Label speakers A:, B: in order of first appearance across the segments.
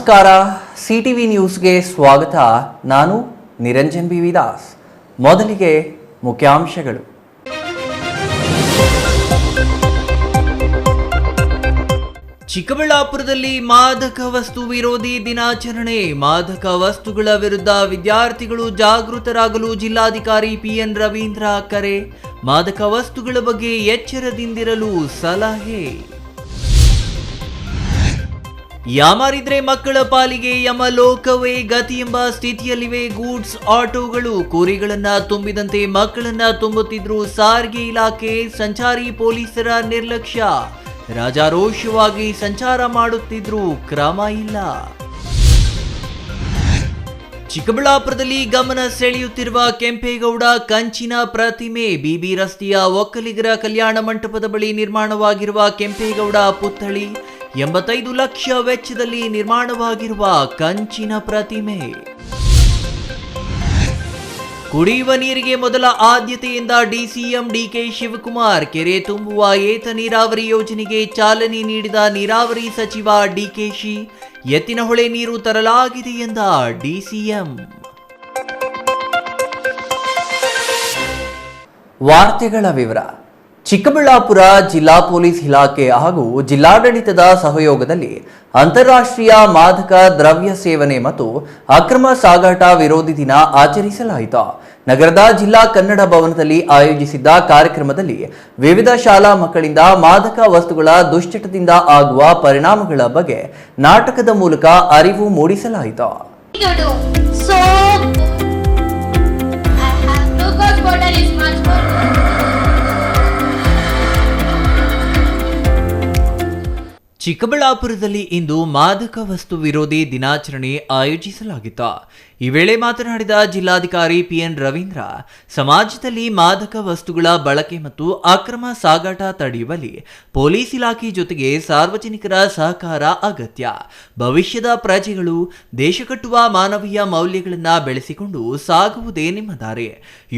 A: ನಮಸ್ಕಾರ, ಸಿಟಿವಿ ನ್ಯೂಸ್ಗೆ ಸ್ವಾಗತ. ನಾನು ನಿರಂಜನ್ ಬಿ ವಿದಾಸ್. ಮೊದಲಿಗೆ ಮುಖ್ಯಾಂಶಗಳು. ಚಿಕ್ಕಬಳ್ಳಾಪುರದಲ್ಲಿ ಮಾದಕ ವಸ್ತು ವಿರೋಧಿ ದಿನಾಚರಣೆ. ಮಾದಕ ವಸ್ತುಗಳ ವಿರುದ್ಧ ವಿದ್ಯಾರ್ಥಿಗಳು ಜಾಗೃತರಾಗಲು ಜಿಲ್ಲಾಧಿಕಾರಿ ಪಿಎನ್ ರವೀಂದ್ರ ಕರೆ. ಮಾದಕ ವಸ್ತುಗಳ ಬಗ್ಗೆ ಎಚ್ಚರದಿಂದಿರಲು ಸಲಹೆ. ಯಾಮಾರಿದ್ರೆ ಮಕ್ಕಳ ಪಾಲಿಗೆ ಯಮಲೋಕವೇ ಗತಿ ಎಂಬ ಸ್ಥಿತಿಯಲ್ಲಿವೆ ಗೂಡ್ಸ್ ಆಟೋಗಳು. ಕೂರಿಗಳನ್ನ ತುಂಬಿದಂತೆ ಮಕ್ಕಳನ್ನ ತುಂಬುತ್ತಿದ್ರು ಸಾರಿಗೆ ಇಲಾಖೆ. ಸಂಚಾರಿ ಪೊಲೀಸರ ನಿರ್ಲಕ್ಷ್ಯ. ರಾಜಾರೋಷವಾಗಿ ಸಂಚಾರ ಮಾಡುತ್ತಿದ್ರು, ಕ್ರಮ ಇಲ್ಲ. ಚಿಕ್ಕಬಳ್ಳಾಪುರದಲ್ಲಿ ಗಮನ ಸೆಳೆಯುತ್ತಿರುವ ಕೆಂಪೇಗೌಡ ಕಂಚಿನ ಪ್ರತಿಮೆ. ಬಿಬಿ ರಸ್ತೆಯ ಒಕ್ಕಲಿಗರ ಕಲ್ಯಾಣ ಮಂಟಪದ ಬಳಿ ನಿರ್ಮಾಣವಾಗಿರುವ ಕೆಂಪೇಗೌಡ ಪುತ್ಥಳಿ. 85 ಲಕ್ಷ ವೆಚ್ಚದಲ್ಲಿ ನಿರ್ಮಾಣವಾಗಿರುವ ಕಂಚಿನ ಪ್ರತಿಮೆ. ಕುಡಿಯುವ ನೀರಿಗೆ ಮೊದಲ ಆದ್ಯತೆಯಿಂದ ಡಿಸಿಎಂ ಡಿಕೆ ಶಿವಕುಮಾರ್. ಕೆರೆ ತುಂಬುವ ಏತ ನೀರಾವರಿ ಯೋಜನೆಗೆ ಚಾಲನೆ ನೀಡಿದ ನೀರಾವರಿ ಸಚಿವ ಡಿಕೆಶಿ. ಎತ್ತಿನಹೊಳೆ ನೀರು ತರಲಾಗಿದೆ ಎಂದ ಡಿಸಿಎಂ. ವಾರ್ತೆಗಳ ವಿವರ. ಚಿಕ್ಕಬಳ್ಳಾಪುರ ಜಿಲ್ಲಾ ಪೊಲೀಸ್ ಇಲಾಖೆ ಹಾಗೂ ಜಿಲ್ಲಾಡಳಿತದ ಸಹಯೋಗದಲ್ಲಿ ಅಂತಾರಾಷ್ಟ್ರೀಯ ಮಾದಕ ದ್ರವ್ಯ ಸೇವನೆ ಮತ್ತು ಅಕ್ರಮ ಸಾಗಾಟ ವಿರೋಧಿ ದಿನ ಆಚರಿಸಲಾಯಿತು. ನಗರದ ಜಿಲ್ಲಾ ಕನ್ನಡ ಭವನದಲ್ಲಿ ಆಯೋಜಿಸಿದ್ದ ಕಾರ್ಯಕ್ರಮದಲ್ಲಿ ವಿವಿಧ ಶಾಲಾ ಮಕ್ಕಳಿಂದ ಮಾದಕ ವಸ್ತುಗಳ ದುಶ್ಚಟದಿಂದ ಆಗುವ ಪರಿಣಾಮಗಳ ಬಗ್ಗೆ ನಾಟಕದ ಮೂಲಕ ಅರಿವು ಮೂಡಿಸಲಾಯಿತು. ಚಿಕ್ಕಬಳ್ಳಾಪುರದಲ್ಲಿ ಇಂದು ಮಾದಕ ವಸ್ತು ವಿರೋಧಿ ದಿನಾಚರಣೆ ಆಯೋಜಿಸಲಾಗಿತ್ತು. ಈ ವೇಳೆ ಮಾತನಾಡಿದ ಜಿಲ್ಲಾಧಿಕಾರಿ ಪಿಎನ್ ರವೀಂದ್ರ, ಸಮಾಜದಲ್ಲಿ ಮಾದಕ ವಸ್ತುಗಳ ಬಳಕೆ ಮತ್ತು ಅಕ್ರಮ ಸಾಗಾಟ ತಡೆಯುವಲ್ಲಿ ಪೊಲೀಸ್ ಇಲಾಖೆ ಜೊತೆಗೆ ಸಾರ್ವಜನಿಕರ ಸಹಕಾರ ಅಗತ್ಯ. ಭವಿಷ್ಯದ ಪ್ರಜೆಗಳು ದೇಶ ಕಟ್ಟುವ ಮಾನವೀಯ ಮೌಲ್ಯಗಳನ್ನು ಬೆಳೆಸಿಕೊಂಡು ಸಾಗುವುದೇ ನಿಮ್ಮ ದಾರಿ.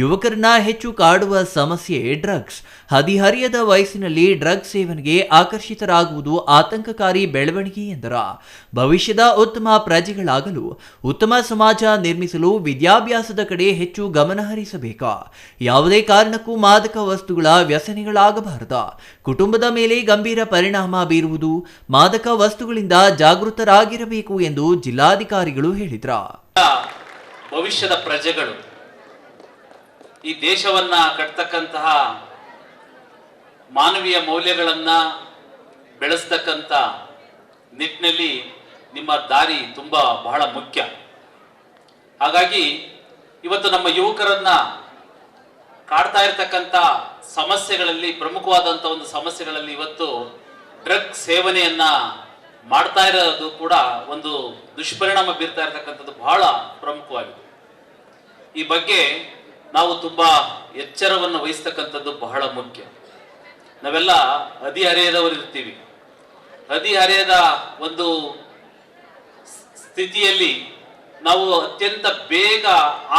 A: ಯುವಕರನ್ನ ಹೆಚ್ಚು ಕಾಡುವ ಸಮಸ್ಯೆ ಡ್ರಗ್ಸ್. ಹದಿಹರಿಯದ ವಯಸ್ಸಿನಲ್ಲಿ ಡ್ರಗ್ಸ್ ಸೇವನೆಗೆ ಆಕರ್ಷಿತರಾಗುವುದು ಆತಂಕಕಾರಿ ಬೆಳವಣಿಗೆ ಎಂದರು. ಭವಿಷ್ಯದ ಉತ್ತಮ ಪ್ರಜೆಗಳಾಗಲು ಉತ್ತಮ ಸಮಾಜ ನಿರ್ಮಿಸಲು ವಿದ್ಯಾಭ್ಯಾಸದ ಕಡೆ ಹೆಚ್ಚು ಗಮನ ಹರಿಸಬೇಕು. ಯಾವುದೇ ಕಾರಣಕ್ಕೂ ಮಾದಕ ವಸ್ತುಗಳ ವ್ಯಸನಿಗಳಾಗಬಾರದು. ಕುಟುಂಬದ ಮೇಲೆ ಗಂಭೀರ ಪರಿಣಾಮ ಬೀರುವುದು. ಮಾದಕ ವಸ್ತುಗಳಿಂದ ಜಾಗೃತರಾಗಿರಬೇಕು ಎಂದು ಜಿಲ್ಲಾಧಿಕಾರಿಗಳು ಹೇಳಿದರು.
B: ಭವಿಷ್ಯದ ಪ್ರಜೆಗಳು ಈ ದೇಶವನ್ನ ಕಟ್ಟತಕ್ಕಂತಹ ಮಾನವೀಯ ಮೌಲ್ಯಗಳನ್ನ ಬೆಳೆಸ್ತಕ್ಕಂಥ ನಿಟ್ಟಿನಲ್ಲಿ ನಿಮ್ಮ ದಾರಿ ತುಂಬಾ ಬಹಳ ಮುಖ್ಯ. ಹಾಗಾಗಿ ಇವತ್ತು ನಮ್ಮ ಯುವಕರನ್ನ ಕಾಡ್ತಾ ಇರತಕ್ಕಂಥ ಸಮಸ್ಯೆಗಳಲ್ಲಿ ಪ್ರಮುಖವಾದಂಥ ಒಂದು ಸಮಸ್ಯೆಗಳಲ್ಲಿ ಇವತ್ತು ಡ್ರಗ್ ಸೇವನೆಯನ್ನ ಮಾಡ್ತಾ ಇರೋದು ಕೂಡ ಒಂದು ದುಷ್ಪರಿಣಾಮ ಬೀರ್ತಾ ಇರತಕ್ಕಂಥದ್ದು ಬಹಳ ಪ್ರಮುಖವಾಗಿದೆ. ಈ ಬಗ್ಗೆ ನಾವು ತುಂಬಾ ಎಚ್ಚರವನ್ನು ವಹಿಸ್ತಕ್ಕಂಥದ್ದು ಬಹಳ ಮುಖ್ಯ. ನಾವೆಲ್ಲ ಹದಿಹರೆಯದವರು ಇರ್ತೀವಿ. ಹದಿಹರೆಯದ ಒಂದು ಸ್ಥಿತಿಯಲ್ಲಿ ನಾವು ಅತ್ಯಂತ ಬೇಗ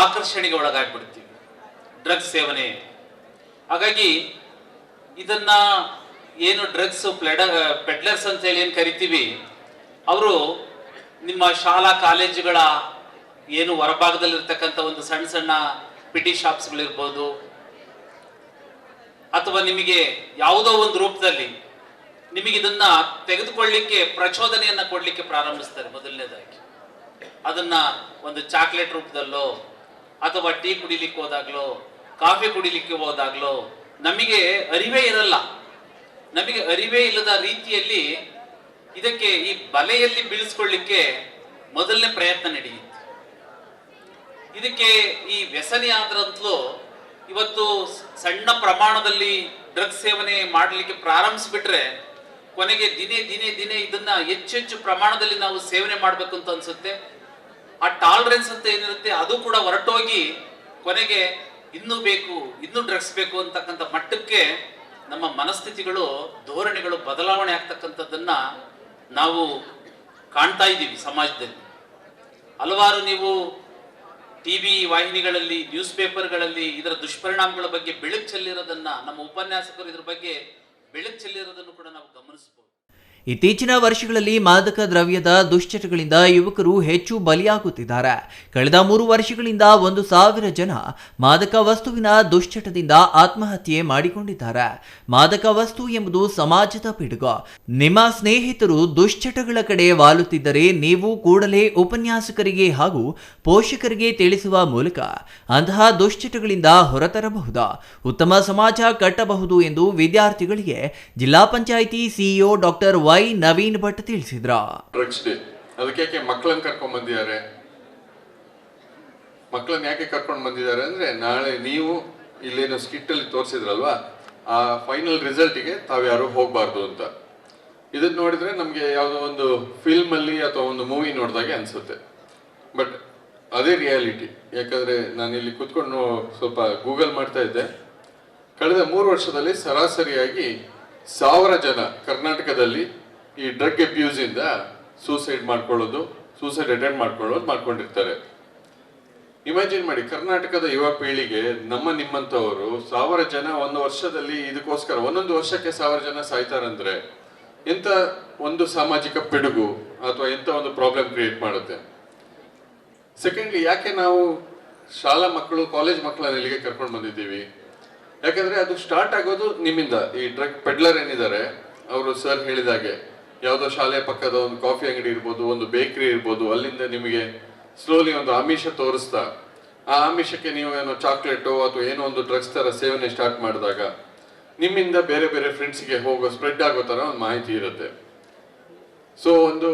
B: ಆಕರ್ಷಣೆಗೆ ಒಳಗಾಗ್ಬಿಡ್ತೀವಿ ಡ್ರಗ್ಸ್ ಸೇವನೆ. ಹಾಗಾಗಿ ಇದನ್ನ ಏನು ಡ್ರಗ್ಸ್ ಪೆಡ್ಲರ್ಸ್ ಅಂತ ಹೇಳಿ ಏನು ಕರಿತೀವಿ, ಅವರು ನಿಮ್ಮ ಶಾಲಾ ಕಾಲೇಜುಗಳ ಏನು ಹೊರಭಾಗದಲ್ಲಿರ್ತಕ್ಕಂಥ ಒಂದು ಸಣ್ಣ ಸಣ್ಣ ಪಿಟಿ ಶಾಪ್ಸ್ಗಳಿರ್ಬೋದು, ಅಥವಾ ನಿಮಗೆ ಯಾವುದೋ ಒಂದು ರೂಪದಲ್ಲಿ ನಿಮಗೆ ಇದನ್ನ ತೆಗೆದುಕೊಳ್ಳಿಕ್ಕೆ ಪ್ರಚೋದನೆಯನ್ನ ಕೊಡ್ಲಿಕ್ಕೆ ಪ್ರಾರಂಭಿಸ್ತಾರೆ. ಮೊದಲನೇದಾಗಿ ಅದನ್ನ ಒಂದು ಚಾಕ್ಲೇಟ್ ರೂಪದಲ್ಲೋ ಅಥವಾ ಟೀ ಕುಡಿಲಿಕ್ಕೆ ಹೋದಾಗ್ಲೋ ಕಾಫಿ ಕುಡಿಲಿಕ್ಕೆ ಹೋದಾಗ್ಲೋ ನಮಗೆ ಅರಿವೇ ಇರಲ್ಲ. ನಮಗೆ ಅರಿವೇ ಇಲ್ಲದ ರೀತಿಯಲ್ಲಿ ಇದಕ್ಕೆ ಈ ಬಲೆಯಲ್ಲಿ ಬೀಳಿಸ್ಕೊಳ್ಳಿಕ್ಕೆ ಮೊದಲನೇ ಪ್ರಯತ್ನ ನಡೆಯುತ್ತೆ. ಇದಕ್ಕೆ ಈ ವ್ಯಸನಿ ಆದ್ರಂತಲೂ ಇವತ್ತು ಸಣ್ಣ ಪ್ರಮಾಣದಲ್ಲಿ ಡ್ರಗ್ಸ್ ಸೇವನೆ ಮಾಡಲಿಕ್ಕೆ ಪ್ರಾರಂಭಿಸ್ಬಿಟ್ರೆ ಕೊನೆಗೆ ದಿನೇ ದಿನೇ ದಿನೇ ಇದನ್ನ ಹೆಚ್ಚೆಚ್ಚು ಪ್ರಮಾಣದಲ್ಲಿ ನಾವು ಸೇವನೆ ಮಾಡ್ಬೇಕು ಅಂತ ಅನ್ಸುತ್ತೆ. ಆ ಟಾಲರೆನ್ಸ್ ಅಂತ ಏನಿರುತ್ತೆ ಅದು ಕೂಡ ಹೊರಟೋಗಿ ಕೊನೆಗೆ ಇನ್ನೂ ಬೇಕು, ಇನ್ನೂ ಡ್ರಗ್ಸ್ ಬೇಕು ಅಂತಕ್ಕಂಥ ಮಟ್ಟಕ್ಕೆ ನಮ್ಮ ಮನಸ್ಥಿತಿಗಳು, ಧೋರಣೆಗಳು ಬದಲಾವಣೆ ಆಗ್ತಕ್ಕಂಥದ್ದನ್ನ ನಾವು ಕಾಣ್ತಾ ಇದ್ದೀವಿ ಸಮಾಜದಲ್ಲಿ. ಹಲವಾರು ನೀವು ಟಿವಿ ವಾಹಿನಿಗಳಲ್ಲಿ, ನ್ಯೂಸ್ ಪೇಪರ್ಗಳಲ್ಲಿ ಇದರ ದುಷ್ಪರಿಣಾಮಗಳ ಬಗ್ಗೆ ಬೆಳಕು ಚೆಲ್ಲಿರೋದನ್ನ, ನಮ್ಮ ಉಪನ್ಯಾಸಕರು ಇದ್ರ ಬಗ್ಗೆ ಬೆಳಕು ಚೆಲ್ಲಿರೋದನ್ನು ಕೂಡ ನಾವು ಗಮನಿಸಬಹುದು.
A: ಇತ್ತೀಚಿನ ವರ್ಷಗಳಲ್ಲಿ ಮಾದಕ ದ್ರವ್ಯದ ದುಶ್ಚಟಗಳಿಂದ ಯುವಕರು ಹೆಚ್ಚು ಬಲಿಯಾಗುತ್ತಿದ್ದಾರೆ. ಕಳೆದ 3 ವರ್ಷಗಳಿಂದ 1,000 ಜನ ಮಾದಕ ವಸ್ತುವಿನ ದುಶ್ಚಟದಿಂದ ಆತ್ಮಹತ್ಯೆ ಮಾಡಿಕೊಂಡಿದ್ದಾರೆ. ಮಾದಕ ವಸ್ತು ಎಂಬುದು ಸಮಾಜದ ಪಿಡುಗು. ನಿಮ್ಮ ಸ್ನೇಹಿತರು ದುಶ್ಚಟಗಳ ಕಡೆ ವಾಲುತ್ತಿದ್ದರೆ ನೀವು ಕೂಡಲೇ ಉಪನ್ಯಾಸಕರಿಗೆ ಹಾಗೂ ಪೋಷಕರಿಗೆ ತಿಳಿಸುವ ಮೂಲಕ ಅಂತಹ ದುಶ್ಚಟಗಳಿಂದ ಹೊರತರಬಹುದು, ಉತ್ತಮ ಸಮಾಜ ಕಟ್ಟಬಹುದು ಎಂದು ವಿದ್ಯಾರ್ಥಿಗಳಿಗೆ zilla panchayat CEO doctor Y Naveen Bhat ತಿಳಿಸಿದ್ರು.
C: ಡ್ರಗ್ಸ್ ಡೇ ಅದಕ್ಕೆ ಮಕ್ಕಳನ್ನ ಕರ್ಕೊಂಡ್ ಬಂದಿದ್ದಾರೆ. ಮಕ್ಕಳನ್ನ ಯಾಕೆ ಕರ್ಕೊಂಡು ಬಂದಿದ್ದಾರೆ ಅಂದ್ರೆ, ನಾಳೆ ನೀವು ಇಲ್ಲೇನೋ ಸ್ಕಿಟ್ ಅಲ್ಲಿ ತೋರಿಸಿದ್ರಲ್ವಾ, ಆ ಫೈನಲ್ ರಿಸಲ್ಟ್ಗೆ ತಾವ್ಯಾರು ಹೋಗ್ಬಾರ್ದು ಅಂತ. ಇದನ್ನ ನೋಡಿದ್ರೆ ನಮ್ಗೆ ಯಾವುದೋ ಒಂದು ಫಿಲ್ಮ್ ಅಲ್ಲಿ ಅಥವಾ ಒಂದು ಮೂವಿ ನೋಡಿದಾಗೆ ಅನ್ಸುತ್ತೆ. ಬಟ್ ಅದೇ ರಿಯಾಲಿಟಿ. ಯಾಕಂದ್ರೆ ನಾನು ಇಲ್ಲಿ ಕೂತ್ಕೊಂಡು ಸ್ವಲ್ಪ ಗೂಗಲ್ ಮಾಡ್ತಾ ಇದ್ದೆ. ಕಳೆದ 3 ವರ್ಷದಲ್ಲಿ ಸರಾಸರಿಯಾಗಿ 1000 ಜನ ಕರ್ನಾಟಕದಲ್ಲಿ ಈ ಡ್ರಗ್ ಅಬ್ಯೂಸ್ ಇಂದ ಸೂಸೈಡ್ ಅಟೆಂಪ್ಟ್ ಮಾಡ್ಕೊಂಡಿರ್ತಾರೆ. ಇಮ್ಯಾಜಿನ್ ಮಾಡಿ, ಕರ್ನಾಟಕದ ಯುವ ಪೀಳಿಗೆ ನಿಮ್ಮಂತವರು 1000 ಜನ ಒಂದು ವರ್ಷದಲ್ಲಿ ಇದಕ್ಕೋಸ್ಕರ ಒಂದೊಂದು ವರ್ಷಕ್ಕೆ 1000 ಜನ ಸಾಯ್ತಾರಂದ್ರೆ ಎಂತ ಒಂದು ಸಾಮಾಜಿಕ ಪಿಡುಗು ಅಥವಾ ಎಂತ ಒಂದು ಪ್ರಾಬ್ಲಮ್ ಕ್ರಿಯೇಟ್ ಮಾಡುತ್ತೆ. ಸೆಕೆಂಡ್ಲಿ, ಯಾಕೆ ನಾವು ಶಾಲಾ ಮಕ್ಕಳು ಕಾಲೇಜ್ ಮಕ್ಕಳನ್ನ ಇಲ್ಲಿಗೆ ಕರ್ಕೊಂಡು ಬಂದಿದ್ದೀವಿ? ಯಾಕಂದ್ರೆ ಅದು ಸ್ಟಾರ್ಟ್ ಆಗೋದು ನಿಮ್ಮಿಂದ. ಈ ಡ್ರಗ್ ಪೆಡ್ಲರ್ ಏನಿದ್ದಾರೆ ಅವರು ಸರ್ ಹೇಳಿದಾಗೆ ಯಾವುದೋ ಶಾಲೆಯ ಪಕ್ಕದ ಒಂದು ಕಾಫಿ ಅಂಗಡಿ ಇರ್ಬೋದು, ಒಂದು ಬೇಕರಿ ಇರ್ಬೋದು, ಅಲ್ಲಿಂದ ನಿಮಗೆ ಸ್ಲೋಲಿ ಒಂದು ಆಮಿಷ ತೋರಿಸ್ತಾ ಆ ಆಮಿಷಕ್ಕೆ ನೀವು ಏನೋ ಚಾಕ್ಲೇಟೋ ಅಥವಾ ಏನೋ ಒಂದು ಡ್ರಗ್ಸ್ ತರ ಸೇವನೆ ಸ್ಟಾರ್ಟ್ ಮಾಡಿದಾಗ ನಿಮ್ಮಿಂದ ಬೇರೆ ಬೇರೆ ಫ್ರೆಂಡ್ಸ್ಗೆ ಸ್ಪ್ರೆಡ್ ಆಗೋ ತರ ಒಂದು ಮಾಹಿತಿ ಇರುತ್ತೆ. ಸೊ ಒಂದು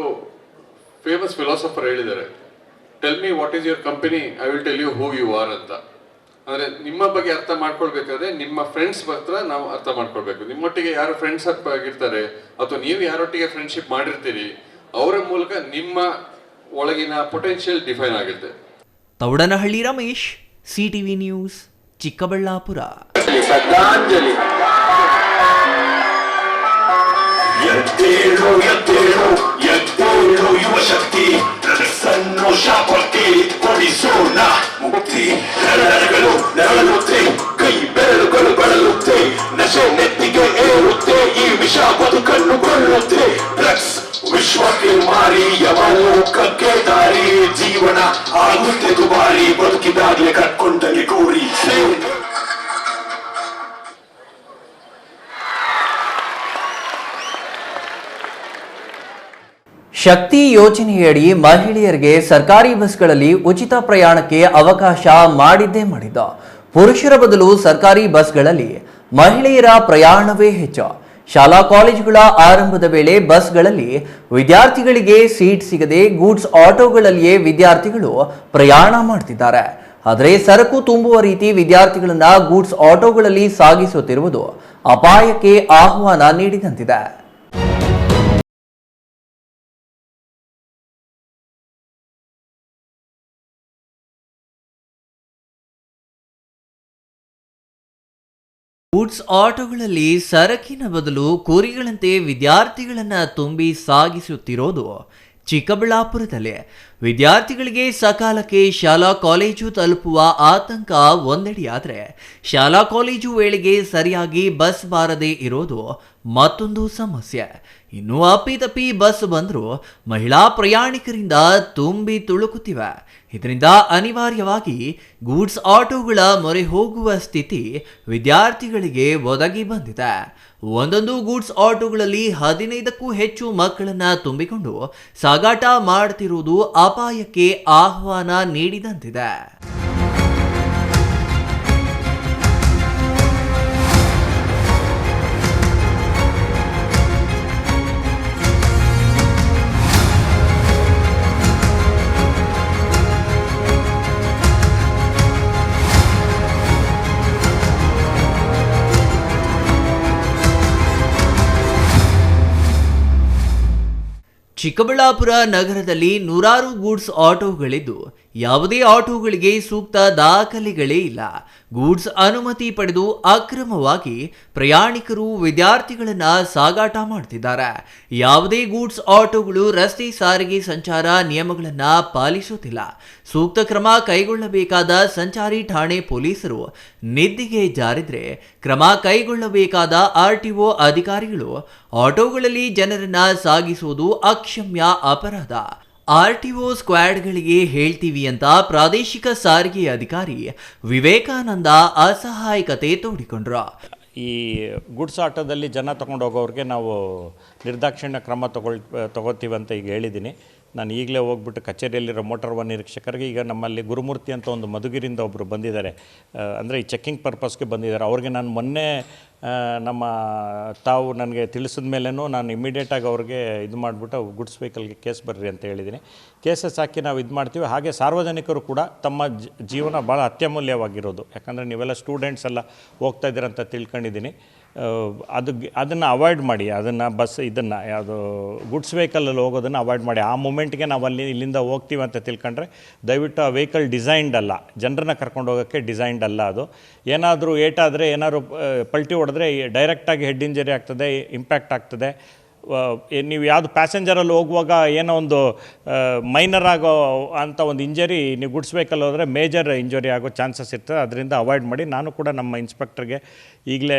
C: ಫೇಮಸ್ ಫಿಲಾಸಫರ್ ಹೇಳಿದ್ದಾರೆ, tell me what is your company, I will tell you who you are ಅಂತ. ಅಂದ್ರೆ ನಿಮ್ಮ ಬಗ್ಗೆ ಅರ್ಥ ಮಾಡ್ಕೊಳ್ಬೇಕಾದ್ರೆ ನಿಮ್ಮ ಫ್ರೆಂಡ್ಸ್ ಹತ್ರ ನಾವು ಅರ್ಥ ಮಾಡ್ಕೊಳ್ಬೇಕು. ನಿಮ್ಮೊಟ್ಟಿಗೆ ಯಾರು ಫ್ರೆಂಡ್ಸ್ ಆಗಿರ್ತಾರೆ ಅಥವಾ ನೀವು ಯಾರೊಟ್ಟಿಗೆ ಫ್ರೆಂಡ್ಶಿಪ್ ಮಾಡಿರ್ತೀರಿ ಅವರ ಮೂಲಕ ನಿಮ್ಮ ಒಳಗಿನ ಪೊಟೆನ್ಶಿಯಲ್ ಡಿಫೈನ್ ಆಗುತ್ತೆ.
A: Thoudanahalli Ramesh, CTV news, Chikkaballapur.
D: ಶ್ರದ್ಧಾಂಜಲಿ. ಎದ್ದೇಳು ಎದ್ದೇಳು ಎದ್ದೇಳು ಯುವ ಶಕ್ತಿ, ಡ್ರಗ್ಸನ್ನು ಶಾಪಕ್ಕೆ ಕೊಡಿಸೋಣ ಮುಕ್ತಿ. ನೆರಳುತ್ತೆ, ಕೈ ಬೆರಳುಗಳು ಬಳಲುತ್ತೆ, ನಶೆ ನೆತ್ತಿಗೆ ಏರುತ್ತೆ, ಈ ವಿಷ ಬದುಕನ್ನು ಕೊಳ್ಳುತ್ತೆ. ಡ್ರಗ್ಸ್ ವಿಶ್ವಕ್ಕೆ ಮಾರಿ, ಯವಲೋಕಕ್ಕೆ ದಾರಿ, ಜೀವನ ಆಗುತ್ತೆ ದುಬಾರಿ, ಬದುಕಿದಾಗ್ಲೇ ಕಟ್ಕೊಂಡಲ್ಲಿ ಕೋರಿ.
A: ಶಕ್ತಿ ಯೋಜನೆಯಡಿ ಮಹಿಳೆಯರಿಗೆ ಸರ್ಕಾರಿ ಬಸ್ಗಳಲ್ಲಿ ಉಚಿತ ಪ್ರಯಾಣಕ್ಕೆ ಅವಕಾಶ ಮಾಡಿದ್ದು, ಪುರುಷರ ಬದಲು ಸರ್ಕಾರಿ ಬಸ್ಗಳಲ್ಲಿ ಮಹಿಳೆಯರ ಪ್ರಯಾಣವೇ ಹೆಚ್ಚು. ಶಾಲಾ ಕಾಲೇಜುಗಳ ಆರಂಭದ ವೇಳೆ ಬಸ್ಗಳಲ್ಲಿ ವಿದ್ಯಾರ್ಥಿಗಳಿಗೆ ಸೀಟ್ ಸಿಗದೆ ಗೂಡ್ಸ್ ಆಟೋಗಳಲ್ಲಿಯೇ ವಿದ್ಯಾರ್ಥಿಗಳು ಪ್ರಯಾಣ ಮಾಡ್ತಿದ್ದಾರೆ. ಆದರೆ ಸರಕು ತುಂಬುವ ರೀತಿ ವಿದ್ಯಾರ್ಥಿಗಳನ್ನ ಗೂಡ್ಸ್ ಆಟೋಗಳಲ್ಲಿ ಸಾಗಿಸುತ್ತಿರುವುದು ಅಪಾಯಕ್ಕೆ ಆಹ್ವಾನ ನೀಡಿದಂತಿದೆ. ಗೂಡ್ಸ್ ಆಟೋಗಳಲ್ಲಿ ಸರಕಿನ ಬದಲು ಕುರಿಗಳಂತೆ ವಿದ್ಯಾರ್ಥಿಗಳನ್ನ ತುಂಬಿ ಸಾಗಿಸುತ್ತಿರೋದು ಚಿಕ್ಕಬಳ್ಳಾಪುರದಲ್ಲಿ. ವಿದ್ಯಾರ್ಥಿಗಳಿಗೆ ಸಕಾಲಕ್ಕೆ ಶಾಲಾ ಕಾಲೇಜು ತಲುಪುವ ಆತಂಕ ಒಂದೆಡೆಯಾದರೆ, ಶಾಲಾ ಕಾಲೇಜು ವೇಳೆಗೆ ಸರಿಯಾಗಿ ಬಸ್ ಬಾರದೇ ಇರೋದು ಮತ್ತೊಂದು ಸಮಸ್ಯೆ. ಇನ್ನು ಅಪ್ಪಿತಪ್ಪಿ ಬಸ್ ಬಂದರೂ ಮಹಿಳಾ ಪ್ರಯಾಣಿಕರಿಂದ ತುಂಬಿ ತುಳುಕುತ್ತಿವೆ. ಇದರಿಂದ ಅನಿವಾರ್ಯವಾಗಿ ಗೂಡ್ಸ್ ಆಟೋಗಳ ಮೊರೆ ಹೋಗುವ ಸ್ಥಿತಿ ವಿದ್ಯಾರ್ಥಿಗಳಿಗೆ ಒದಗಿ ಬಂದಿದೆ. ಒಂದೊಂದು ಗೂಡ್ಸ್ ಆಟೋಗಳಲ್ಲಿ 15ಕ್ಕೂ ಹೆಚ್ಚು ಮಕ್ಕಳನ್ನ ತುಂಬಿಕೊಂಡು ಸಾಗಾಟ ಮಾಡುತ್ತಿರುವುದು ಅಪಾಯಕ್ಕೆ ಆಹ್ವಾನ ನೀಡಿದಂತಿದೆ. ಚಿಕ್ಕಬಳ್ಳಾಪುರ ನಗರದಲ್ಲಿ ನೂರಾರು ಗೂಡ್ಸ್ ಆಟೋಗಳಿದ್ದು ಯಾವುದೇ ಆಟೋಗಳಿಗೆ ಸೂಕ್ತ ದಾಖಲೆಗಳೇ ಇಲ್ಲ. ಗೂಡ್ಸ್ ಅನುಮತಿ ಪಡೆದು ಅಕ್ರಮವಾಗಿ ಪ್ರಯಾಣಿಕರು ವಿದ್ಯಾರ್ಥಿಗಳನ್ನ ಸಾಗಾಟ ಮಾಡ್ತಿದ್ದಾರೆ. ಯಾವುದೇ ಗೂಡ್ಸ್ ಆಟೋಗಳು ರಸ್ತೆ ಸಾರಿಗೆ ಸಂಚಾರ ನಿಯಮಗಳನ್ನ ಪಾಲಿಸುತ್ತಿಲ್ಲ. ಸೂಕ್ತ ಕ್ರಮ ಕೈಗೊಳ್ಳಬೇಕಾದ ಸಂಚಾರಿ ಠಾಣೆ ಪೊಲೀಸರು ನಿದ್ದಿಗೆ ಜಾರಿದ್ರೆ ಕ್ರಮ ಕೈಗೊಳ್ಳಬೇಕಾದ RTO ಅಧಿಕಾರಿಗಳು ಆಟೋಗಳಲ್ಲಿ ಜನರನ್ನ ಸಾಗಿಸುವುದು ಅಕ್ಷಮ್ಯ ಅಪರಾಧ. RTO ಸ್ಕ್ವಾಡ್ಗಳಿಗೆ ಹೇಳ್ತೀವಿ ಅಂತ ಪ್ರಾದೇಶಿಕ ಸಾರಿಗೆ ಅಧಿಕಾರಿ ವಿವೇಕಾನಂದ ಅಸಹಾಯಕತೆ ತೋಡಿಕೊಂಡ್ರು.
E: ಈ ಗುಡ್ಸ್ ಆಟೋದಲ್ಲಿ ಜನ ತೊಗೊಂಡು ಹೋಗೋರಿಗೆ ನಾವು ನಿರ್ದಾಕ್ಷಿಣ್ಯ ಕ್ರಮ ತಗೋತೀವಿ ಅಂತ ಈಗ ಹೇಳಿದ್ದೀನಿ. ನಾನು ಈಗಲೇ ಹೋಗ್ಬಿಟ್ಟು ಕಚೇರಿಯಲ್ಲಿರೋ ಮೋಟಾರ್ ವಾಹನ ನಿರೀಕ್ಷಕರಿಗೆ ಈಗ ನಮ್ಮಲ್ಲಿ ಗುರುಮೂರ್ತಿ ಅಂತ ಒಂದು ಮಧುಗಿರಿಂದ ಒಬ್ಬರು ಬಂದಿದ್ದಾರೆ, ಅಂದರೆ ಈ ಚೆಕ್ಕಿಂಗ್ ಪರ್ಪಸ್ಗೆ ಬಂದಿದ್ದಾರೆ. ಅವ್ರಿಗೆ ನಾನು ಮೊನ್ನೆ ನಮ್ಮ ತಾವು ನನಗೆ ತಿಳಿಸಿದ ಮೇಲೂ ನಾನು ಇಮಿಡಿಯೇಟಾಗಿ ಅವ್ರಿಗೆ ಇದು ಮಾಡಿಬಿಟ್ಟು ಗುಡ್ಸ್ ವೆಹಿಕಲ್ಗೆ ಕೇಸ್ ಬರ್ರಿ ಅಂತ ಹೇಳಿದ್ದೀನಿ. ಕೇಸಸ್ ಹಾಕಿ ನಾವು ಇದು ಮಾಡ್ತೀವಿ. ಹಾಗೆ ಸಾರ್ವಜನಿಕರು ಕೂಡ ತಮ್ಮ ಜೀವನ ಭಾಳ ಅತ್ಯಮೂಲ್ಯವಾಗಿರೋದು, ಯಾಕಂದರೆ ನೀವೆಲ್ಲ ಸ್ಟೂಡೆಂಟ್ಸ್ ಎಲ್ಲ ಹೋಗ್ತಾ ಇದ್ದೀರಂತ ತಿಳ್ಕೊಂಡಿದ್ದೀನಿ. ಅದನ್ನು ಅವಾಯ್ಡ್ ಮಾಡಿ, ಅದನ್ನು ಇದನ್ನು ಯಾವುದು ಗುಡ್ಸ್ ವೆಹಿಕಲಲ್ಲಿ ಹೋಗೋದನ್ನು ಅವಾಯ್ಡ್ ಮಾಡಿ. ಆ ಮೂಮೆಂಟ್ಗೆ ನಾವು ಇಲ್ಲಿಂದ ಹೋಗ್ತೀವಿ ಅಂತ ತಿಳ್ಕೊಂಡ್ರೆ ದಯವಿಟ್ಟು ಆ ವೆಹಿಕಲ್ ಡಿಸೈನ್ಡ್ ಅಲ್ಲ, ಜನರನ್ನ ಕರ್ಕೊಂಡು ಹೋಗೋಕ್ಕೆ ಡಿಸೈನ್ಡ್ ಅಲ್ಲ. ಅದು ಏನಾದರೂ ಏಟಾದರೆ, ಏನಾದ್ರು ಪಲ್ಟಿ ಹೊಡೆದ್ರೆ ಡೈರೆಕ್ಟಾಗಿ ಹೆಡ್ ಇಂಜರಿ ಆಗ್ತದೆ, ಇಂಪ್ಯಾಕ್ಟ್ ಆಗ್ತದೆ. ನೀವು ಯಾವುದು ಪ್ಯಾಸೆಂಜರಲ್ಲಿ ಹೋಗುವಾಗ ಏನೋ ಒಂದು ಮೈನರ್ ಆಗೋ ಅಂಥ ಒಂದು ಇಂಜರಿ ನೀವು ಗುಡ್ಸ್ ವೆಹಿಕಲ್ ಹೋದರೆ ಮೇಜರ್ ಇಂಜರಿ ಆಗೋ ಚಾನ್ಸಸ್ ಇರ್ತದೆ. ಅದರಿಂದ ಅವಾಯ್ಡ್ ಮಾಡಿ. ನಾನು ಕೂಡ ನಮ್ಮ ಇನ್ಸ್ಪೆಕ್ಟರ್ಗೆ ಈಗಲೇ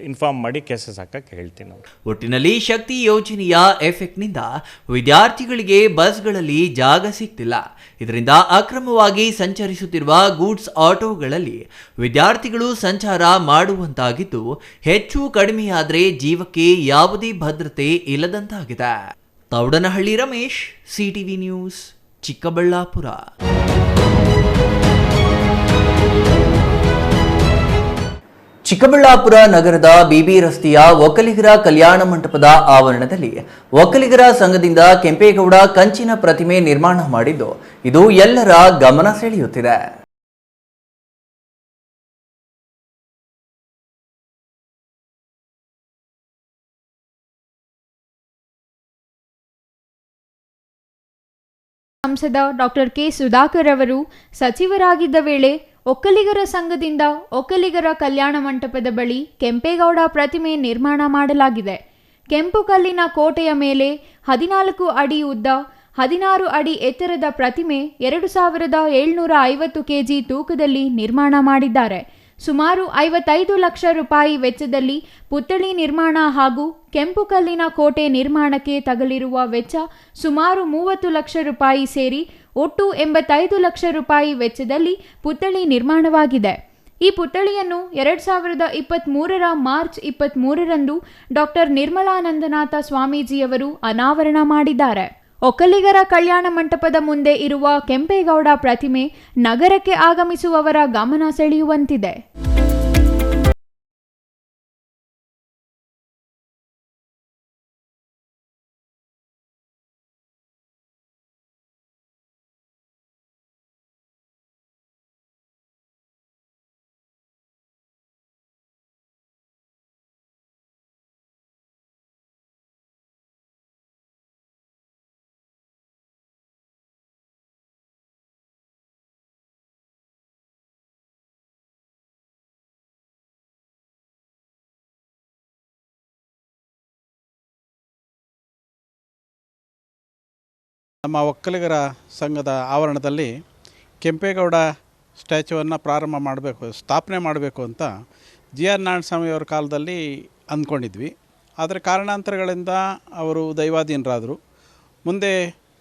E: ಇನ್ಫಾರ್ಮ್ ಮಾಡಿ ಕೇಸಸ್ ಹಾಕಕ್ಕೆ ಹೇಳ್ತೀನಿ.
A: ಒಟ್ಟಿನಲ್ಲಿ ಶಕ್ತಿ ಯೋಜನೆಯ ಎಫೆಕ್ಟ್ನಿಂದ ವಿದ್ಯಾರ್ಥಿಗಳಿಗೆ ಬಸ್ಗಳಲ್ಲಿ ಜಾಗ ಸಿಗ್ತಿಲ್ಲ. ಇದರಿಂದ ಅಕ್ರಮವಾಗಿ ಸಂಚರಿಸುತ್ತಿರುವ ಗೂಡ್ಸ್ ಆಟೋಗಳಲ್ಲಿ ವಿದ್ಯಾರ್ಥಿಗಳು ಸಂಚಾರ ಮಾಡುವಂತಾಗಿದ್ದು, ಹೆಚ್ಚು ಕಡಿಮೆಯಾದರೆ ಜೀವಕ್ಕೆ ಯಾವುದೇ ಭದ್ರತೆ ಇಲ್ಲದಂತಾಗಿದೆ. Thoudanahalli Ramesh, CTV news, Chikkaballapur. ಚಿಕ್ಕಬಳ್ಳಾಪುರ ನಗರದ ಬಿಬಿ ರಸ್ತೆಯ ಒಕ್ಕಲಿಗರ ಕಲ್ಯಾಣ ಮಂಟಪದ ಆವರಣದಲ್ಲಿ ಒಕ್ಕಲಿಗರ ಸಂಘದಿಂದ ಕೆಂಪೇಗೌಡ ಕಂಚಿನ ಪ್ರತಿಮೆ ನಿರ್ಮಾಣ ಮಾಡಿದ್ದು, ಇದು ಎಲ್ಲರ ಗಮನ ಸೆಳೆಯುತ್ತಿದೆ.
F: ಸಂಸದ ಡಾಕ್ಟರ್ ಕೆ ಸುಧಾಕರ್ ಅವರು ಸಚಿವರಾಗಿದ್ದ ವೇಳೆ ಒಕ್ಕಲಿಗರ ಸಂಘದಿಂದ ಒಕ್ಕಲಿಗರ ಕಲ್ಯಾಣ ಮಂಟಪದ ಬಳಿ ಕೆಂಪೇಗೌಡ ಪ್ರತಿಮೆ ನಿರ್ಮಾಣ ಮಾಡಲಾಗಿದೆ. ಕೆಂಪು ಕಲ್ಲಿನ ಕೋಟೆಯ ಮೇಲೆ 14 ಅಡಿ ಉದ್ದ, 16 ಅಡಿ ಎತ್ತರದ ಪ್ರತಿಮೆ 2750 kg ತೂಕದಲ್ಲಿ ನಿರ್ಮಾಣ ಮಾಡಿದ್ದಾರೆ. ಸುಮಾರು 55 ಲಕ್ಷ ರೂಪಾಯಿ ವೆಚ್ಚದಲ್ಲಿ ಪುತ್ಥಳಿ ನಿರ್ಮಾಣ ಹಾಗೂ ಕೆಂಪು ಕಲ್ಲಿನ ಕೋಟೆ ನಿರ್ಮಾಣಕ್ಕೆ ತಗಲಿರುವ ವೆಚ್ಚ ಸುಮಾರು 30 ಲಕ್ಷ ರೂಪಾಯಿ ಸೇರಿ ಒಟ್ಟು 85 ಲಕ್ಷ ರೂಪಾಯಿ ವೆಚ್ಚದಲ್ಲಿ ಪುತ್ಥಳಿ ನಿರ್ಮಾಣವಾಗಿದೆ. ಈ ಪುತ್ಥಳಿಯನ್ನು 2023ರ ಮಾರ್ಚ್ 23ರಂದು ಡಾಕ್ಟರ್ ನಿರ್ಮಲಾನಂದನಾಥ ಸ್ವಾಮೀಜಿಯವರು ಅನಾವರಣ ಮಾಡಿದ್ದಾರೆ. ಒಕ್ಕಲಿಗರ ಕಲ್ಯಾಣ ಮಂಟಪದ ಮುಂದೆ ಇರುವ ಕೆಂಪೇಗೌಡ ಪ್ರತಿಮೆ ನಗರಕ್ಕೆ ಆಗಮಿಸುವವರ ಗಮನ ಸೆಳೆಯುವಂತಿದೆ.
G: ನಮ್ಮ ಒಕ್ಕಲಿಗರ ಸಂಘದ ಆವರಣದಲ್ಲಿ ಕೆಂಪೇಗೌಡ ಸ್ಟ್ಯಾಚ್ಯೂವನ್ನು ಸ್ಥಾಪನೆ ಮಾಡಬೇಕು ಅಂತ GR ನಾರಾಯಣಸ್ವಾಮಿಯವರ ಕಾಲದಲ್ಲಿ ಅಂದ್ಕೊಂಡಿದ್ವಿ. ಆದರೆ ಕಾರಣಾಂತರಗಳಿಂದ ಅವರು ದೈವಾಧೀನರಾದರು. ಮುಂದೆ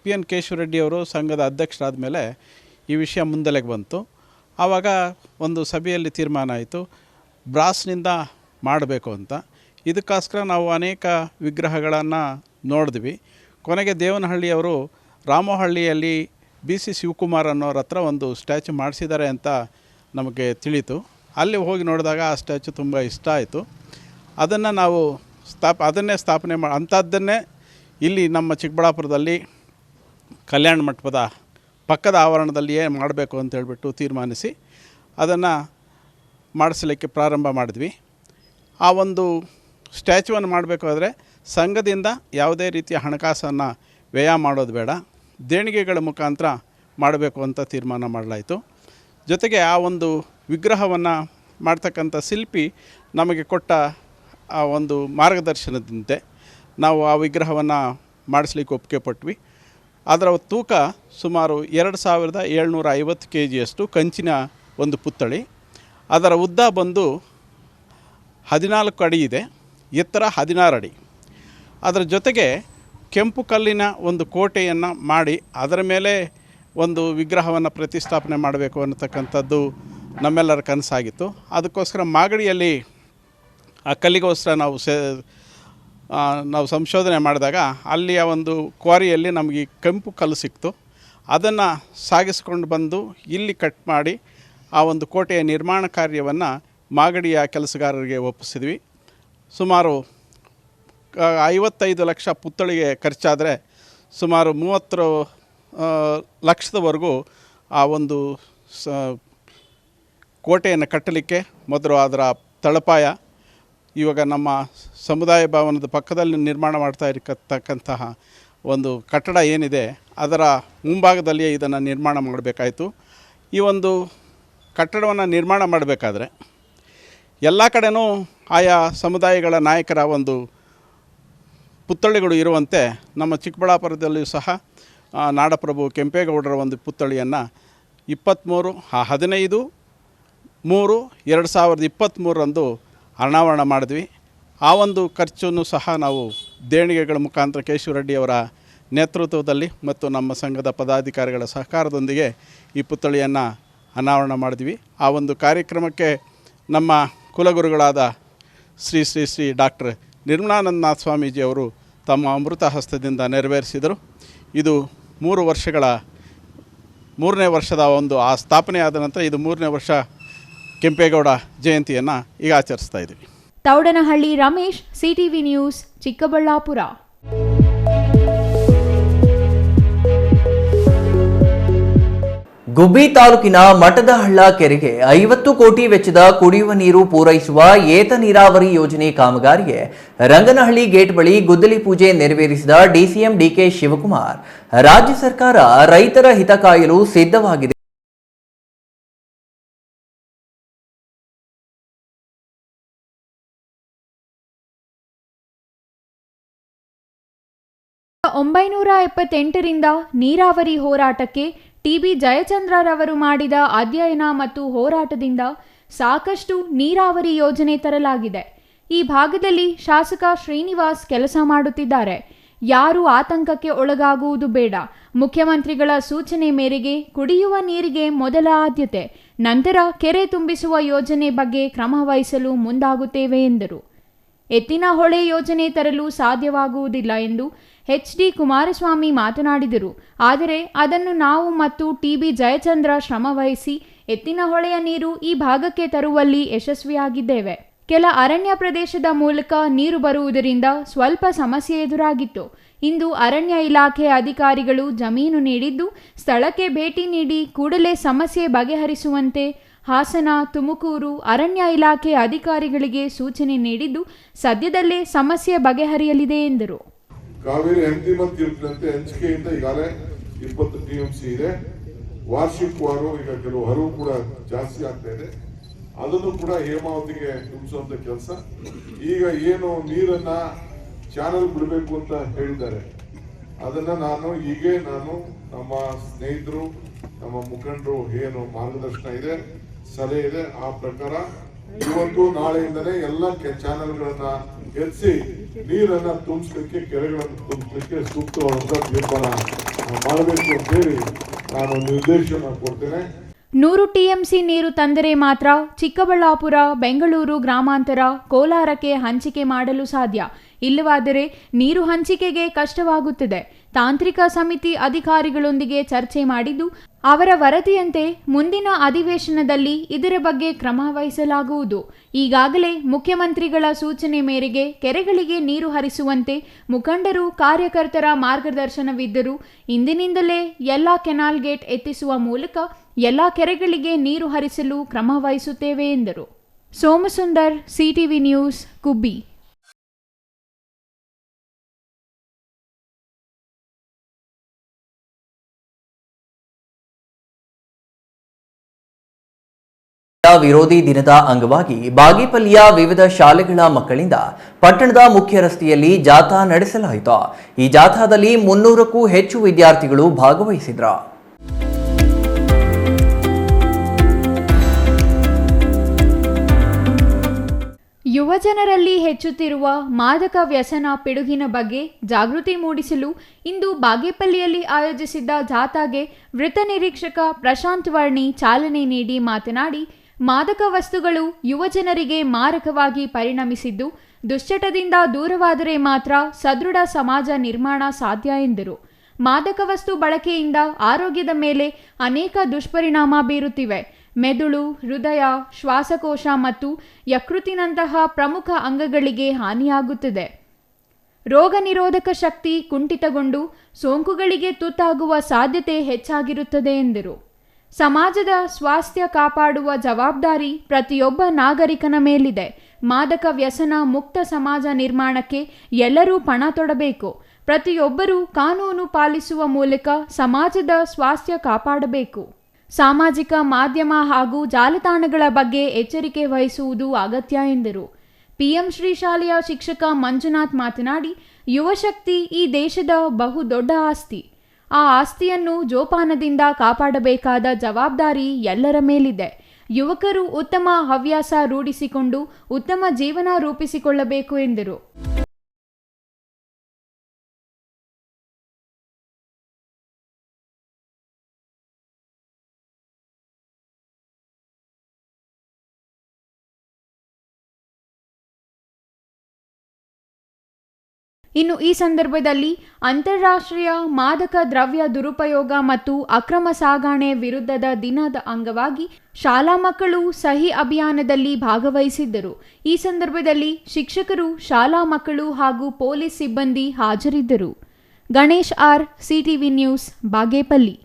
G: PN ಕೇಶವರೆಡ್ಡಿಯವರು ಸಂಘದ ಅಧ್ಯಕ್ಷರಾದ ಮೇಲೆ ಈ ವಿಷಯ ಮುಂದಲೆಗೆ ಬಂತು. ಆವಾಗ ಒಂದು ಸಭೆಯಲ್ಲಿ ತೀರ್ಮಾನ ಆಯಿತು, ಬ್ರಾಸ್ನಿಂದ ಮಾಡಬೇಕು ಅಂತ. ಇದಕ್ಕೋಸ್ಕರ ನಾವು ಅನೇಕ ವಿಗ್ರಹಗಳನ್ನು ನೋಡಿದ್ವಿ. ಕೊನೆಗೆ ದೇವನಹಳ್ಳಿಯವರು ರಾಮಹಳ್ಳಿಯಲ್ಲಿ BC ಶಿವಕುಮಾರ್ ಅನ್ನೋರ ಹತ್ರ ಒಂದು ಸ್ಟ್ಯಾಚ್ಯೂ ಮಾಡಿಸಿದ್ದಾರೆ ಅಂತ ನಮಗೆ ತಿಳಿತು. ಅಲ್ಲಿ ಹೋಗಿ ನೋಡಿದಾಗ ಆ ಸ್ಟ್ಯಾಚ್ಯೂ ತುಂಬ ಇಷ್ಟ ಆಯಿತು. ಅದನ್ನು ನಾವು ಸ್ಥಾಪನೆ ಅಂಥದ್ದನ್ನೇ ಇಲ್ಲಿ ನಮ್ಮ ಚಿಕ್ಕಬಳ್ಳಾಪುರದಲ್ಲಿ ಕಲ್ಯಾಣ ಮಂಟಪದ ಪಕ್ಕದ ಆವರಣದಲ್ಲಿಯೇ ಮಾಡಬೇಕು ಅಂತ ಹೇಳ್ಬಿಟ್ಟು ತೀರ್ಮಾನಿಸಿ ಅದನ್ನು ಮಾಡಿಸಲಿಕ್ಕೆ ಪ್ರಾರಂಭ ಮಾಡಿದ್ವಿ. ಆ ಒಂದು ಸ್ಟ್ಯಾಚ್ಯೂವನ್ನು ಮಾಡಬೇಕಾದ್ರೆ ಸಂಘದಿಂದ ಯಾವುದೇ ರೀತಿಯ ಹಣಕಾಸನ್ನು ವ್ಯಯ ಮಾಡೋದು ಬೇಡ, ದೇಣಿಗೆಗಳ ಮುಖಾಂತರ ಮಾಡಬೇಕು ಅಂತ ತೀರ್ಮಾನ ಮಾಡಲಾಯಿತು. ಜೊತೆಗೆ ಆ ಒಂದು ವಿಗ್ರಹವನ್ನು ಮಾಡ್ತಕ್ಕಂಥ ಶಿಲ್ಪಿ ನಮಗೆ ಕೊಟ್ಟ ಆ ಒಂದು ಮಾರ್ಗದರ್ಶನದಂತೆ ನಾವು ಆ ವಿಗ್ರಹವನ್ನು ಮಾಡಿಸ್ಲಿಕ್ಕೆ ಒಪ್ಪಿಗೆ ಪಟ್ವಿ. ಅದರ ತೂಕ ಸುಮಾರು 2750 kgಯಷ್ಟು ಕಂಚಿನ ಒಂದು ಪುತ್ಥಳಿ. ಅದರ ಉದ್ದ ಬಂದು 14 ಅಡಿ ಇದೆ, ಎತ್ತರ 16 ಅಡಿ. ಅದರ ಜೊತೆಗೆ ಕೆಂಪು ಕಲ್ಲಿನ ಒಂದು ಕೋಟೆಯನ್ನು ಮಾಡಿ ಅದರ ಮೇಲೆ ಒಂದು ವಿಗ್ರಹವನ್ನು ಪ್ರತಿಷ್ಠಾಪನೆ ಮಾಡಬೇಕು ಅನ್ನತಕ್ಕಂಥದ್ದು ನಮ್ಮೆಲ್ಲರ ಕನಸಾಗಿತ್ತು. ಅದಕ್ಕೋಸ್ಕರ ಮಾಗಡಿಯಲ್ಲಿ ಆ ಕಲ್ಲಿಗೋಸ್ಕರ ನಾವು ಸಂಶೋಧನೆ ಮಾಡಿದಾಗ ಅಲ್ಲಿಯ ಒಂದು ಕ್ವಾರಿಯಲ್ಲಿ ನಮಗೆ ಕೆಂಪು ಕಲ್ಲು ಸಿಕ್ತು. ಅದನ್ನು ಸಾಗಿಸ್ಕೊಂಡು ಬಂದು ಇಲ್ಲಿ ಕಟ್ ಮಾಡಿ ಆ ಒಂದು ಕೋಟೆಯ ನಿರ್ಮಾಣ ಕಾರ್ಯವನ್ನು ಮಾಗಡಿಯ ಕೆಲಸಗಾರರಿಗೆ ಒಪ್ಪಿಸಿದ್ವಿ. ಸುಮಾರು 55 ಲಕ್ಷ ಪುತ್ಥಳಿಗೆ ಖರ್ಚಾದರೆ ಸುಮಾರು 30 ಲಕ್ಷದವರೆಗೂ ಆ ಒಂದು ಕೋಟೆಯನ್ನು ಕಟ್ಟಲಿಕ್ಕೆ ಮೊದಲು ಅದರ ತಳಪಾಯ ಇವಾಗ ನಮ್ಮ ಸಮುದಾಯ ಭವನದ ಪಕ್ಕದಲ್ಲಿ ನಿರ್ಮಾಣ ಮಾಡ್ತಾ ಇರತಕ್ಕಂತಹ ಒಂದು ಕಟ್ಟಡ ಏನಿದೆ ಅದರ ಮುಂಭಾಗದಲ್ಲಿಯೇ ಇದನ್ನು ನಿರ್ಮಾಣ ಮಾಡಬೇಕಾಯಿತು. ಈ ಒಂದು ಕಟ್ಟಡವನ್ನು ನಿರ್ಮಾಣ ಮಾಡಬೇಕಾದ್ರೆ ಎಲ್ಲ ಕಡೆನೂ ಆಯಾ ಸಮುದಾಯಗಳ ನಾಯಕರ ಒಂದು ಪುತ್ಥಳಿಗಳು ಇರುವಂತೆ ನಮ್ಮ ಚಿಕ್ಕಬಳ್ಳಾಪುರದಲ್ಲಿಯೂ ಸಹ ನಾಡಪ್ರಭು ಕೆಂಪೇಗೌಡರ ಒಂದು ಪುತ್ಥಳಿಯನ್ನು 15/3/2023 ಅನಾವರಣ ಮಾಡಿದ್ವಿ. ಆ ಒಂದು ಖರ್ಚನ್ನು ಸಹ ನಾವು ದೇಣಿಗೆಗಳ ಮುಖಾಂತರ ಕೇಶವರೆಡ್ಡಿಯವರ ನೇತೃತ್ವದಲ್ಲಿ ಮತ್ತು ನಮ್ಮ ಸಂಘದ ಪದಾಧಿಕಾರಿಗಳ ಸಹಕಾರದೊಂದಿಗೆ ಈ ಪುತ್ಥಳಿಯನ್ನು ಅನಾವರಣ ಮಾಡಿದ್ವಿ. ಆ ಒಂದು ಕಾರ್ಯಕ್ರಮಕ್ಕೆ ನಮ್ಮ ಕುಲಗುರುಗಳಾದ ಶ್ರೀ ಡಾಕ್ಟರ್ ನಿರ್ಮಲಾನಂದನಾಥ ಸ್ವಾಮೀಜಿಯವರು ತಮ್ಮ ಅಮೃತ ಹಸ್ತದಿಂದ ನೆರವೇರಿಸಿದರು. ಇದು 3ನೇ ವರ್ಷದ ಒಂದು ಆ ಸ್ಥಾಪನೆ ಆದ ನಂತರ ಇದು 3ನೇ ವರ್ಷ ಕೆಂಪೇಗೌಡ ಜಯಂತಿಯನ್ನು ಈಗ ಆಚರಿಸ್ತಾ ಇದ್ದೀವಿ.
F: Thoudanahalli Ramesh, CTV news, Chikkaballapur.
A: ಗುಬ್ಬಿ ತಾಲೂಕಿನ ಮಠದಹಳ್ಳ ಕೆರೆಗೆ 50 ಕೋಟಿ ವೆಚ್ಚದ ಕುಡಿಯುವ ನೀರು ಪೂರೈಸುವ ಏತ ನೀರಾವರಿ ಯೋಜನೆ ಕಾಮಗಾರಿಗೆ ರಂಗನಹಳ್ಳಿ ಗೇಟ್ ಬಳಿ ಗುದ್ದಲಿ ಪೂಜೆ ನೆರವೇರಿಸಿದ ಡಿಸಿಎಂ ಡಿಕೆ ಶಿವಕುಮಾರ್, ರಾಜ್ಯ ಸರ್ಕಾರ ರೈತರ ಹಿತ ಕಾಯಲು ಸಿದ್ಧವಾಗಿದೆ.
F: ರಿಂದ ನೀರಾವರಿ ಹೋರಾಟಕ್ಕೆ ಟಿ.ಬಿ. ಜಯಚಂದ್ರರವರು ಮಾಡಿದ ಅಧ್ಯಯನ ಮತ್ತು ಹೋರಾಟದಿಂದ ಸಾಕಷ್ಟು ನೀರಾವರಿ ಯೋಜನೆ ತರಲಾಗಿದೆ. ಈ ಭಾಗದಲ್ಲಿ ಶಾಸಕ ಶ್ರೀನಿವಾಸ್ ಕೆಲಸ ಮಾಡುತ್ತಿದ್ದಾರೆ. ಯಾರೂ ಆತಂಕಕ್ಕೆ ಒಳಗಾಗುವುದು ಬೇಡ. ಮುಖ್ಯಮಂತ್ರಿಗಳ ಸೂಚನೆ ಮೇರೆಗೆ ಕುಡಿಯುವ ನೀರಿಗೆ ಮೊದಲ ಆದ್ಯತೆ, ನಂತರ ಕೆರೆ ತುಂಬಿಸುವ ಯೋಜನೆ ಬಗ್ಗೆ ಕ್ರಮ ವಹಿಸಲು ಮುಂದಾಗುತ್ತೇವೆ ಎಂದರು. ಎತ್ತಿನ ಹೊಳೆ ಯೋಜನೆ ತರಲು ಸಾಧ್ಯವಾಗುವುದಿಲ್ಲ ಎಂದು ಎಚ್.ಡಿ. ಕುಮಾರಸ್ವಾಮಿ ಮಾತನಾಡಿದರು. ಆದರೆ ಅದನ್ನು ನಾವು ಮತ್ತು ಟಿ.ಬಿ. ಜಯಚಂದ್ರ ಶ್ರಮವಹಿಸಿ ಎತ್ತಿನ ಹೊಳೆಯ ನೀರು ಈ ಭಾಗಕ್ಕೆ ತರುವಲ್ಲಿ ಯಶಸ್ವಿಯಾಗಿದ್ದೇವೆ. ಕೆಲ ಅರಣ್ಯ ಪ್ರದೇಶದ ಮೂಲಕ ನೀರು ಬರುವುದರಿಂದ ಸ್ವಲ್ಪ ಸಮಸ್ಯೆ ಎದುರಾಗಿತ್ತು. ಇಂದು ಅರಣ್ಯ ಇಲಾಖೆ ಅಧಿಕಾರಿಗಳು ಜಮೀನು ನೀಡಿದ್ದು ಸ್ಥಳಕ್ಕೆ ಭೇಟಿ ನೀಡಿ ಕೂಡಲೇ ಸಮಸ್ಯೆ ಬಗೆಹರಿಸುವಂತೆ ಹಾಸನ, ತುಮಕೂರು ಅರಣ್ಯ ಇಲಾಖೆ ಅಧಿಕಾರಿಗಳಿಗೆ ಸೂಚನೆ ನೀಡಿದ್ದು ಸದ್ಯದಲ್ಲೇ ಸಮಸ್ಯೆ ಬಗೆಹರಿಯಲಿದೆ ಎಂದರು.
H: ಕಾವೇರಿ ಅಂತಿಮ ತೀರ್ಪಿನಂತೆ ಹಂಚಿಕೆಯಿಂದ ಈಗಾಗಲೇ 20 TMC ಇದೆ. ವಾರ್ಷಿಕವಾರು ಈಗ ಕೆಲವು ಹರಿವು ಕೂಡ ಜಾಸ್ತಿ ಆಗ್ತಾ ಇದೆ. ಅದನ್ನು ಕೂಡ ಹೇಮಾವತಿಗೆ ತುಂಬಿಸುವಂತ ಕೆಲಸ. ಈಗ ಏನು ನೀರನ್ನ ಚಾನಲ್ ಬಿಡಬೇಕು ಅಂತ ಹೇಳಿದ್ದಾರೆ, ಅದನ್ನ ನಾನು ನಮ್ಮ ಸ್ನೇಹಿತರು, ನಮ್ಮ ಮುಖಂಡರು ಏನು ಮಾರ್ಗದರ್ಶನ ಇದೆ, ಸಲಹೆ ಇದೆ, ಆ ಪ್ರಕಾರ ಇವತ್ತು ನಾಳೆಯಿಂದಲೇ ಎಲ್ಲ ಚಾನಲ್ಗಳನ್ನ ಎತ್ತಿಸಿ ನೀರನ್ನ ತುಂಬಿಸ್ಲಿಕ್ಕೆ, ಕೆರೆಗಳನ್ನು ತುಂಬಿಸ್ಲಿಕ್ಕೆ ಸೂಕ್ತವಾದಂತ ತೀರ್ಮಾನ ಮಾಡಬೇಕು ಅಂತ ಹೇಳಿ ನಾನು ನಿರ್ದೇಶನ ಕೊಡ್ತೇನೆ.
F: 100 TMC ನೀರು ತಂದರೆ ಮಾತ್ರ ಚಿಕ್ಕಬಳ್ಳಾಪುರ, ಬೆಂಗಳೂರು ಗ್ರಾಮಾಂತರ, ಕೋಲಾರಕ್ಕೆ ಹಂಚಿಕೆ ಮಾಡಲು ಸಾಧ್ಯ. ಇಲ್ಲವಾದರೆ ನೀರು ಹಂಚಿಕೆಗೆ ಕಷ್ಟವಾಗುತ್ತದೆ. ತಾಂತ್ರಿಕ ಸಮಿತಿ ಅಧಿಕಾರಿಗಳೊಂದಿಗೆ ಚರ್ಚೆ ಮಾಡಿದ್ದು ಅವರ ವರದಿಯಂತೆ ಮುಂದಿನ ಅಧಿವೇಶನದಲ್ಲಿ ಇದರ ಬಗ್ಗೆ ಕ್ರಮ ವಹಿಸಲಾಗುವುದು. ಈಗಾಗಲೇ ಮುಖ್ಯಮಂತ್ರಿಗಳ ಸೂಚನೆ ಮೇರೆಗೆ ಕೆರೆಗಳಿಗೆ ನೀರು ಹರಿಸುವಂತೆ ಮುಖಂಡರು, ಕಾರ್ಯಕರ್ತರ ಮಾರ್ಗದರ್ಶನವಿದ್ದರೂ ಇಂದಿನಿಂದಲೇ ಎಲ್ಲ ಕೆನಾಲ್ ಗೇಟ್ ಎತ್ತಿಸುವ ಮೂಲಕ ಎಲ್ಲ ಕೆರೆಗಳಿಗೆ ನೀರು ಹರಿಸಲು ಕ್ರಮ ವಹಿಸುತ್ತೇವೆ ಎಂದರು. ಸೋಮಸುಂದರ್, ಸಿಟಿವಿ ನ್ಯೂಸ್, ಗುಬ್ಬಿ.
A: ವಿರೋಧಿ ದಿನದ ಅಂಗವಾಗಿ ಬಾಗೇಪಲ್ಲಿಯ ವಿವಿಧ ಶಾಲೆಗಳ ಮಕ್ಕಳಿಂದ ಪಟ್ಟಣದ ಮುಖ್ಯ ರಸ್ತೆಯಲ್ಲಿ ಜಾಥಾ ನಡೆಸಲಾಯಿತು. ಈ ಜಾಥಾದಲ್ಲಿ 300ಕ್ಕೂ ಹೆಚ್ಚು ವಿದ್ಯಾರ್ಥಿಗಳು ಭಾಗವಹಿಸಿದ್ರು.
F: ಯುವಜನರಲ್ಲಿ ಹೆಚ್ಚುತ್ತಿರುವ ಮಾದಕ ವ್ಯಸನ ಪಿಡುಗಿನ ಬಗ್ಗೆ ಜಾಗೃತಿ ಮೂಡಿಸಲು ಇಂದು ಬಾಗೇಪಲ್ಲಿಯಲ್ಲಿ ಆಯೋಜಿಸಿದ್ದ ಜಾಥಾಗೆ ವೃತ್ತ ನಿರೀಕ್ಷಕ ಪ್ರಶಾಂತ್ ವರ್ಣಿ ಚಾಲನೆ ನೀಡಿ ಮಾತನಾಡಿ, ಮಾದಕ ವಸ್ತುಗಳು ಯುವಜನರಿಗೆ ಮಾರಕವಾಗಿ ಪರಿಣಮಿಸಿದ್ದು, ದುಶ್ಚಟದಿಂದ ದೂರವಾದರೆ ಮಾತ್ರ ಸದೃಢ ಸಮಾಜ ನಿರ್ಮಾಣ ಸಾಧ್ಯ ಎಂದರು. ಮಾದಕ ವಸ್ತು ಬಳಕೆಯಿಂದ ಆರೋಗ್ಯದ ಮೇಲೆ ಅನೇಕ ದುಷ್ಪರಿಣಾಮ ಬೀರುತ್ತಿವೆ. ಮೆದುಳು, ಹೃದಯ, ಶ್ವಾಸಕೋಶ ಮತ್ತು ಯಕೃತ್ತಿನಂತಹ ಪ್ರಮುಖ ಅಂಗಗಳಿಗೆ ಹಾನಿಯಾಗುತ್ತದೆ. ರೋಗ ನಿರೋಧಕ ಶಕ್ತಿ ಕುಂಠಿತಗೊಂಡು ಸೋಂಕುಗಳಿಗೆ ತುತ್ತಾಗುವ ಸಾಧ್ಯತೆ ಹೆಚ್ಚಾಗಿರುತ್ತದೆ ಎಂದರು. ಸಮಾಜದ ಸ್ವಾಸ್ಥ್ಯ ಕಾಪಾಡುವ ಜವಾಬ್ದಾರಿ ಪ್ರತಿಯೊಬ್ಬ ನಾಗರಿಕನ ಮೇಲಿದೆ. ಮಾದಕ ವ್ಯಸನ ಮುಕ್ತ ಸಮಾಜ ನಿರ್ಮಾಣಕ್ಕೆ ಎಲ್ಲರೂ ಪಣ ತೊಡಬೇಕು. ಪ್ರತಿಯೊಬ್ಬರೂ ಕಾನೂನು ಪಾಲಿಸುವ ಮೂಲಕ ಸಮಾಜದ ಸ್ವಾಸ್ಥ್ಯ ಕಾಪಾಡಬೇಕು. ಸಾಮಾಜಿಕ ಮಾಧ್ಯಮ ಹಾಗೂ ಜಾಲತಾಣಗಳ ಬಗ್ಗೆ ಎಚ್ಚರಿಕೆ ವಹಿಸುವುದು ಅಗತ್ಯ ಎಂದರು. ಪಿಎಂ ಶ್ರೀ ಶಾಲೆಯ ಶಿಕ್ಷಕ ಮಂಜುನಾಥ್ ಮಾತನಾಡಿ, ಯುವಶಕ್ತಿ ಈ ದೇಶದ ಬಹುದೊಡ್ಡ ಆಸ್ತಿ. ಆ ಆಸ್ತಿಯನ್ನು ಜೋಪಾನದಿಂದ ಕಾಪಾಡಬೇಕಾದ ಜವಾಬ್ದಾರಿ ಎಲ್ಲರ ಮೇಲಿದೆ. ಯುವಕರು ಉತ್ತಮ ಹವ್ಯಾಸ ರೂಢಿಸಿಕೊಂಡು ಉತ್ತಮ ಜೀವನ ರೂಪಿಸಿಕೊಳ್ಳಬೇಕು ಎಂದರು. ಇನ್ನು ಈ ಸಂದರ್ಭದಲ್ಲಿ ಅಂತಾರಾಷ್ಟ್ರೀಯ ಮಾದಕ ದ್ರವ್ಯ ದುರುಪಯೋಗ ಮತ್ತು ಅಕ್ರಮ ಸಾಗಣೆ ವಿರುದ್ಧದ ದಿನದ ಅಂಗವಾಗಿ ಶಾಲಾ ಮಕ್ಕಳು ಸಹಿ ಅಭಿಯಾನದಲ್ಲಿ ಭಾಗವಹಿಸಿದ್ದರು. ಈ ಸಂದರ್ಭದಲ್ಲಿ ಶಿಕ್ಷಕರು, ಶಾಲಾ ಮಕ್ಕಳು ಹಾಗೂ ಪೊಲೀಸ್ ಸಿಬ್ಬಂದಿ ಹಾಜರಿದ್ದರು. Ganesh R, CTV news, Bagepalli.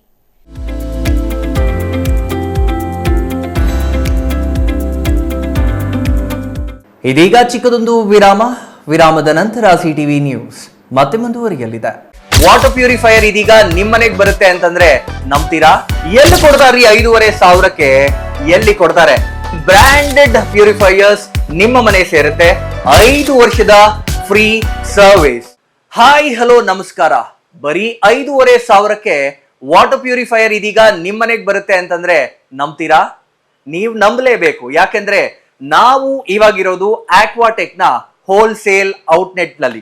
A: ಇದೀಗ ಚಿಕ್ಕದೊಂದು ವಿರಾಮದ ನಂತರ ಸಿಟಿವಿ ನ್ಯೂಸ್ ಮತ್ತೆ ಮುಂದುವರಿಯಲಿದೆ. ವಾಟರ್ ಪ್ಯೂರಿಫೈಯರ್ ಇದೀಗ ನಿಮ್ಮನೆಗೆ ಬರುತ್ತೆ ಅಂತಂದ್ರೆ ನಂಬ್ತೀರಾ? ಎಲ್ಲಿ ಕೊಡ್ತಾರ್ರಿ 5,500ಕ್ಕೆ? ಎಲ್ಲಿ ಕೊಡ್ತಾರೆ? ಬ್ರಾಂಡೆಡ್ ಪ್ಯೂರಿಫೈಯರ್ಸ್ ನಿಮ್ಮ ಮನೆ ಸೇರುತ್ತೆ. 5 ವರ್ಷದ ಫ್ರೀ ಸರ್ವಿಸ್. ಹಾಯ್ ಹಲೋ ನಮಸ್ಕಾರ. ಬರೀ 5,500ಕ್ಕೆ ವಾಟರ್ ಪ್ಯೂರಿಫೈಯರ್ ಇದೀಗ ನಿಮ್ಮನೆಗೆ ಬರುತ್ತೆ ಅಂತಂದ್ರೆ ನಂಬ್ತೀರಾ? ನೀವು ನಂಬಲೇಬೇಕು. ಯಾಕೆಂದ್ರೆ ನಾವು ಇವಾಗಿರೋದು ಆಕ್ವಾಟೆಕ್ ನ ಹೋಲ್ಸೇಲ್ ಔಟ್ಲೆಟ್ ನಲ್ಲಿ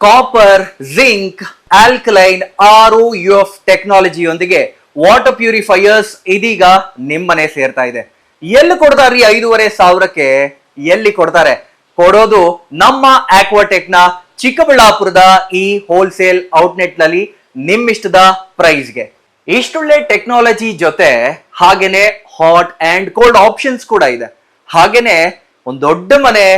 A: ಕಾಪರ್, ಜಿಂಕ್, ಆಲ್ಕಲೈನ್, ROUF ಟೆಕ್ನಾಲಜಿಯೊಂದಿಗೆ ವಾಟರ್ ಪ್ಯೂರಿಫೈಯರ್ಸ್ ಇದೀಗ ನಿಮ್ಮನೆ ಸೇರ್ತಾ ಇದೆ. ಎಲ್ಲಿ ಕೊಡ್ತಾರ್ರಿ 5,500ಕ್ಕೆ? ಎಲ್ಲಿ ಕೊಡ್ತಾರೆ? ಕೊಡೋದು ನಮ್ಮ ಆಕ್ವಾಟೆಕ್ ನ ಚಿಕ್ಕಬಳ್ಳಾಪುರದ ಈ ಹೋಲ್ಸೇಲ್ ಔಟ್ಲೆಟ್ ನಲ್ಲಿ ನಿಮ್ಮಿಷ್ಟದ ಪ್ರೈಸ್ಗೆ. ಇಷ್ಟೊಳ್ಳೆ ಟೆಕ್ನಾಲಜಿ ಜೊತೆ ಹಾಗೇನೆ ಹಾಟ್ ಅಂಡ್ ಕೋಲ್ಡ್ ಆಪ್ಷನ್ಸ್ ಕೂಡ ಇದೆ. ಹಾಗೇನೆ ಒಂದ್ ದೊಡ್ಡ ಮನೆ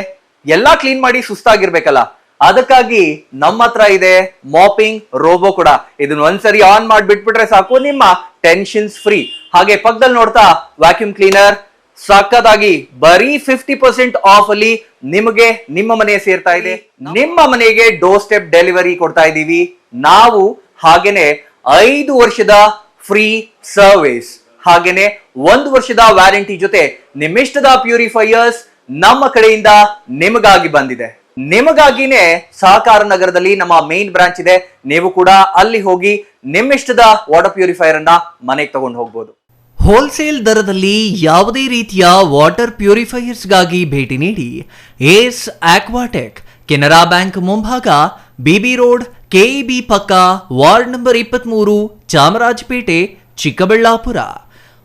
A: ಎಲ್ಲಾ ಕ್ಲೀನ್ ಮಾಡಿ ಸುಸ್ತಾಗಿರ್ಬೇಕಲ್ಲ, ಅದಕ್ಕಾಗಿ ನಮ್ಮ ಹತ್ರ ಇದೆ ಮಾಪಿಂಗ್ ರೋಬೋ ಕೂಡ. ಇದನ್ನ ಒಂದ್ಸರಿ ಆನ್ ಮಾಡಿ ಬಿಟ್ಬಿಟ್ರೆ ಸಾಕು, ನಿಮ್ಮ ಟೆನ್ಷನ್ಸ್ ಫ್ರೀ. ಹಾಗೆ ಪಕ್ಕದಲ್ಲಿ ನೋಡ್ತಾ ವ್ಯಾಕ್ಯೂಮ್ ಕ್ಲೀನರ್ ಸಕ್ಕತ್ತಾಗಿ ಬರೀ 50% ಆಫ್ ಅಲ್ಲಿ ನಿಮಗೆ ನಿಮ್ಮ ಮನೆ ಸೇರ್ತಾ ಇದೆ. ನಿಮ್ಮ ಮನೆಗೆ ಡೋರ್ ಸ್ಟೆಪ್ ಡೆಲಿವರಿ ಕೊಡ್ತಾ ಇದೀವಿ ನಾವು. ಹಾಗೇನೆ 5 ವರ್ಷದ ಫ್ರೀ ಸರ್ವಿಸ್, ಹಾಗೇನೆ 1 ವರ್ಷದ ವ್ಯಾರಂಟಿ ಜೊತೆ ನಿಮ್ಮಿಷ್ಟದ ಪ್ಯೂರಿಫೈಯರ್ಸ್ ನಮ್ಮ ಕಡೆಯಿಂದ ನಿಮಗಾಗಿ ಬಂದಿದೆ. ನಿಮಗಾಗಿನೇ ಸಹಕಾರ ನಗರದಲ್ಲಿ ನಮ್ಮ ಮೇನ್ ಬ್ರಾಂಚ್ ಇದೆ. ನೀವು ಕೂಡ ಅಲ್ಲಿ ಹೋಗಿ ನಿಮ್ಮಿಷ್ಟದ ವಾಟರ್ ಪ್ಯೂರಿಫೈಯರ್ ಅನ್ನ ಮನೆಗೆ ತಗೊಂಡು ಹೋಗ್ಬೋದು. ಹೋಲ್ಸೇಲ್ ದರದಲ್ಲಿ ಯಾವುದೇ ರೀತಿಯ ವಾಟರ್ ಪ್ಯೂರಿಫೈಯರ್ಸ್ಗಾಗಿ ಭೇಟಿ ನೀಡಿ. ಏಸ್ ಆಕ್ವಾಟೆಕ್, ಕೆನರಾ ಬ್ಯಾಂಕ್ ಮುಂಭಾಗ, ಬಿಬಿ ರೋಡ್, ಕೆಇಬಿ ಪಕ್ಕ, ward number 23, Chamarajpet, Chikkaballapur.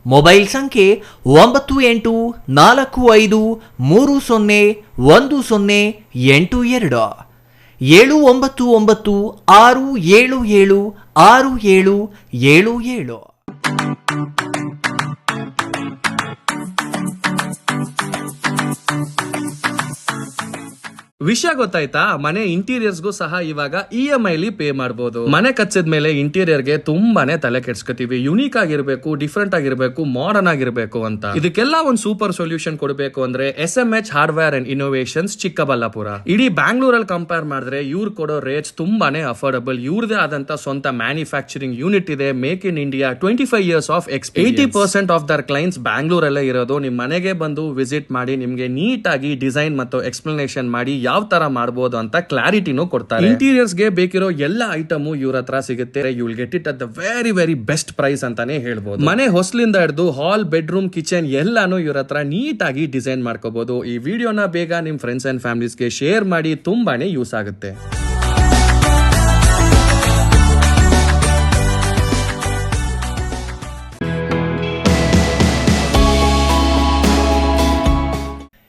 A: Mobile ಸಂಖ್ಯೆ 9840301082 79967767777.
I: ವಿಷಯ ಗೊತ್ತಾಯ್ತಾ? ಮನೆ ಇಂಟೀರಿಯರ್ಸ್ಗೂ ಸಹ ಇವಾಗ EMI ಪೇ ಮಾಡಬಹುದು. ಮನೆ ಕಚ್ಚಿದ್ಮೇಲೆ ಇಂಟೀರಿಯರ್ಗೆ ತುಂಬಾನೇ ತಲೆ ಕೆಡ್ಸ್ಕೊತೀವಿ. ಯುನೀಕ್ ಆಗಿರ್ಬೇಕು, ಡಿಫ್ರೆಂಟ್ ಆಗಿರ್ಬೇಕು, ಮಾಡರ್ನ್ ಆಗಿರ್ಬೇಕು ಅಂತ. ಇದಕ್ಕೆಲ್ಲ ಒಂದು ಸೂಪರ್ ಸೊಲ್ಯೂಷನ್ ಕೊಡಬೇಕು ಅಂದ್ರೆ SMH hardware and innovations Chikkaballapur. ಇಡೀ ಬ್ಯಾಂಗ್ಳೂರಲ್ಲಿ ಕಂಪೇರ್ ಮಾಡಿದ್ರೆ ಇವ್ರು ಕೊಡೋ ರೇಟ್ಸ್ ತುಂಬಾನೇ ಅಫೋರ್ಡಬಲ್. ಇವ್ರದೇ ಆದಂತ ಸ್ವಂತ ಮ್ಯಾನುಫ್ಯಾಕ್ಚರಿಂಗ್ ಯೂನಿಟ್ ಇದೆ. Make in India, 25 years of experience. 80% of their clients ಬ್ಯಾಂಗ್ಳೂರಲ್ಲೇ ಇರೋದು. ನಿಮ್ ಮನೆಗೆ ಬಂದು ವಿಸಿಟ್ ಮಾಡಿ ನಿಮ್ಗೆ ನೀಟ್ ಆಗಿ ಡಿಸೈನ್ ಮತ್ತು ಎಕ್ಸ್ಪ್ಲನೇಷನ್ ಮಾಡಿ ಯಾವ ತರ ಮಾಡಬಹುದು ಅಂತ ಕ್ಲಾರಿಟಿನೂ ಕೊಡ್ತಾರೆ. ಇಂಟೀರಿಯರ್ಸ್ ಗೆ ಬೇಕಿರೋ ಎಲ್ಲ ಐಟಮು ಇವ್ರ ಹತ್ರ ಸಿಗುತ್ತೆ. You will get it at the very very best price ಅಂತಾನೆ ಹೇಳ್ಬೋದು. ಮನೆ ಹೊಸಲಿಂದ ಹಿಡಿದು ಹಾಲ್, ಬೆಡ್ರೂಮ್, ಕಿಚನ್ ಎಲ್ಲಾನು ಇವ್ರ ಹತ್ರ ನೀಟ್ ಆಗಿ ಡಿಸೈನ್ ಮಾಡ್ಕೋಬಹುದು. ಈ ವಿಡಿಯೋನ ಬೇಗ ನಿಮ್ ಫ್ರೆಂಡ್ಸ್ ಅಂಡ್ ಫ್ಯಾಮಿಲೀಸ್ಗೆ ಶೇರ್ ಮಾಡಿ, ತುಂಬಾನೇ ಯೂಸ್ ಆಗುತ್ತೆ.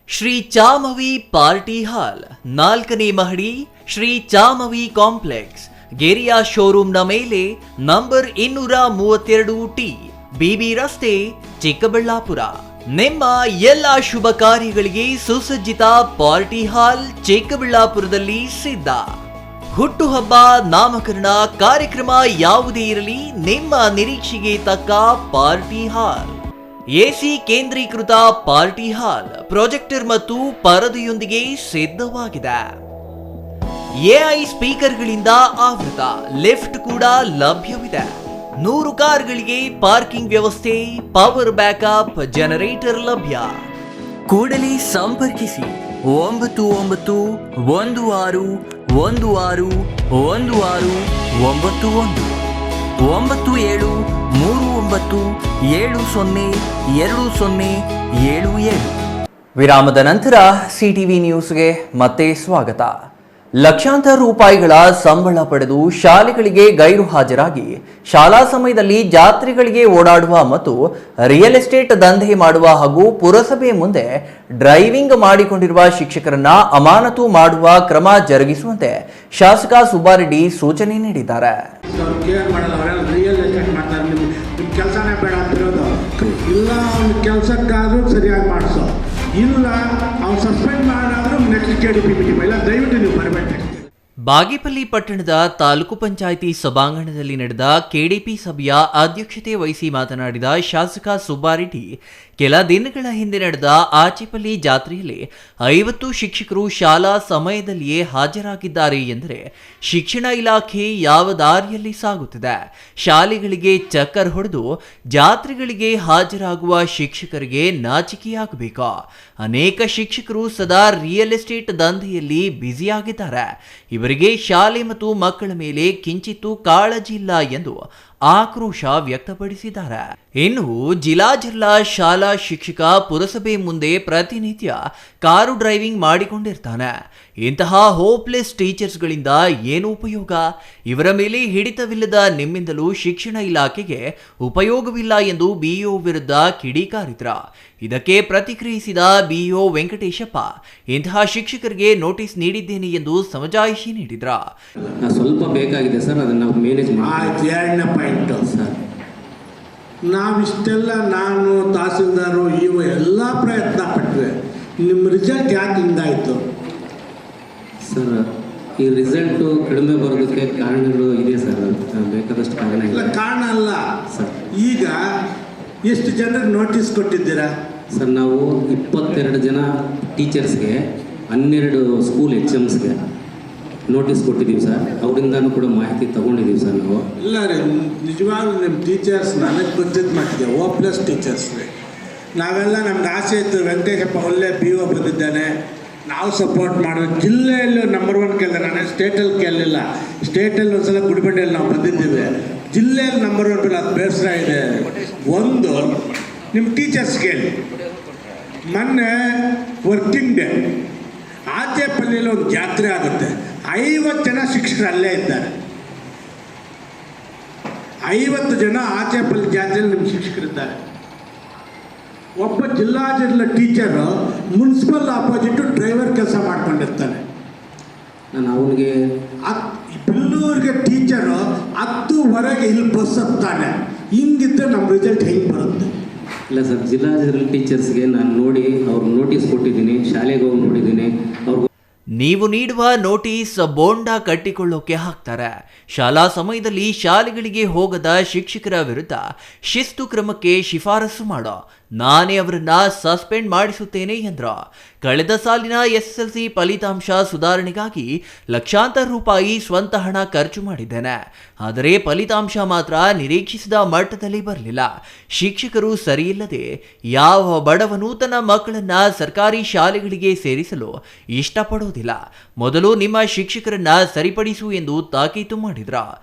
A: ಶ್ರೀ ಚಾಮವಿ ಪಾರ್ಟಿ ಹಾಲ್, 4ನೇ ಮಹಡಿ, ಶ್ರೀ ಚಾಮವಿ ಕಾಂಪ್ಲೆಕ್ಸ್, ಗೆರಿಯಾ ಶೋರೂಮ್ನ ಮೇಲೆ, ನಂಬರ್ 232T, BB ರಸ್ತೆ, ಚಿಕ್ಕಬಳ್ಳಾಪುರ. ನಿಮ್ಮ ಎಲ್ಲ ಶುಭ ಕಾರ್ಯಗಳಿಗೆ ಸುಸಜ್ಜಿತ ಪಾರ್ಟಿ ಹಾಲ್ ಚಿಕ್ಕಬಳ್ಳಾಪುರದಲ್ಲಿ ಸಿದ್ಧ. ಹುಟ್ಟುಹಬ್ಬ, ನಾಮಕರಣ, ಕಾರ್ಯಕ್ರಮ ಯಾವುದೇ ಇರಲಿ, ನಿಮ್ಮ ನಿರೀಕ್ಷೆಗೆ ತಕ್ಕ ಪಾರ್ಟಿ ಹಾಲ್. AC ಕೇಂದ್ರೀಕೃತ ಪಾರ್ಟಿ ಹಾಲ್, ಪ್ರೊಜೆಕ್ಟರ್ ಮತ್ತು ಪರದೆಯೊಂದಿಗೆ ಸಿದ್ಧವಾಗಿದೆ. AI ಸ್ಪೀಕರ್ಗಳಿಂದ ಆವೃತ, ಲಿಫ್ಟ್ ಕೂಡ ಲಭ್ಯವಿದೆ. 100 ಕಾರ್ಗಳಿಗೆ ಪಾರ್ಕಿಂಗ್ ವ್ಯವಸ್ಥೆ, ಪವರ್ ಬ್ಯಾಕಪ್, ಜನರೇಟರ್ ಲಭ್ಯ. ಕೂಡಲೇ ಸಂಪರ್ಕಿಸಿ 9916161691 9739702077. ವಿರಾಮದ ನಂತರ CTV ನ್ಯೂಸ್ಗೆ ಮತ್ತೆ ಸ್ವಾಗತ. ಲಕ್ಷಾಂತರ ರೂಪಾಯಿಗಳ ಸಂಬಳ ಪಡೆದು ಶಾಲೆಗಳಿಗೆ ಗೈರು ಹಾಜರಾಗಿ ಶಾಲಾ ಸಮಯದಲ್ಲಿ ಜಾತ್ರೆಗಳಿಗೆ ಓಡಾಡುವ ಮತ್ತು ರಿಯಲ್ ಎಸ್ಟೇಟ್ ದಂಧೆ ಮಾಡುವ ಹಾಗೂ ಪುರಸಭೆ ಮುಂದೆ ಡ್ರೈವಿಂಗ್ ಮಾಡಿಕೊಂಡಿರುವ ಶಿಕ್ಷಕರನ್ನ ಅಮಾನತು ಮಾಡುವ ಕ್ರಮ ಜರುಗಿಸುವಂತೆ ಶಾಸಕ ಸುಬ್ಬಾರೆಡ್ಡಿ ಸೂಚನೆ ನೀಡಿದ್ದಾರೆ.
J: ಕೆಲಸನೇ ಬೇಡ ಅಂತಿರೋದು ಇಲ್ಲ, ಅವ್ನ ಕೆಲಸಕ್ಕಾದ್ರೂ ಸರಿಯಾಗಿ ಮಾಡಿಸೋ, ಇಲ್ಲ ಅವ್ನು ಸಸ್ಪೆಂಡ್ ಮಾಡಾದ್ರೂ ನೆಕ್ಸ್ಟ್ KDP ಮೀಟಿಂಗ್ ಇಲ್ಲ, ದಯವಿಟ್ಟು ನೀವು ಬರಬೇಕು.
A: ಬಾಗೇಪಲ್ಲಿ ಪಟ್ಟಣದ ತಾಲೂಕು ಪಂಚಾಯಿತಿ ಸಭಾಂಗಣದಲ್ಲಿ ನಡೆದ KDP ಸಭೆಯ ಅಧ್ಯಕ್ಷತೆ ವಹಿಸಿ ಮಾತನಾಡಿದ ಶಾಸಕ ಸುಬ್ಬಾರೆಡ್ಡಿ, ಕೆಲ ದಿನಗಳ ಹಿಂದೆ ನಡೆದ ಆಚೆಪಲ್ಲಿ ಜಾತ್ರೆಯಲ್ಲಿ 50 ಶಿಕ್ಷಕರು ಶಾಲಾ ಸಮಯದಲ್ಲಿಯೇ ಹಾಜರಾಗಿದ್ದಾರೆ ಎಂದರೆ ಶಿಕ್ಷಣ ಇಲಾಖೆ ಯಾವ ದಾರಿಯಲ್ಲಿ ಸಾಗುತ್ತಿದೆ? ಶಾಲೆಗಳಿಗೆ ಚಕ್ಕರ್ ಹೊಡೆದು ಜಾತ್ರೆಗಳಿಗೆ ಹಾಜರಾಗುವ ಶಿಕ್ಷಕರಿಗೆ ನಾಚಿಕೆಯಾಗಬೇಕಾ? ಅನೇಕ ಶಿಕ್ಷಕರು ಸದಾ ರಿಯಲ್ ಎಸ್ಟೇಟ್ ದಂಧೆಯಲ್ಲಿ ಬ್ಯುಸಿಯಾಗಿದ್ದಾರೆ. ಇವರಿಗೆ ಶಾಲೆ ಮತ್ತು ಮಕ್ಕಳ ಮೇಲೆ ಕಿಂಚಿತ್ತೂ ಕಾಳಜಿ ಇಲ್ಲ ಎಂದು ಆಕ್ರೋಶ ವ್ಯಕ್ತಪಡಿಸಿದ್ದಾರೆ. ಇನ್ನು ಜಿಲ್ಲಾ ಶಾಲಾ ಶಿಕ್ಷಕ ಪುರಸಭೆ ಮುಂದೆ ಪ್ರತಿನಿತ್ಯ ಕಾರು ಡ್ರೈವಿಂಗ್ ಮಾಡಿಕೊಂಡಿರ್ತಾನೆ. ಇಂತಹ ಹೋಪ್ಲೆಸ್ ಟೀಚರ್ಸ್ಗಳಿಂದ ಏನು ಉಪಯೋಗ? ಇವರ ಮೇಲೆ ಹಿಡಿತವಿಲ್ಲದ ನಿಮ್ಮಿಂದಲೂ ಶಿಕ್ಷಣ ಇಲಾಖೆಗೆ ಉಪಯೋಗವಿಲ್ಲ ಎಂದು BO ವಿರುದ್ಧ ಕಿಡಿಕಾರಿದ್ರ. ಇದಕ್ಕೆ ಪ್ರತಿಕ್ರಿಯಿಸಿದ BO ವೆಂಕಟೇಶಪ್ಪ, ಇಂತಹ ಶಿಕ್ಷಕರಿಗೆ ನೋಟಿಸ್ ನೀಡಿದ್ದೇನೆ ಎಂದು ಸಮಜಾಯಿಷಿ ನೀಡಿದ್ರ.
K: ಸ್ವಲ್ಪ ಬೇಕಾಗಿದೆ ಸರ್, ಅದನ್ನು ನಾವು ಮ್ಯಾನೇಜ್ ಮಾಡಿ.
J: ಎರಡನೇ ಪಾಯಿಂಟ್ ಸರ್, ನಾವಿಷ್ಟೆಲ್ಲ ನಾನು ತಹಸೀಲ್ದಾರು ಇವು ಎಲ್ಲ ಪ್ರಯತ್ನ ಪಟ್ವಿ, ನಿಮ್ಮ ರಿಸಲ್ಟ್ ಯಾಕೆ ಹಿಂಗಾಯಿತು
K: ಸರ್? ಈ ರಿಸಲ್ಟು ಕಡಿಮೆ ಬರೋದಕ್ಕೆ ಕಾರಣಗಳು ಇದೆ ಸರ್, ಬೇಕಾದಷ್ಟು ಕಾರಣ ಇಲ್ಲ.
J: ಕಾರಣ ಅಲ್ಲ ಸರ್. ಈಗ ಎಷ್ಟು ಜನರಿಗೆ ನೋಟಿಸ್ ಕೊಟ್ಟಿದ್ದೀರಾ
K: ಸರ್? ನಾವು 22 ಜನ ಟೀಚರ್ಸ್ಗೆ, 12 ಸ್ಕೂಲ್ HMಸ್ಗೆ ನೋಟಿಸ್ ಕೊಟ್ಟಿದ್ದೀವಿ ಸರ್. ಅವರಿಂದನೂ ಕೂಡ ಮಾಹಿತಿ ತೊಗೊಂಡಿದ್ದೀವಿ ಸರ್ ನಾವು.
J: ಇಲ್ಲ ರೀ, ನಿಜವಾಗ್ಲೂ ನಿಮ್ಮ ಟೀಚರ್ಸ್ ನನಗೆ ಗೊತ್ತಿದ್ದು ಮಟ್ಟಿಗೆ ಹೋಪ್ಲೆಸ್ ಟೀಚರ್ಸ್ ರೀ. ನಾವೆಲ್ಲ ನಮ್ಗೆ ಆಸೆ ಇತ್ತು, ವೆಂಕಟೇಶಪ್ಪ ಒಳ್ಳೆ BO ಬಂದಿದ್ದಾನೆ, ನಾವು ಸಪೋರ್ಟ್ ಮಾಡೋದು. ಜಿಲ್ಲೆಯಲ್ಲೂ ನಂಬರ್ 1 ಕೇಳಿದೆ, ನಾನು ಸ್ಟೇಟಲ್ಲಿ ಕೇಳಲಿಲ್ಲ. ಸ್ಟೇಟಲ್ಲಿ ಒಂದ್ಸಲ ಗುಡಿಬಂಡೆಯಲ್ಲಿ ನಾವು ಬಂದಿದ್ದೀವಿ, ಜಿಲ್ಲೆಯಲ್ಲಿ ನಂಬರ್ 1 ಬಿಲ್. ಅದು ಬೇಸರ ಇದೆ. ಒಂದು ನಿಮ್ಮ ಟೀಚರ್ಸ್ ಕೇಳಿ, ಮೊನ್ನೆ ವರ್ಕಿಂಗ್ ಡೇ ಆಚೆಪಲ್ಲಿಯಲ್ಲಿ ಒಂದು ಜಾತ್ರೆ ಆಗುತ್ತೆ, 50 ಜನ ಶಿಕ್ಷಕರು ಅಲ್ಲೇ ಇದ್ದಾರೆ. 50 ಜನ ಆಚೆಪಲ್ಲಿ ಜಾತ್ರೆಯಲ್ಲಿ ನಿಮ್ಮ ಶಿಕ್ಷಕರಿದ್ದಾರೆ. ಒಬ್ಬ ಜಿಲ್ಲಾ ಟೀಚರು ಮುನ್ಸಿಪಲ್ ಆಪೋಸಿಟ್ ಡ್ರೈವರ್ ಕೆಲಸ ಮಾಡ್ಕೊಂಡಿರ್ತಾನೆ.
K: ನಾನು ಅವನಿಗೆ
J: ಬಿಲ್ಲೂರಿಗೆ ಟೀಚರು 10:15 ಇಲ್ಲಿ ಬಸ್ ಹತ್ತಾನೆ. ಹಿಂಗಿದ್ದರೆ ನಮ್ಮ ರಿಸಲ್ಟ್ ಹೆಂಗೆ ಬರುತ್ತೆ?
K: ಇಲ್ಲ ಸರ್, ಜಿಲ್ಲಾ ಟೀಚರ್ಸ್ಗೆ ನಾನು ನೋಡಿ ಅವ್ರಿಗೆ ನೋಟಿಸ್ ಕೊಟ್ಟಿದ್ದೀನಿ, ಶಾಲೆಗೆ ಹೋಗಿ ನೋಡಿದ್ದೀನಿ. ಅವ್ರಿಗೆ
A: ನೀವು ನೀಡುವ ನೋಟಿಸ್ ಬೋಂಡ ಕಟ್ಟಿಕೊಳ್ಳೋಕೆ ಹಾಕ್ತಾರೆ. ಶಾಲಾ ಸಮಯದಲ್ಲಿ ಶಾಲೆಗಳಿಗೆ ಹೋಗದ ಶಿಕ್ಷಕರ ವಿರುದ್ಧ ಶಿಸ್ತು ಕ್ರಮಕ್ಕೆ ಶಿಫಾರಸು ಮಾಡೋ ನಾನೇ ಅವರನ್ನ ಸಸ್ಪೆಂಡ್ ಮಾಡಿಸುತ್ತೇನೆ ಎಂದ್ರ. ಕಳೆದ ಸಾಲಿನ SSLC ಫಲಿತಾಂಶ ಸುಧಾರಣೆಗಾಗಿ ಲಕ್ಷಾಂತರ ರೂಪಾಯಿ ಸ್ವಂತ ಹಣ ಖರ್ಚು ಮಾಡಿದ್ದೇನೆ. ಆದರೆ ಫಲಿತಾಂಶ ಮಾತ್ರ ನಿರೀಕ್ಷಿಸಿದ ಮಟ್ಟದಲ್ಲಿ ಬರಲಿಲ್ಲ. ಶಿಕ್ಷಕರು ಸರಿಯಿಲ್ಲದೆ ಯಾವ ಬಡವನು ತನ್ನ ಮಕ್ಕಳನ್ನ ಸರ್ಕಾರಿ ಶಾಲೆಗಳಿಗೆ ಸೇರಿಸಲು ಇಷ್ಟಪಡೋದಿಲ್ಲ. ಮೊದಲು ನಿಮ್ಮ ಶಿಕ್ಷಕರನ್ನ ಸರಿಪಡಿಸು ಎಂದು ತಾಕೀತು ಮಾಡಿದ್ರ.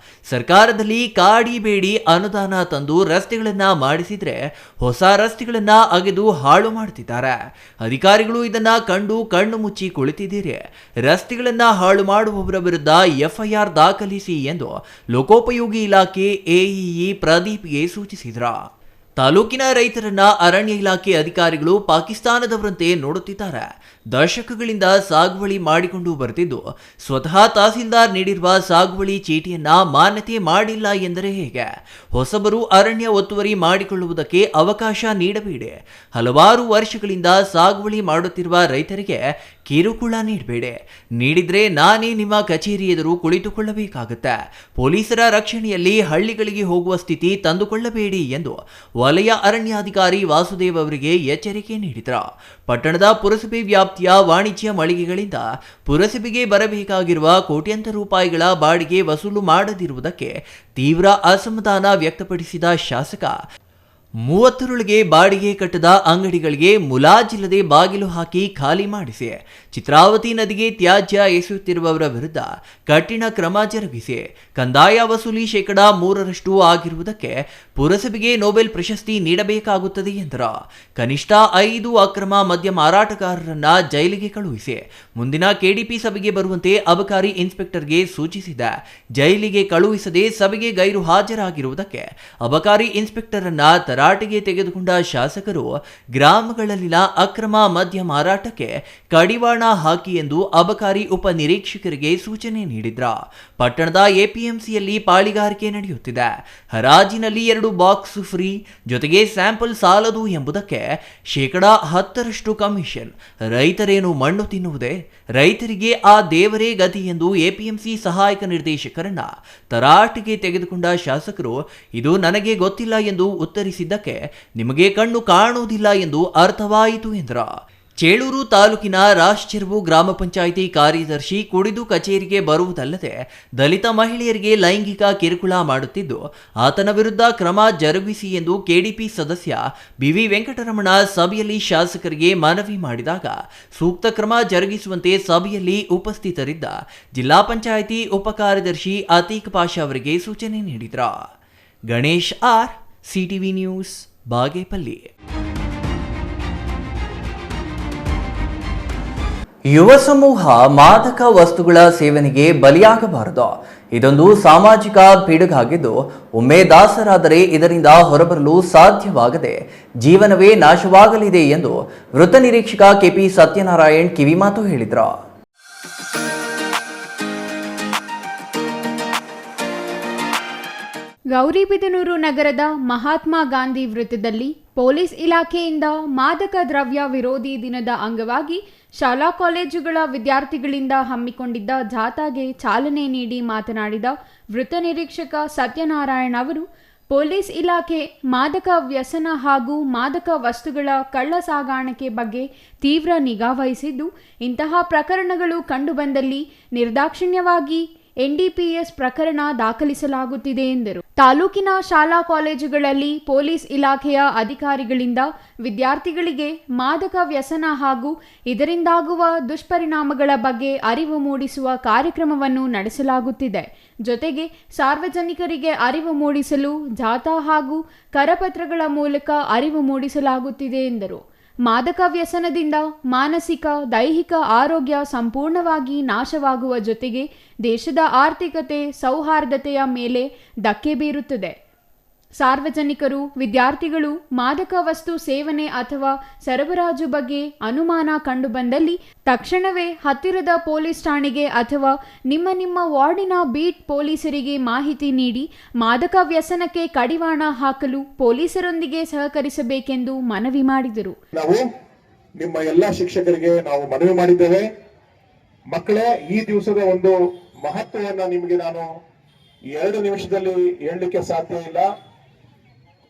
A: ಸರ್ಕಾರದಲ್ಲಿ ಕಾಡಿಬೇಡಿ ಅನುದಾನ ತಂದು ರಸ್ತೆಗಳನ್ನ ಮಾಡಿಸಿದ್ರೆ ಹೊಸ ರಸ್ತೆಗಳನ್ನ ಅಗೆದು ಹಾಳು ಮಾಡುತ್ತಿದ್ದಾರೆ. ಅಧಿಕಾರಿಗಳು ಇದನ್ನ ಕಂಡು ಕಣ್ಣು ಮುಚ್ಚಿ ಕುಳಿತಿದ್ದೀರಿ. ರಸ್ತೆಗಳನ್ನ ಹಾಳು ಮಾಡುವವರ ವಿರುದ್ಧ FIR ದಾಖಲಿಸಿ ಎಂದು ಲೋಕೋಪಯೋಗಿ ಇಲಾಖೆ AEE ಪ್ರದೀಪ್ಗೆ ಸೂಚಿಸಿದ್ರ. ತಾಲೂಕಿನ ರೈತರನ್ನ ಅರಣ್ಯ ಇಲಾಖೆ ಅಧಿಕಾರಿಗಳು ಪಾಕಿಸ್ತಾನದವರಂತೆ ನೋಡುತ್ತಿದ್ದಾರೆ. ದಶಕಗಳಿಂದ ಸಾಗುವಳಿ ಮಾಡಿಕೊಂಡು ಬರುತ್ತಿದ್ದು ಸ್ವತಃ ತಹಸೀಲ್ದಾರ್ ನೀಡಿರುವ ಸಾಗುವಳಿ ಚೀಟಿಯನ್ನ ಮಾನ್ಯತೆ ಮಾಡಿಲ್ಲ ಎಂದರೆ ಹೇಗೆ? ಹೊಸಬರು ಅರಣ್ಯ ಒತ್ತುವರಿ ಮಾಡಿಕೊಳ್ಳುವುದಕ್ಕೆ ಅವಕಾಶ ನೀಡಬೇಡಿ. ಹಲವಾರು ವರ್ಷಗಳಿಂದ ಸಾಗುವಳಿ ಮಾಡುತ್ತಿರುವ ರೈತರಿಗೆ ಕಿರುಕುಳ ನೀಡಬೇಡಿ. ನೀಡಿದ್ರೆ ನಾನೇ ನಿಮ್ಮ ಕಚೇರಿ ಎದುರು ಕುಳಿತುಕೊಳ್ಳಬೇಕಾಗುತ್ತೆ. ಪೊಲೀಸರ ರಕ್ಷಣೆಯಲ್ಲಿ ಹಳ್ಳಿಗಳಿಗೆ ಹೋಗುವ ಸ್ಥಿತಿ ತಂದುಕೊಳ್ಳಬೇಡಿ ಎಂದು ವಲಯ ಅರಣ್ಯಾಧಿಕಾರಿ ವಾಸುದೇವ್ ಅವರಿಗೆ ಎಚ್ಚರಿಕೆ ನೀಡಿದರು. ಪಟ್ಟಣದ ಪುರಸಭೆ ವ್ಯಾಪ್ತಿಯ ವಾಣಿಜ್ಯ ಮಳಿಗೆಗಳಿಂದ ಪುರಸಭೆಗೆ ಬರಬೇಕಾಗಿರುವ ಕೋಟ್ಯಂತರ ರೂಪಾಯಿಗಳ ಬಾಡಿಗೆ ವಸೂಲು ಮಾಡದಿರುವುದಕ್ಕೆ ತೀವ್ರ ಅಸಮಾಧಾನ ವ್ಯಕ್ತಪಡಿಸಿದ ಶಾಸಕ 30ರೊಳಗೆ ಬಾಡಿಗೆ ಕಟ್ಟದ ಅಂಗಡಿಗಳಿಗೆ ಮುಲಾಜಿಲ್ಲದೆ ಬಾಗಿಲು ಹಾಕಿ ಖಾಲಿ ಮಾಡಿಸಿ, ಚಿತ್ರಾವತಿ ನದಿಗೆ ತ್ಯಾಜ್ಯ ಎಸೆಯುತ್ತಿರುವವರ ವಿರುದ್ಧ ಕಠಿಣ ಕ್ರಮ ಜರುಗಿಸಿ, ಕಂದಾಯ ವಸೂಲಿ 3% ಆಗಿರುವುದಕ್ಕೆ ಪುರಸಭೆಗೆ ನೊಬೆಲ್ ಪ್ರಶಸ್ತಿ ನೀಡಬೇಕಾಗುತ್ತದೆ ಎಂದರು. ಕನಿಷ್ಠ 5 ಅಕ್ರಮ ಮದ್ಯ ಮಾರಾಟಗಾರರನ್ನ ಜೈಲಿಗೆ ಕಳುಹಿಸಿ ಮುಂದಿನ KDP ಸಭೆಗೆ ಬರುವಂತೆ ಅಬಕಾರಿ ಇನ್ಸ್ಪೆಕ್ಟರ್ಗೆ ಸೂಚಿಸಿದೆ. ಜೈಲಿಗೆ ಕಳುಹಿಸದೆ ಸಭೆಗೆ ಗೈರು ಹಾಜರಾಗಿರುವುದಕ್ಕೆ ಅಬಕಾರಿ ಇನ್ಸ್ಪೆಕ್ಟರ್ ಅನ್ನ ತರಾಟೆಗೆ ತೆಗೆದುಕೊಂಡ ಶಾಸಕರು ಗ್ರಾಮಗಳಲ್ಲಿನ ಅಕ್ರಮ ಮದ್ಯ ಮಾರಾಟಕ್ಕೆ ಕಡಿವಾಣ ಹಾಕಿ ಎಂದು ಅಬಕಾರಿ ಉಪನಿರೀಕ್ಷಕರಿಗೆ ಸೂಚನೆ ನೀಡಿದ್ರ. ಪಟ್ಟಣದ APMCಯಲ್ಲಿ ಪಾಳಿಗಾರಿಕೆ ನಡೆಯುತ್ತಿದೆ. ಹರಾಜಿನಲ್ಲಿ 2 ಬಾಕ್ಸ್ ಫ್ರೀ, ಜೊತೆಗೆ ಸ್ಯಾಂಪಲ್ ಸಾಲದು ಎಂಬುದಕ್ಕೆ 10% ಕಮಿಷನ್. ರೈತರೇನು ಮಣ್ಣು ತಿನ್ನುವುದೇ? ರೈತರಿಗೆ ಆ ದೇವರೇ ಗತಿ ಎಂದು APMC ಸಹಾಯಕ ನಿರ್ದೇಶಕರನ್ನ ತರಾಟೆಗೆ ತೆಗೆದುಕೊಂಡ ಶಾಸಕರು ಇದು ನನಗೆ ಗೊತ್ತಿಲ್ಲ ಎಂದು ಉತ್ತರಿಸಿದ್ದಕ್ಕೆ ನಿಮಗೆ ಕಣ್ಣು ಕಾಣುವುದಿಲ್ಲ ಎಂದು ಅರ್ಥವಾಯಿತು ಎಂದ್ರ. ಚೇಳೂರು ತಾಲೂಕಿನ ರಾಷ್ಚೆರುವು ಗ್ರಾಮ ಪಂಚಾಯಿತಿ ಕಾರ್ಯದರ್ಶಿ ಕುಡಿದು ಕಚೇರಿಗೆ ಬರುವುದಲ್ಲದೆ ದಲಿತ ಮಹಿಳೆಯರಿಗೆ ಲೈಂಗಿಕ ಕಿರುಕುಳ ಮಾಡುತ್ತಿದ್ದು ಆತನ ವಿರುದ್ಧ ಕ್ರಮ ಜರುಗಿಸಿ ಎಂದು KDP ಸದಸ್ಯ BV ವೆಂಕಟರಮಣ ಸಭೆಯಲ್ಲಿ ಶಾಸಕರಿಗೆ ಮನವಿ ಮಾಡಿದಾಗ ಸೂಕ್ತ ಕ್ರಮ ಜರುಗಿಸುವಂತೆ ಸಭೆಯಲ್ಲಿ ಉಪಸ್ಥಿತರಿದ್ದ ಜಿಲ್ಲಾ ಪಂಚಾಯಿತಿ ಉಪ ಕಾರ್ಯದರ್ಶಿ ಅತೀಕ್ ಪಾಷಾ ಅವರಿಗೆ ಸೂಚನೆ ನೀಡಿದ್ರ. Ganesh R, CTV news, Bagepalli. ಯುವ ಸಮೂಹ ಮಾದಕ ವಸ್ತುಗಳ ಸೇವನೆಗೆ ಬಲಿಯಾಗಬಾರದು. ಇದೊಂದು ಸಾಮಾಜಿಕ ಪಿಡುಗಾಗಿದ್ದು ಒಮ್ಮೆ ದಾಸರಾದರೆ ಇದರಿಂದ ಹೊರಬರಲು ಸಾಧ್ಯವಾಗದೆ ಜೀವನವೇ ನಾಶವಾಗಲಿದೆ ಎಂದು ವೃತ್ತ ನಿರೀಕ್ಷಕ KP ಸತ್ಯನಾರಾಯಣ್ ಕಿವಿಮಾತು ಹೇಳಿದರು.
F: ಗೌರಿಬಿದನೂರು ನಗರದ ಮಹಾತ್ಮ ಗಾಂಧಿ ವೃತ್ತದಲ್ಲಿ ಪೊಲೀಸ್ ಇಲಾಖೆಯಿಂದ ಮಾದಕ ದ್ರವ್ಯ ವಿರೋಧಿ ದಿನದ ಅಂಗವಾಗಿ ಶಾಲಾ ಕಾಲೇಜುಗಳ ವಿದ್ಯಾರ್ಥಿಗಳಿಂದ ಹಮ್ಮಿಕೊಂಡಿದ್ದ ಜಾಥಾಗೆ ಚಾಲನೆ ನೀಡಿ ಮಾತನಾಡಿದ ವೃತ್ತ ನಿರೀಕ್ಷಕ ಸತ್ಯನಾರಾಯಣ್ ಅವರು, ಪೊಲೀಸ್ ಇಲಾಖೆ ಮಾದಕ ವ್ಯಸನ ಹಾಗೂ ಮಾದಕ ವಸ್ತುಗಳ ಕಳ್ಳ ಸಾಗಾಣಿಕೆ ಬಗ್ಗೆ ತೀವ್ರ ನಿಗಾ ವಹಿಸಿದ್ದು, ಇಂತಹ ಪ್ರಕರಣಗಳು ಕಂಡುಬಂದಲ್ಲಿ ನಿರ್ದಾಕ್ಷಿಣ್ಯವಾಗಿ NDPS ಪ್ರಕರಣ ದಾಖಲಿಸಲಾಗುತ್ತಿದೆ ಎಂದರು. ತಾಲೂಕಿನ ಶಾಲಾ ಕಾಲೇಜುಗಳಲ್ಲಿ ಪೊಲೀಸ್ ಇಲಾಖೆಯ ಅಧಿಕಾರಿಗಳಿಂದ ವಿದ್ಯಾರ್ಥಿಗಳಿಗೆ ಮಾದಕ ವ್ಯಸನ ಹಾಗೂ ಇದರಿಂದಾಗುವ ದುಷ್ಪರಿಣಾಮಗಳ ಬಗ್ಗೆ ಅರಿವು ಮೂಡಿಸುವ ಕಾರ್ಯಕ್ರಮವನ್ನು ನಡೆಸಲಾಗುತ್ತಿದೆ. ಜೊತೆಗೆ ಸಾರ್ವಜನಿಕರಿಗೆ ಅರಿವು ಮೂಡಿಸಲು ಜಾಥಾ ಹಾಗೂ ಕರಪತ್ರಗಳ ಮೂಲಕ ಅರಿವು ಮೂಡಿಸಲಾಗುತ್ತಿದೆ ಎಂದರು. ಮಾದಕ ವ್ಯಸನದಿಂದ ಮಾನಸಿಕ, ದೈಹಿಕ ಆರೋಗ್ಯ ಸಂಪೂರ್ಣವಾಗಿ ನಾಶವಾಗುವ ಜೊತೆಗೆ ದೇಶದ ಆರ್ಥಿಕತೆ, ಸೌಹಾರ್ದತೆಯ ಮೇಲೆ ಧಕ್ಕೆ ಬೀರುತ್ತದೆ. ಸಾರ್ವಜನಿಕರು, ವಿದ್ಯಾರ್ಥಿಗಳು ಮಾದಕ ವಸ್ತು ಸೇವನೆ ಅಥವಾ ಸರಬರಾಜು ಬಗ್ಗೆ ಅನುಮಾನ ಕಂಡುಬಂದಲ್ಲಿ ತಕ್ಷಣವೇ ಹತ್ತಿರದ ಪೊಲೀಸ್ ಠಾಣೆಗೆ ಅಥವಾ ನಿಮ್ಮ ವಾರ್ಡಿನ ಬೀಟ್ ಪೊಲೀಸರಿಗೆ ಮಾಹಿತಿ ನೀಡಿ ಮಾದಕ ವ್ಯಸನಕ್ಕೆ ಕಡಿವಾಣ ಹಾಕಲು ಪೊಲೀಸರೊಂದಿಗೆ ಸಹಕರಿಸಬೇಕೆಂದು ಮನವಿ ಮಾಡಿದರು.
L: ನಾವು ನಿಮ್ಮ ಎಲ್ಲ ಶಿಕ್ಷಕರಿಗೆ ನಾವು ಮನವಿ ಮಾಡಿದ್ದೇವೆ. ಮಕ್ಕಳೇ, ಈ ದಿವಸದ ಒಂದು ಮಹತ್ವವನ್ನ ನಿಮಗೆ ನಾನು 2 ನಿಮಿಷದಲ್ಲಿ ಹೇಳಲಿಕ್ಕೆ ಸಾಧ್ಯ ಇಲ್ಲ.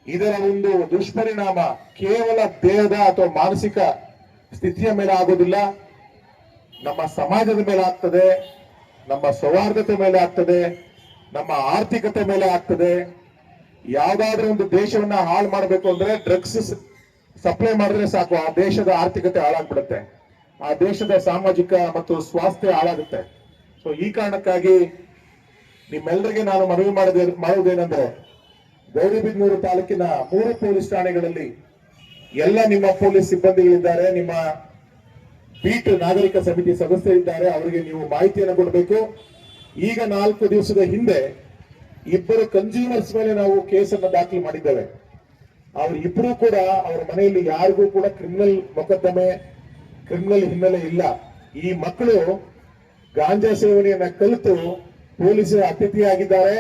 L: ಇದರ ಒಂದು ದುಷ್ಪರಿಣಾಮ ಕೇವಲ ದೇಹದ ಅಥವಾ ಮಾನಸಿಕ ಸ್ಥಿತಿಯ ಮೇಲೆ ಆಗೋದಿಲ್ಲ, ನಮ್ಮ ಸಮಾಜದ ಮೇಲೆ ಆಗ್ತದೆ, ನಮ್ಮ ಸೌಹಾರ್ದತೆ ಮೇಲೆ ಆಗ್ತದೆ, ನಮ್ಮ ಆರ್ಥಿಕತೆ ಮೇಲೆ ಆಗ್ತದೆ. ಯಾವ್ದಾದ್ರೂ ಒಂದು ದೇಶವನ್ನ ಹಾಳು ಮಾಡಬೇಕು ಅಂದ್ರೆ ಡ್ರಗ್ಸ್ ಸಪ್ಲೈ ಮಾಡಿದ್ರೆ ಸಾಕು, ಆ ದೇಶದ ಆರ್ಥಿಕತೆ ಹಾಳಾಗ್ಬಿಡುತ್ತೆ, ಆ ದೇಶದ ಸಾಮಾಜಿಕ ಮತ್ತು ಸ್ವಾಸ್ಥ್ಯ ಹಾಳಾಗುತ್ತೆ. ಸೊ ಈ ಕಾರಣಕ್ಕಾಗಿ ನಿಮ್ಮೆಲ್ಲರಿಗೆ ನಾನು ಮನವಿ ಮಾಡುವುದೇನೆಂದ್ರೆ, ಗೌರಿಬಿದನೂರು ತಾಲೂಕಿನ 3 ಪೊಲೀಸ್ ಠಾಣೆಗಳಲ್ಲಿ ಎಲ್ಲ ನಿಮ್ಮ ಪೊಲೀಸ್ ಸಿಬ್ಬಂದಿಗಳಿದ್ದಾರೆ, ನಿಮ್ಮ ಬೀಟ್ ನಾಗರಿಕ ಸಮಿತಿ ಸದಸ್ಯರಿದ್ದಾರೆ, ಅವರಿಗೆ ನೀವು ಮಾಹಿತಿಯನ್ನು ಕೊಡಬೇಕು. ಈಗ 4 ದಿವಸದ ಹಿಂದೆ 2 ಕನ್ಸ್ಯೂಮರ್ಸ್ ಮೇಲೆ ನಾವು ಕೇಸನ್ನು ದಾಖಲು ಮಾಡಿದ್ದೇವೆ. ಅವರಿಬ್ಬರು ಕೂಡ ಅವರ ಮನೆಯಲ್ಲಿ ಯಾರಿಗೂ ಕೂಡ ಕ್ರಿಮಿನಲ್ ಮೊಕದ್ದಮೆ, ಕ್ರಿಮಿನಲ್ ಹಿನ್ನೆಲೆ ಇಲ್ಲ. ಈ ಮಕ್ಕಳು ಗಾಂಜಾ ಸೇವನೆಯನ್ನ ಕಲಿತು ಪೊಲೀಸರ ಅತಿಥಿಯಾಗಿದ್ದಾರೆ.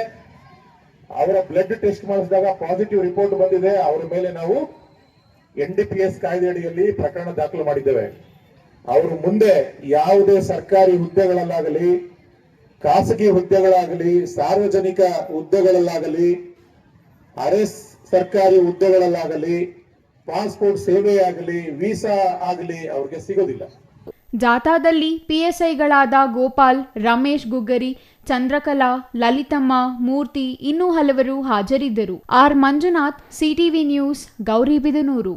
L: ಅವರ ಬ್ಲಡ್ ಟೆಸ್ಟ್ ಮಾಡಿಸಿದಾಗ ಪಾಸಿಟಿವ್ ರಿಪೋರ್ಟ್ ಬಂದಿದೆ. ಅವರ ಮೇಲೆ ನಾವು NDPS ಕಾಯ್ದೆ ಅಡಿಯಲ್ಲಿ ಪ್ರಕರಣ ದಾಖಲು ಮಾಡಿದ್ದೇವೆ. ಅವರು ಮುಂದೆ ಯಾವುದೇ ಸರ್ಕಾರಿ ಹುದ್ದೆಗಳಲ್ಲಾಗಲಿ, ಖಾಸಗಿ ಹುದ್ದೆಗಳಾಗಲಿ, ಸಾರ್ವಜನಿಕ ಹುದ್ದೆಗಳಲ್ಲಾಗಲಿ, ಅರೆ ಸರ್ಕಾರಿ ಹುದ್ದೆಗಳಲ್ಲಾಗಲಿ, ಪಾಸ್ಪೋರ್ಟ್ ಸೇವೆಯಾಗಲಿ, ವೀಸಾ ಆಗಲಿ ಅವ್ರಿಗೆ ಸಿಗೋದಿಲ್ಲ.
F: ಜಾಥಾದಲ್ಲಿ ಪಿಎಸ್ಐಗಳಾದ ಗೋಪಾಲ್, ರಮೇಶ್ ಗುಗ್ಗರಿ, ಚಂದ್ರಕಲಾ, ಲಲಿತಮ್ಮ, ಮೂರ್ತಿ ಇನ್ನೂ ಹಲವರು ಹಾಜರಿದ್ದರು. R Manjunath, CTV news, Gauribidanur.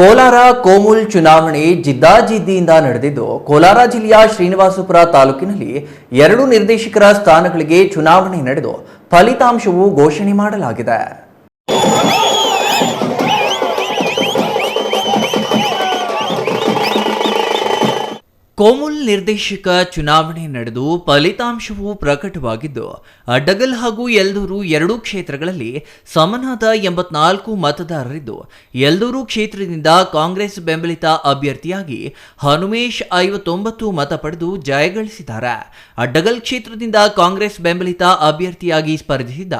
A: Kolar Komul ಚುನಾವಣೆ ಜಿದ್ದಾಜಿದ್ದಿಯಿಂದ ನಡೆದಿದ್ದು, ಕೋಲಾರ ಜಿಲ್ಲೆಯ ಶ್ರೀನಿವಾಸಪುರ ತಾಲೂಕಿನಲ್ಲಿ 2 ನಿರ್ದೇಶಕರ ಸ್ಥಾನಗಳಿಗೆ ಚುನಾವಣೆ ನಡೆದು ಫಲಿತಾಂಶವು ಘೋಷಣೆ ಮಾಡಲಾಗಿದೆ. ಕೋಮುಲ್ ನಿರ್ದೇಶಕ ಚುನಾವಣೆ ನಡೆದು ಫಲಿತಾಂಶವು ಪ್ರಕಟವಾಗಿದ್ದು, ಅಡ್ಡಗಲ್ ಹಾಗೂ ಯಲ್ದೂರು 2 ಕ್ಷೇತ್ರಗಳಲ್ಲಿ ಸಮನಾದ 84 ಮತದಾರರಿದ್ದು, ಯಲ್ದೂರು ಕ್ಷೇತ್ರದಿಂದ ಕಾಂಗ್ರೆಸ್ ಬೆಂಬಲಿತ ಅಭ್ಯರ್ಥಿಯಾಗಿ ಹನುಮೇಶ್ 59 ಮತ ಪಡೆದು ಜಯಗಳಿಸಿದ್ದಾರೆ. ಅಡ್ಡಗಲ್ ಕ್ಷೇತ್ರದಿಂದ ಕಾಂಗ್ರೆಸ್ ಬೆಂಬಲಿತ ಅಭ್ಯರ್ಥಿಯಾಗಿ ಸ್ಪರ್ಧಿಸಿದ್ದ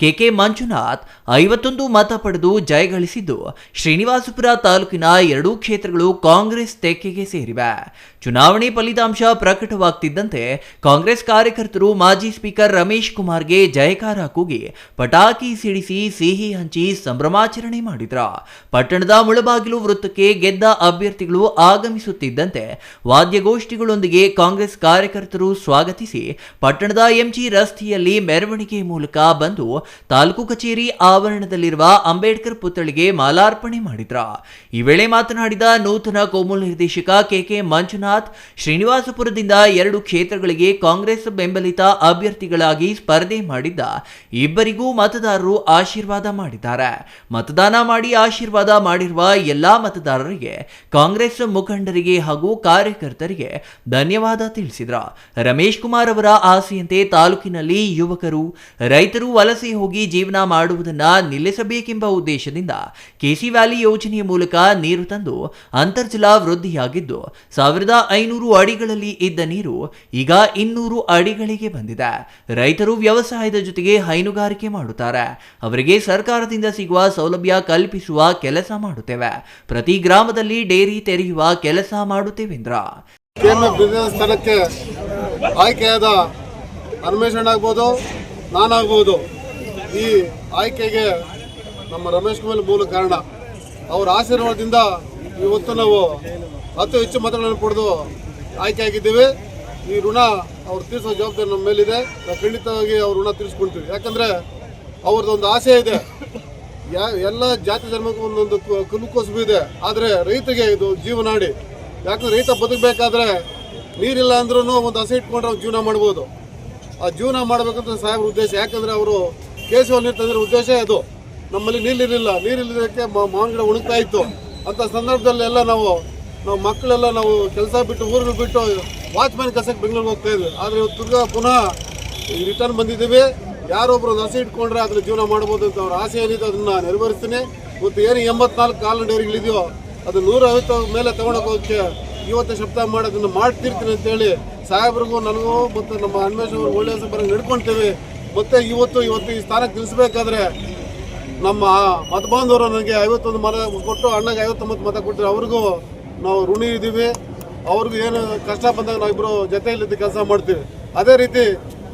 A: ಕೆಕೆ ಮಂಜುನಾಥ್ 51 ಮತ ಪಡೆದು ಜಯಗಳಿಸಿದ್ದು, ಶ್ರೀನಿವಾಸಪುರ ತಾಲೂಕಿನ 2 ಕ್ಷೇತ್ರಗಳು ಕಾಂಗ್ರೆಸ್ ತೆಕ್ಕೆಗೆ ಸೇರಿವೆ. ಚುನಾವಣೆ ಫಲಿತಾಂಶ ಪ್ರಕಟವಾಗ್ತಿದ್ದಂತೆ ಕಾಂಗ್ರೆಸ್ ಕಾರ್ಯಕರ್ತರು ಮಾಜಿ ಸ್ಪೀಕರ್ ರಮೇಶ್ ಕುಮಾರ್ಗೆ ಜಯಕಾರ ಕೂಗಿ ಪಟಾಕಿ ಸಿಡಿಸಿ ಸಿಹಿ ಹಂಚಿ ಸಂಭ್ರಮಾಚರಣೆ ಮಾಡಿದ್ರ. ಪಟ್ಟಣದ ಮುಳಬಾಗಿಲು ವೃತ್ತಕ್ಕೆ ಗೆದ್ದ ಅಭ್ಯರ್ಥಿಗಳು ಆಗಮಿಸುತ್ತಿದ್ದಂತೆ ವಾದ್ಯಗೋಷ್ಠಿಗಳೊಂದಿಗೆ ಕಾಂಗ್ರೆಸ್ ಕಾರ್ಯಕರ್ತರು ಸ್ವಾಗತಿಸಿ ಪಟ್ಟಣದ ಎಂಜಿ ರಸ್ತೆಯಲ್ಲಿ ಮೆರವಣಿಗೆ ಮೂಲಕ ಬಂದು ತಾಲೂಕು ಕಚೇರಿ ಆವರಣದಲ್ಲಿರುವ ಅಂಬೇಡ್ಕರ್ ಪುತ್ಥಳಿಗೆ ಮಾಲಾರ್ಪಣೆ ಮಾಡಿದ್ರ. ಈ ವೇಳೆ ಮಾತನಾಡಿದ ನೂತನ ಕೋಮುಲ್ ನಿರ್ದೇಶಕ ಕೆಕೆ ಮಂಜುನಾಥ್, ಶ್ರೀನಿವಾಸಪುರದಿಂದ 2 ಕ್ಷೇತ್ರಗಳಿಗೆ ಕಾಂಗ್ರೆಸ್ ಬೆಂಬಲಿತ ಅಭ್ಯರ್ಥಿಗಳಾಗಿ ಸ್ಪರ್ಧೆ ಮಾಡಿದ್ದ ಇಬ್ಬರಿಗೂ ಮತದಾರರು ಆಶೀರ್ವಾದ ಮಾಡಿದ್ದಾರೆ. ಮತದಾನ ಮಾಡಿ ಆಶೀರ್ವಾದ ಮಾಡಿರುವ ಎಲ್ಲಾ ಮತದಾರರಿಗೆ, ಕಾಂಗ್ರೆಸ್ ಮುಖಂಡರಿಗೆ ಹಾಗೂ ಕಾರ್ಯಕರ್ತರಿಗೆ ಧನ್ಯವಾದ ತಿಳಿಸಿದ್ರ. ರಮೇಶ್ ಕುಮಾರ್ ಅವರ ಆಸೆಯಂತೆ ತಾಲೂಕಿನಲ್ಲಿ ಯುವಕರು, ರೈತರು ವಲಸೆ ಹೋಗಿ ಜೀವನ ಮಾಡುವುದನ್ನ ನಿಲ್ಲಿಸಬೇಕೆಂಬ ಉದ್ದೇಶದಿಂದ ಕೆಸಿ ವ್ಯಾಲಿ ಯೋಜನೆಯ ಮೂಲಕ ನೀರು ತಂದು ಅಂತರ್ಜಲ ವೃದ್ಧಿಯಾಗಿದ್ದು 1500 ಅಡಿಗಳಲ್ಲಿ ಇದ್ದ ನೀರು ಈಗ 200 ಅಡಿಗಳಿಗೆ ಬಂದಿದೆ. ರೈತರು ವ್ಯವಸಾಯದ ಜೊತೆಗೆ ಹೈನುಗಾರಿಕೆ ಮಾಡುತ್ತಾರೆ. ಅವರಿಗೆ ಸರ್ಕಾರದಿಂದ ಸಿಗುವ ಸೌಲಭ್ಯ ಕಲ್ಪಿಸುವ ಕೆಲಸ ಮಾಡುತ್ತೇವೆ. ಪ್ರತಿ ಗ್ರಾಮದಲ್ಲಿ ಡೇರಿ ತೆರೆಯುವ ಕೆಲಸ ಮಾಡುತ್ತೇವೆಂದ್ರ.
M: ಸ್ಥಳಕ್ಕೆ ಆಯ್ಕೆಯಾದ ಹನುಮೇಶಣ್ಣ ಆಗ್ಬೋದು, ನಾನಾಗ್ಬೋದು, ಈ ಆಯ್ಕೆಗೆ ನಮ್ಮ ರಮೇಶ್ ಕುಮಾರ್ ಮೂಲ ಕಾರಣ. ಅವರ ಆಶೀರ್ವಾದದಿಂದ ಇವತ್ತು ನಾವು 10 ಹೆಚ್ಚು ಮತಗಳನ್ನು ಪಡೆದು ಆಯ್ಕೆ ಆಗಿದ್ದೀವಿ. ಈ ಋಣ ಅವ್ರು ತೀರಿಸೋ ಜವಾಬ್ದಾರಿ ನಮ್ಮ ಮೇಲಿದೆ. ನಾವು ಖಂಡಿತವಾಗಿ ಅವ್ರ ಋಣ ತೀರಿಸ್ಕೊಳ್ತೀವಿ. ಯಾಕಂದರೆ ಅವ್ರದ್ದೊಂದು ಆಸೆ ಇದೆ. ಎಲ್ಲ ಜಾತಿ ಧರ್ಮಕ್ಕೂ ಒಂದೊಂದು ಕುಲುಕೋಸು ಇದೆ. ಆದರೆ ರೈತರಿಗೆ ಇದು ಜೀವನಾಡಿ. ಯಾಕಂದ್ರೆ ರೈತ ಬದುಕಬೇಕಾದ್ರೆ ನೀರಿಲ್ಲ ಅಂದ್ರೂ ಒಂದು ಹಸೆ ಇಟ್ಕೊಂಡ್ರೆ ಅವ್ರು ಜೀವನ ಮಾಡ್ಬೋದು. ಆ ಜೀವನ ಮಾಡಬೇಕಂತ ಸಾಹೇಬ್ರ ಉದ್ದೇಶ. ಯಾಕಂದರೆ ಅವರು ಕೇಶವ ನೀರು ತಂದಿರೋ ಉದ್ದೇಶ ಅದು. ನಮ್ಮಲ್ಲಿ ನೀರಿರಲಿಲ್ಲ, ನೀರಿಲ್ಲದಕ್ಕೆ ಮಾವಿನ ಗಿಡ ಉಣಗ್ತಾ ಇತ್ತು. ಅಂಥ ಸಂದರ್ಭದಲ್ಲೆಲ್ಲ ನಾವು ಮಕ್ಕಳೆಲ್ಲ ನಾವು ಕೆಲಸ ಬಿಟ್ಟು ಊರುಗಳು ಬಿಟ್ಟು ವಾಚ್ಮ್ಯಾನ್ ಕೆಲಸಕ್ಕೆ ಬೆಂಗಳೂರಿಗೆ ಹೋಗ್ತಾ ಇದ್ವಿ. ಆದರೆ ಇವತ್ತು ತಿರ್ಗಾ ಪುನಃ ರಿಟರ್ನ್ ಬಂದಿದ್ದೀವಿ. ಯಾರೊಬ್ಬರು ಒಂದು ಹಸೆ ಇಟ್ಕೊಂಡ್ರೆ ಅದ್ರ ಜೀವನ ಮಾಡ್ಬೋದು ಅಂತ ಅವ್ರ ಆಸೆ ಏನಿದೆ ಅದನ್ನು ನೆರವೇರಿಸ್ತೀನಿ. ಇವತ್ತು ಏನು 84 ಕಾಲು ಡೈರಿಗಳಿದೆಯೋ ಅದು 150 ಮೇಲೆ ತೊಗೊಂಡೋಗೋಕ್ಕೆ ಇವತ್ತು ಶಬ್ದ ಮಾಡಿ ಅದನ್ನು ಮಾಡ್ತಿರ್ತೀನಿ ಅಂತೇಳಿ ಸಾಹೇಬ್ರಿಗೂ ನನಗೂ ಮತ್ತು ನಮ್ಮ ಹನುಮೇಶ್ ಅವರು ಒಳ್ಳೆಯ ಬರಂಗೆ ನಡ್ಕೊಳ್ತೀವಿ. ಮತ್ತು ಇವತ್ತು ಈ ಸ್ಥಾನಕ್ಕೆ ನಿಲ್ಲಿಸಬೇಕಾದ್ರೆ ನಮ್ಮ ಮತ ಬಾಂಧವರು ನನಗೆ 51 ಮತ ಕೊಟ್ಟು ಅಣ್ಣಗೆ 59 ಮತ ಕೊಟ್ಟರೆ ಅವ್ರಿಗೂ ನಾವು ಋಣಿ ಇದ್ದೀವಿ. ಅವ್ರಿಗೂ ಏನು ಕಷ್ಟ ಬಂದಾಗ ನಾವಿಬ್ಬರು ಜೊತೆಯಲ್ಲಿದ್ದು ಕೆಲಸ ಮಾಡ್ತೀವಿ. ಅದೇ ರೀತಿ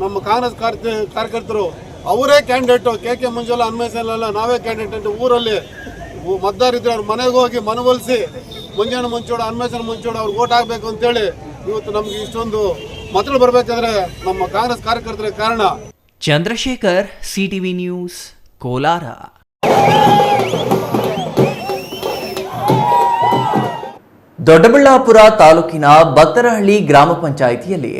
M: ನಮ್ಮ ಕಾಂಗ್ರೆಸ್ ಕಾರ್ಯಕರ್ತರು ಅವರೇ ಕ್ಯಾಂಡಿಡೇಟು ಕೆ ಮಂಜುಳಾ ಅನ್ವೇಷಣೆಲ್ಲ ನಾವೇ ಕ್ಯಾಂಡಿಡೇಟ್ ಅಂತ ಊರಲ್ಲಿ ಮತದಾರಿದ್ರೆ ಅವ್ರ ಮನೆಗೆ ಹೋಗಿ ಮನವೊಲಿಸಿ ಮುಂಜಾನೆ ಮುಂಚೂಡ ಅನ್ವೇಷಣೆ ಮುಂಚೂಡ ಅವ್ರಿಗೆ ಓಟ್ ಹಾಕಬೇಕು ಅಂತೇಳಿ ಇವತ್ತು ನಮ್ಗೆ ಇಷ್ಟೊಂದು ಮತಗಳು ಬರಬೇಕಾದ್ರೆ ನಮ್ಮ ಕಾಂಗ್ರೆಸ್ ಕಾರ್ಯಕರ್ತರಿಗೆ ಕಾರಣ.
A: Chandrashekar, CTV news, Kolar. ದೊಡ್ಡಬಳ್ಳಾಪುರ ತಾಲೂಕಿನ ಬತ್ತರಹಳ್ಳಿ ಗ್ರಾಮ ಪಂಚಾಯಿತಿಯಲ್ಲಿ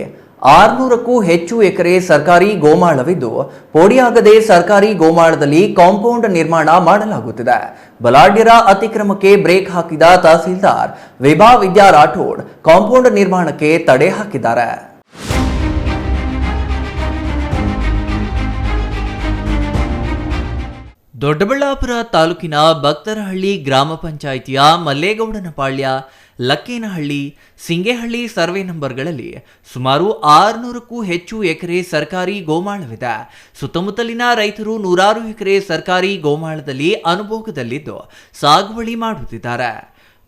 A: 600ಕ್ಕೂ ಹೆಚ್ಚು ಎಕರೆ ಸರ್ಕಾರಿ ಗೋಮಾಳವಿದ್ದು, ಪೋಡಿಯಾಗದೆ ಸರ್ಕಾರಿ ಗೋಮಾಳದಲ್ಲಿ ಕಾಂಪೌಂಡ್ ನಿರ್ಮಾಣ ಮಾಡಲಾಗುತ್ತಿದೆ. ಬಲಾಢ್ಯರ ಅತಿಕ್ರಮಕ್ಕೆ ಬ್ರೇಕ್ ಹಾಕಿದ ತಹಸೀಲ್ದಾರ್ ವಿಭಾ ವಿದ್ಯಾ ರಾಠೋಡ್ ಕಾಂಪೌಂಡ್ ನಿರ್ಮಾಣಕ್ಕೆ ತಡೆ ಹಾಕಿದ್ದಾರೆ. ದೊಡ್ಡಬಳ್ಳಾಪುರ ತಾಲೂಕಿನ ಬತ್ತರಹಳ್ಳಿ ಗ್ರಾಮ ಪಂಚಾಯಿತಿಯ ಮಲ್ಲೇಗೌಡನಪಾಳ್ಯ, ಲಕ್ಕೇನಹಳ್ಳಿ, ಸಿಂಗೇಹಳ್ಳಿ ಸರ್ವೆ ನಂಬರ್ಗಳಲ್ಲಿ ಸುಮಾರು 600ಕ್ಕೂ ಹೆಚ್ಚು ಎಕರೆ ಸರ್ಕಾರಿ ಗೋಮಾಳವಿದೆ. ಸುತ್ತಮುತ್ತಲಿನ ರೈತರು ನೂರಾರು ಎಕರೆ ಸರ್ಕಾರಿ ಗೋಮಾಳದಲ್ಲಿ ಅನುಭೋಗದಲ್ಲಿದ್ದು ಸಾಗುವಳಿ ಮಾಡುತ್ತಿದ್ದಾರೆ.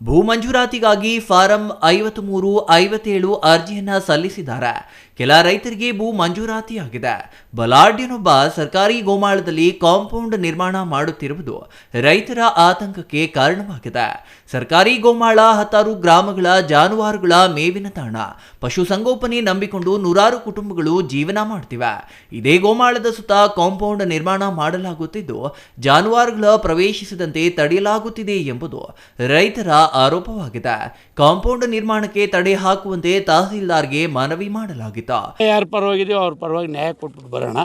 A: ಭೂ ಮಂಜೂರಾತಿಗಾಗಿ ಫಾರಂ 53, 57 ಅರ್ಜಿಯನ್ನ ಸಲ್ಲಿಸಿದ್ದಾರೆ. ಕೆಲ ರೈತರಿಗೆ ಭೂ ಮಂಜೂರಾತಿಯಾಗಿದೆ. ಬಲಾಢ್ಯನೊಬ್ಬ ಸರ್ಕಾರಿ ಗೋಮಾಳದಲ್ಲಿ ಕಾಂಪೌಂಡ್ ನಿರ್ಮಾಣ ಮಾಡುತ್ತಿರುವುದು ರೈತರ ಆತಂಕಕ್ಕೆ ಕಾರಣವಾಗಿದೆ. ಸರ್ಕಾರಿ ಗೋಮಾಳ 16 ಗ್ರಾಮಗಳ ಜಾನುವಾರುಗಳ ಮೇವಿನ ತಾಣ. ಪಶುಸಂಗೋಪನೆ ನಂಬಿಕೊಂಡು ನೂರಾರು ಕುಟುಂಬಗಳು ಜೀವನ ಮಾಡ್ತಿವೆ. ಇದೇ ಗೋಮಾಳದ ಸುತ್ತ ಕಾಂಪೌಂಡ್ ನಿರ್ಮಾಣ ಮಾಡಲಾಗುತ್ತಿದ್ದು, ಜಾನುವಾರುಗಳ ಪ್ರವೇಶಿಸದಂತೆ ತಡೆಯಲಾಗುತ್ತಿದೆ ಎಂಬುದು ರೈತರ ಆರೋಪವಾಗಿದೆ. ಕಾಂಪೌಂಡ್ ನಿರ್ಮಾಣಕ್ಕೆ ತಡೆ ಹಾಕುವಂತೆ ತಹಸೀಲ್ದಾರ್ಗೆ ಮನವಿ ಮಾಡಲಾಗಿತ್ತು.
N: ಯಾರ ಪರವಾಗಿದೆಯೋ ಅವ್ರ ಪರವಾಗಿ ನ್ಯಾಯ ಕೊಟ್ಬಿಟ್ಟು ಬರೋಣ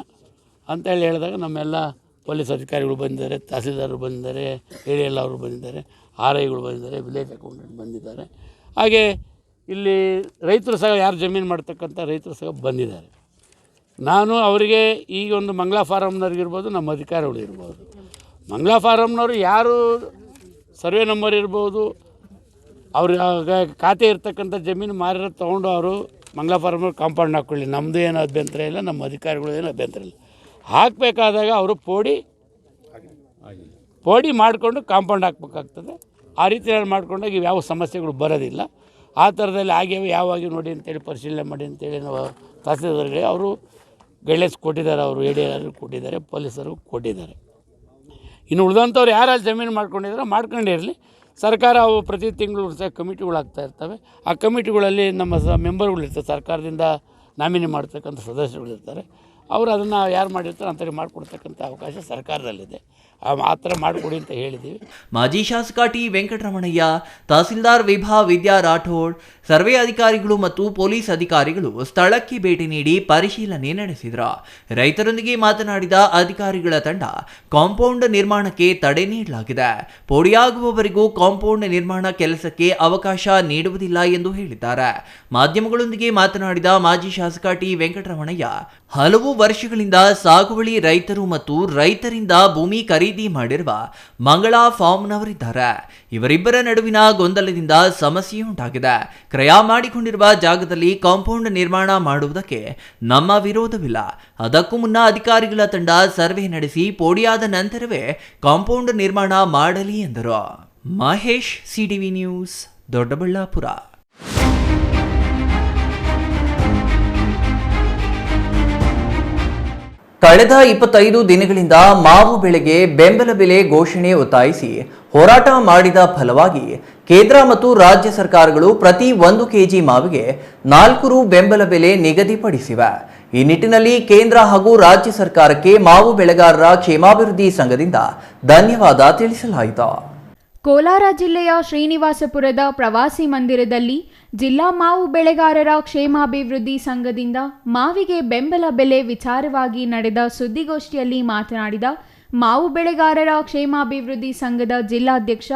N: ಅಂತೇಳಿ ಹೇಳಿದಾಗ ನಮ್ಮೆಲ್ಲ ಪೊಲೀಸ್ ಅಧಿಕಾರಿಗಳು ಬಂದಿದ್ದಾರೆ, ತಹಸೀಲ್ದಾರರು ಬಂದಿದ್ದಾರೆ, ADL ಅವರು ಬಂದಿದ್ದಾರೆ, RIಗಳು ಬಂದಿದ್ದಾರೆ, ವಿಲೇಜ್ ಅಕೌಂಟೆಂಟ್ ಬಂದಿದ್ದಾರೆ. ಹಾಗೆ ಇಲ್ಲಿ ರೈತರು ಸಹ ಯಾರು ಜಮೀನು ಮಾಡ್ತಕ್ಕಂಥ ರೈತರು ಸಹ ಬಂದಿದ್ದಾರೆ. ನಾನು ಅವರಿಗೆ ಈಗ ಒಂದು ಮಂಗಳಾ ಫಾರಮ್ನವ್ರಿಗಿರ್ಬೋದು, ನಮ್ಮ ಅಧಿಕಾರಿಗಳು ಇರ್ಬೋದು. ಮಂಗಳಾ ಫಾರಮ್ನವರು ಯಾರು ಸರ್ವೆ ನಂಬರ್ ಇರ್ಬೋದು, ಅವ್ರ ಖಾತೆ ಇರ್ತಕ್ಕಂಥ ಜಮೀನು ಮಾರಿರೋ ತೊಗೊಂಡು ಅವರು ಮಂಗಳಾ ಫಾರಮ್ನವ್ರು ಕಾಂಪೌಂಡ್ ಹಾಕ್ಕೊಳ್ಳಿ, ನಮ್ಮದು ಏನು ಅಭ್ಯಂತರ ಇಲ್ಲ, ನಮ್ಮ ಅಧಿಕಾರಿಗಳು ಏನು ಅಭ್ಯಂತರ ಇಲ್ಲ. ಹಾಕಬೇಕಾದಾಗ ಅವರು ಪೋಡಿ ಮಾಡಿಕೊಂಡು ಕಾಂಪೌಂಡ್ ಹಾಕ್ಬೇಕಾಗ್ತದೆ. ಆ ರೀತಿ ಮಾಡ್ಕೊಂಡಾಗ ಯಾವ ಸಮಸ್ಯೆಗಳು ಬರೋದಿಲ್ಲ. ಆ ಥರದಲ್ಲಿ ಆಗ್ಯಾವ ಯಾವಾಗ ನೋಡಿ ಅಂತೇಳಿ ಪರಿಶೀಲನೆ ಮಾಡಿ ಅಂತೇಳಿ ನಾವು ತಹಸೀಲ್ದಾರ್ಗೆ ಅವರು ಗೈಡ್ಲೈನ್ಸ್ ಕೊಟ್ಟಿದ್ದಾರೆ. ಅವರು ADL ಕೊಟ್ಟಿದ್ದಾರೆ, ಪೊಲೀಸರು ಕೊಟ್ಟಿದ್ದಾರೆ. ಇನ್ನು ಉಳಿದಂಥವ್ರು ಯಾರು ಜಮೀನು ಮಾಡ್ಕೊಂಡಿದ್ದಾರೆ ಮಾಡ್ಕೊಂಡಿರಲಿ. ಸರ್ಕಾರ ಅವು ಪ್ರತಿ ತಿಂಗಳು ಸಹ ಕಮಿಟಿಗಳು ಆಗ್ತಾ ಇರ್ತವೆ. ಆ ಕಮಿಟಿಗಳಲ್ಲಿ ನಮ್ಮ ಮೆಂಬರ್ಗಳಿರ್ತಾರೆ, ಸರ್ಕಾರದಿಂದ ನಾಮಿನಿ ಮಾಡ್ತಕ್ಕಂಥ ಸದಸ್ಯರುಗಳಿರ್ತಾರೆ. ಅವರು ಅದನ್ನು ಯಾರು ಮಾಡಿರ್ತಾರೆ ಅಂಥವ್ರಿಗೆ ಮಾಡಿಕೊಡ್ತಕ್ಕಂಥ ಅವಕಾಶ ಸರ್ಕಾರದಲ್ಲಿದೆ. ಆ ಥರ ಮಾಡಿಕೊಡಿ ಅಂತ ಹೇಳಿದ್ದೀವಿ.
A: ಮಾಜಿ ಶಾಸಕ ಟಿ ವೆಂಕಟರಮಣಯ್ಯ, ತಹಸೀಲ್ದಾರ್ ವಿಭಾ ವಿದ್ಯಾ ರಾಠೋಡ್, ಸರ್ವೆ ಅಧಿಕಾರಿಗಳು ಮತ್ತು ಪೊಲೀಸ್ ಅಧಿಕಾರಿಗಳು ಸ್ಥಳಕ್ಕೆ ಭೇಟಿ ನೀಡಿ ಪರಿಶೀಲನೆ ನಡೆಸಿದರು. ರೈತರೊಂದಿಗೆ ಮಾತನಾಡಿದ ಅಧಿಕಾರಿಗಳ ತಂಡ ಕಾಂಪೌಂಡ್ ನಿರ್ಮಾಣಕ್ಕೆ ತಡೆ ನೀಡಲಾಗಿದೆ. ಪೋಡಿಯಾಗುವವರೆಗೂ ಕಾಂಪೌಂಡ್ ನಿರ್ಮಾಣ ಕೆಲಸಕ್ಕೆ ಅವಕಾಶ ನೀಡುವುದಿಲ್ಲ ಎಂದು ಹೇಳಿದ್ದಾರೆ. ಮಾಧ್ಯಮಗಳೊಂದಿಗೆ ಮಾತನಾಡಿದ ಮಾಜಿ ಶಾಸಕ ಟಿ ವೆಂಕಟರಮಣಯ್ಯ, ಹಲವು ವರ್ಷಗಳಿಂದ ಸಾಗುವಳಿ ರೈತರು ಮತ್ತು ರೈತರಿಂದ ಭೂಮಿ ಖರೀದಿ ಮಾಡಿರುವ ಮಂಗಳಾ ಫಾರ್ಮ್ನವರಿದ್ದಾರೆ. ಇವರಿಬ್ಬರ ನಡುವಿನ ಗೊಂದಲದಿಂದ ಸಮಸ್ಯೆಯುಂಟಾಗಿದೆ. ಕ್ರಯ ಮಾಡಿಕೊಂಡಿರುವ ಜಾಗದಲ್ಲಿ ಕಾಂಪೌಂಡ್ ನಿರ್ಮಾಣ ಮಾಡುವುದಕ್ಕೆ ನಮ್ಮ ವಿರೋಧವಿಲ್ಲ. ಅದಕ್ಕೂ ಮುನ್ನ ಅಧಿಕಾರಿಗಳ ತಂಡ ಸರ್ವೆ ನಡೆಸಿ ಪೋಡಿಯಾದ ನಂತರವೇ ಕಾಂಪೌಂಡ್ ನಿರ್ಮಾಣ ಮಾಡಲಿ ಎಂದರು. Mahesh, CTV news, Doddaballapur. ಕಳೆದ 25 ದಿನಗಳಿಂದ ಮಾವು ಬೆಳೆಗೆ ಬೆಂಬಲ ಬೆಲೆ ಘೋಷಣೆ ಒತ್ತಾಯಿಸಿ ಹೋರಾಟ ಮಾಡಿದ ಫಲವಾಗಿ ಕೇಂದ್ರ ಮತ್ತು ರಾಜ್ಯ ಸರ್ಕಾರಗಳು ಪ್ರತಿ 1 ಕೆಜಿ ಮಾವಿಗೆ 4 ರು ಬೆಂಬಲ ಬೆಲೆ ನಿಗದಿಪಡಿಸಿವೆ. ಈ ನಿಟ್ಟಿನಲ್ಲಿ ಕೇಂದ್ರ ಹಾಗೂ ರಾಜ್ಯ ಸರ್ಕಾರಕ್ಕೆ ಮಾವು ಬೆಳೆಗಾರರ ಕ್ಷೇಮಾಭಿವೃದ್ಧಿ ಸಂಘದಿಂದ ಧನ್ಯವಾದ ತಿಳಿಸಲಾಯಿತು.
F: ಕೋಲಾರ ಜಿಲ್ಲೆಯ ಶ್ರೀನಿವಾಸಪುರದ ಪ್ರವಾಸಿ ಮಂದಿರದಲ್ಲಿ ಜಿಲ್ಲಾ ಮಾವು ಬೆಳೆಗಾರರ ಕ್ಷೇಮಾಭಿವೃದ್ಧಿ ಸಂಘದಿಂದ ಮಾವಿಗೆ ಬೆಂಬಲ ಬೆಲೆ ವಿಚಾರವಾಗಿ ನಡೆದ ಸುದ್ದಿಗೋಷ್ಠಿಯಲ್ಲಿ ಮಾತನಾಡಿದ ಮಾವು ಬೆಳೆಗಾರರ ಕ್ಷೇಮಾಭಿವೃದ್ಧಿ ಸಂಘದ ಜಿಲ್ಲಾಧ್ಯಕ್ಷ